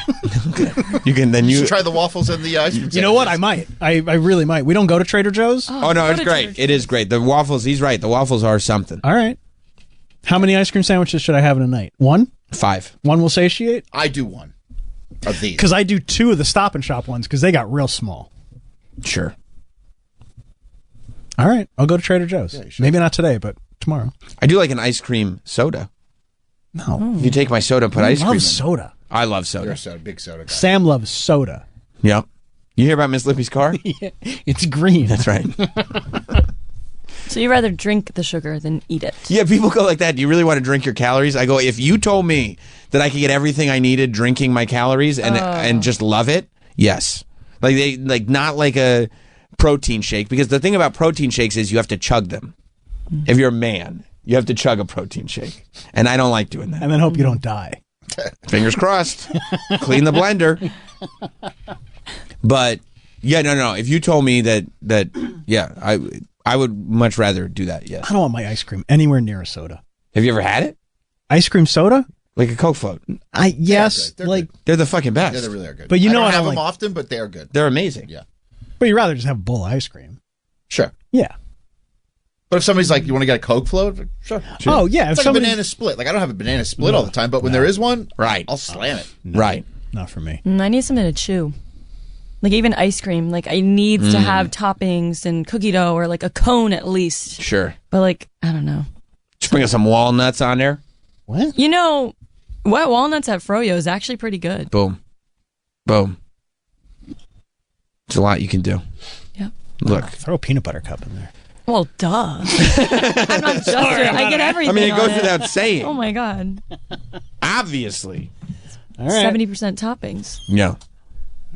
Speaker 1: You can then
Speaker 3: You should try the waffles and the ice cream.
Speaker 2: You know what? I might. I really might. We don't go to Trader Joe's?
Speaker 1: Oh, no, it's great. It is great. The waffles, he's right. The waffles are something.
Speaker 2: All right. How many ice cream sandwiches should I have in a night? 1?
Speaker 1: 5.
Speaker 2: 1 will satiate?
Speaker 3: I do one of these.
Speaker 2: Because I do 2 of the Stop and Shop ones because they got real small.
Speaker 1: Sure.
Speaker 2: All right. I'll go to Trader Joe's.
Speaker 3: Yeah, you should.
Speaker 2: Maybe not today, but tomorrow.
Speaker 1: I do like an ice cream soda.
Speaker 2: No.
Speaker 1: If you take my soda, put
Speaker 2: I
Speaker 1: ice cream in
Speaker 2: love
Speaker 1: it.
Speaker 2: soda.
Speaker 1: I love
Speaker 3: You're
Speaker 1: soda.
Speaker 3: a soda, big soda guy.
Speaker 2: Sam loves soda.
Speaker 1: Yep. You hear about Miss Lippy's car?
Speaker 2: Yeah, it's green.
Speaker 1: That's right.
Speaker 4: So you rather drink the sugar than eat it?
Speaker 1: Yeah, people go like that. Do you really want to drink your calories? I go, if you told me that I could get everything I needed drinking my calories and just love it, yes. Like not like a protein shake, because the thing about protein shakes is you have to chug them. If you're a man, you have to chug a protein shake. And I don't like doing that.
Speaker 2: And then hope you don't die.
Speaker 1: Fingers crossed. Clean the blender. But yeah, no. If you told me that yeah, I would much rather do that. Yes.
Speaker 2: I don't want my ice cream anywhere near a soda.
Speaker 1: Have you ever had it?
Speaker 2: Ice cream soda?
Speaker 1: Like a Coke float?
Speaker 2: Yes.
Speaker 3: They're
Speaker 2: like,
Speaker 3: good.
Speaker 1: They're the fucking best.
Speaker 3: Yeah, they really are good.
Speaker 2: But you know
Speaker 3: I
Speaker 2: I
Speaker 3: don't have
Speaker 2: don't
Speaker 3: them
Speaker 2: like-
Speaker 3: often, but they are good.
Speaker 1: They're amazing.
Speaker 3: Yeah.
Speaker 2: but you'd rather just have a bowl of ice cream.
Speaker 3: Sure.
Speaker 2: Yeah.
Speaker 3: But if somebody's like, you want to get a Coke float? Sure.
Speaker 2: Oh, yeah.
Speaker 3: It's
Speaker 2: If
Speaker 3: like a
Speaker 2: somebody's-
Speaker 3: banana split. Like, I don't have a banana split all the time, but when there is one,
Speaker 1: Right.
Speaker 3: I'll slam it.
Speaker 1: Right.
Speaker 2: Not for me.
Speaker 4: I need something to chew. Like even ice cream. Like I need to have toppings and cookie dough or like a cone at least.
Speaker 1: Sure.
Speaker 4: But like, I don't know.
Speaker 1: Sprinkle some walnuts on there.
Speaker 2: What?
Speaker 4: You know, wet walnuts at Froyo is actually pretty good.
Speaker 1: Boom. Boom. There's a lot you can do.
Speaker 4: Yep.
Speaker 1: Look.
Speaker 2: Throw a peanut butter cup in there.
Speaker 4: Well, duh. I'm not just I get everything.
Speaker 1: I mean, it
Speaker 4: on
Speaker 1: goes without saying.
Speaker 4: Oh my god.
Speaker 1: Obviously.
Speaker 2: All right.
Speaker 4: 70% toppings.
Speaker 1: Yeah.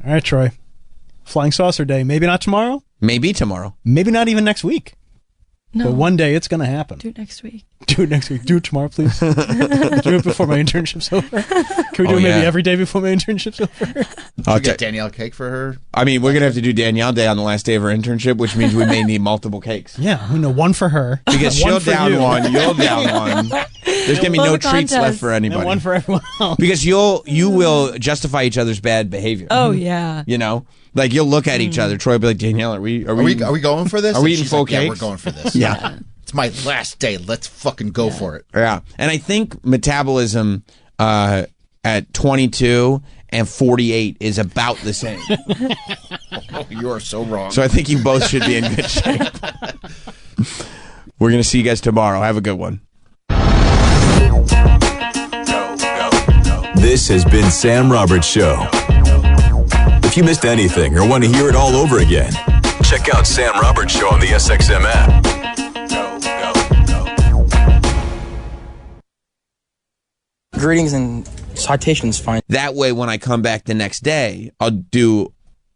Speaker 2: All right, Troy. Flying saucer day. Maybe not tomorrow.
Speaker 1: Maybe tomorrow.
Speaker 2: Maybe not even next week.
Speaker 4: No.
Speaker 2: But one day it's going to happen.
Speaker 4: Do it next week.
Speaker 2: Do it next week. Do it tomorrow, please. Do it before my internship's over. Can we do it maybe every day before my internship's over?
Speaker 3: I'll get Danielle cake for her.
Speaker 1: I mean, we're going to have to do Danielle Day on the last day of her internship, which means we may need multiple cakes.
Speaker 2: Yeah, one for her.
Speaker 1: Because she'll down one, you'll down one. There's going to be no treats left for anybody.
Speaker 2: And one for everyone else.
Speaker 1: Because you will justify each other's bad behavior.
Speaker 4: Oh, yeah.
Speaker 1: You know? Like, you'll look at each other. Troy will be like, Danielle, are we
Speaker 3: going for this?
Speaker 1: Are we
Speaker 3: And
Speaker 1: eating
Speaker 3: she's
Speaker 1: full
Speaker 3: like, yeah,
Speaker 1: cakes?
Speaker 3: we're going for this.
Speaker 1: Yeah.
Speaker 3: It's my last day. Let's fucking go for it.
Speaker 1: Yeah. And I think metabolism at 22 and 48 is about the same.
Speaker 3: Oh, you are so wrong.
Speaker 1: So I think you both should be in good shape. We're going to see you guys tomorrow. Have a good one.
Speaker 17: This has been Sam Roberts Show. If you missed anything or want to hear it all over again, check out Sam Roberts Show on the SXM app.
Speaker 6: Greetings and citations, fine.
Speaker 1: That way, when I come back the next day, I'll do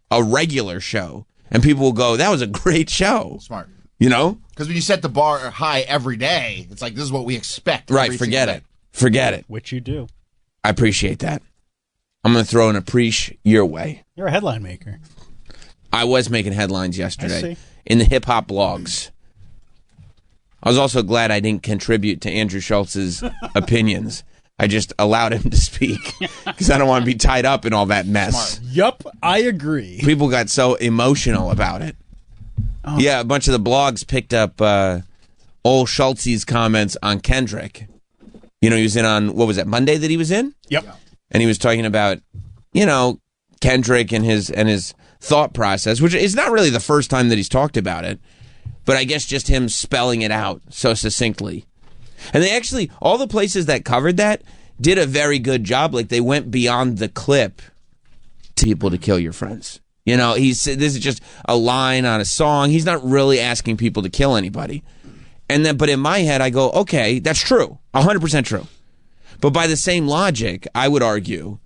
Speaker 1: a regular show, and people will go, that was a great show.
Speaker 3: Smart.
Speaker 1: You know?
Speaker 3: Because when you set the bar high every day, it's like, this is what we expect.
Speaker 1: Right,
Speaker 3: every
Speaker 1: forget
Speaker 3: single
Speaker 1: it. Forget it.
Speaker 2: Which you do.
Speaker 1: I appreciate that. I'm going to throw an appreciate your way.
Speaker 2: You're a headline maker.
Speaker 1: I was making headlines yesterday
Speaker 2: I see.
Speaker 1: in the hip-hop blogs. I was also glad I didn't contribute to Andrew Schultz's opinions. I just allowed him to speak because I don't want to be tied up in all that mess.
Speaker 2: Yup, I agree.
Speaker 1: People got so emotional about it.
Speaker 2: Oh.
Speaker 1: Yeah, a bunch of the blogs picked up old Schultz's comments on Kendrick. You know, he was in on, what was that, Monday that he was in?
Speaker 2: Yep.
Speaker 1: And he was talking about, you know, Kendrick and his thought process, which is not really the first time that he's talked about it, but I guess just him spelling it out so succinctly. And they actually, all the places that covered that did a very good job. Like, they went beyond the clip to people to kill your friends. You know, this is just a line on a song. He's not really asking people to kill anybody. And then, but in my head, I go, okay, that's true. 100% true. But by the same logic, I would argue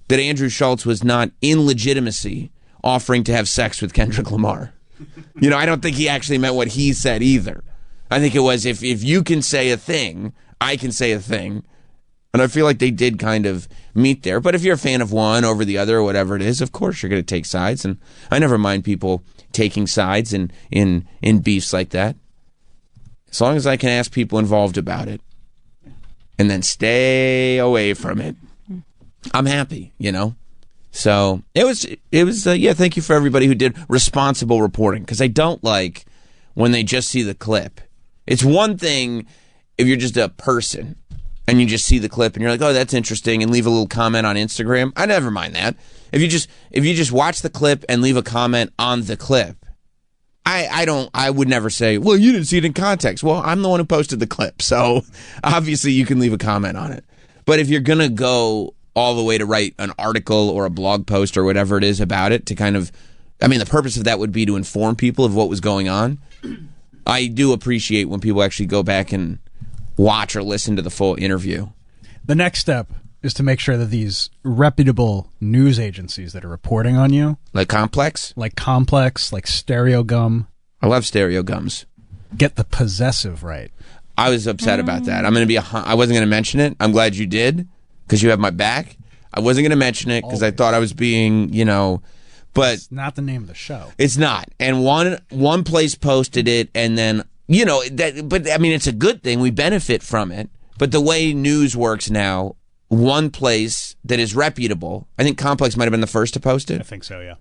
Speaker 1: that Andrew Schultz was not in legitimacy offering to have sex with Kendrick Lamar. You know, I don't think he actually meant what he said either. I think it was, if you can say a thing, I can say a thing. And I feel like they did kind of meet there. But if you're a fan of one over the other or whatever it is, of course you're going to take sides. And I never mind people taking sides in beefs like that. As long as I can ask people involved about it and then stay away from it, I'm happy, you know? So it was yeah, thank you for everybody who did responsible reporting, because I don't like when they just see the clip. It's one thing if you're just a person and you just see the clip and you're like, oh, that's interesting, and leave a little comment on Instagram. I never mind that. If you just watch the clip and leave a comment on the clip, I would never say, well, you didn't see it in context. Well, I'm the one who posted the clip, so obviously you can leave a comment on it. But if you're going to go all the way to write an article or a blog post or whatever it is about it to kind of, I mean, the purpose of that would be to inform people of what was going on. I do appreciate when people actually go back and watch or listen to the full interview.
Speaker 2: The next step is to make sure that these reputable news agencies that are reporting on you,
Speaker 1: like Complex,
Speaker 2: like Stereo Gum,
Speaker 1: I love Stereo Gums,
Speaker 2: get the possessive right.
Speaker 1: I was upset about that. I wasn't going to mention it. I'm glad you did, because you have my back. I wasn't going to mention it because I thought I was being, you know, but
Speaker 2: it's not the name of the show.
Speaker 1: It's not. And one place posted it, and then, you know, that. But I mean, it's a good thing. We benefit from it. But the way news works now, one place that is reputable, I think Complex might have been the first to post it.
Speaker 2: I think so, yeah.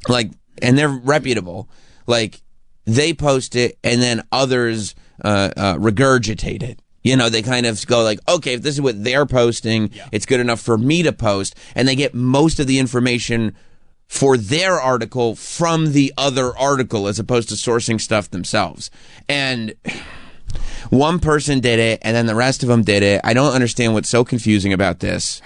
Speaker 1: Like, and they're reputable. Like, they post it, and then others regurgitate it. You know, they kind of go like, okay, if this is what they're posting, it's good enough for me to post. And they get most of the information for their article from the other article as opposed to sourcing stuff themselves. And one person did it, and then the rest of them did it. I don't understand what's so confusing about this.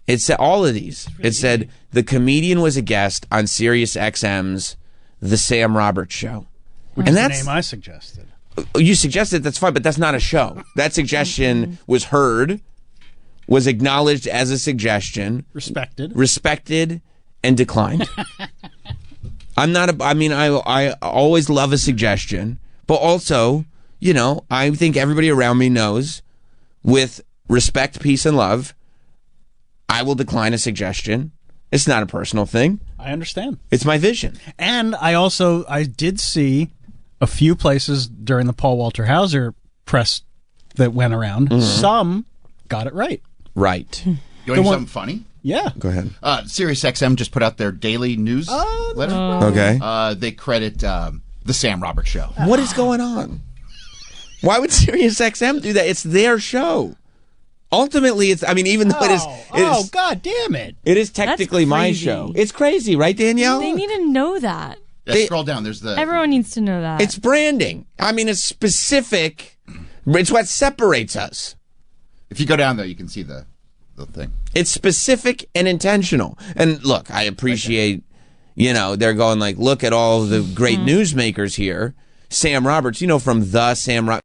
Speaker 1: It said all of these. It said the comedian was a guest on Sirius XM's The Sam Roberts Show.
Speaker 2: Which is the name I suggested.
Speaker 1: You suggested, that's fine, but that's not a show. That suggestion was heard, was acknowledged as a suggestion.
Speaker 2: Respected,
Speaker 1: and declined. I'm not. I always love a suggestion, but also, I think everybody around me knows, with respect, peace, and love, I will decline a suggestion. It's not a personal thing.
Speaker 2: I understand.
Speaker 1: It's my vision.
Speaker 2: And I did see a few places during the Paul Walter Hauser press that went around.
Speaker 1: Mm-hmm.
Speaker 2: Some got it right.
Speaker 1: Right.
Speaker 3: You want to hear something funny?
Speaker 2: Yeah.
Speaker 1: Go ahead.
Speaker 3: SiriusXM just put out their daily news letter.
Speaker 1: Okay.
Speaker 3: They credit the Sam Roberts Show.
Speaker 1: What is going on? Why would SiriusXM do that? It's their show. Ultimately, even though it is
Speaker 2: God damn it.
Speaker 1: It is technically my
Speaker 4: crazy.
Speaker 1: show. It's crazy, right, Danielle?
Speaker 4: They need to know that.
Speaker 3: Yeah, scroll down. There's the.
Speaker 4: Everyone needs to know that.
Speaker 1: It's branding. It's specific. It's what separates us.
Speaker 3: If you go down there, you can see the thing.
Speaker 1: It's specific and intentional. And look, I appreciate, they're going like, look at all the great newsmakers here. Sam Roberts, from the Sam Roberts.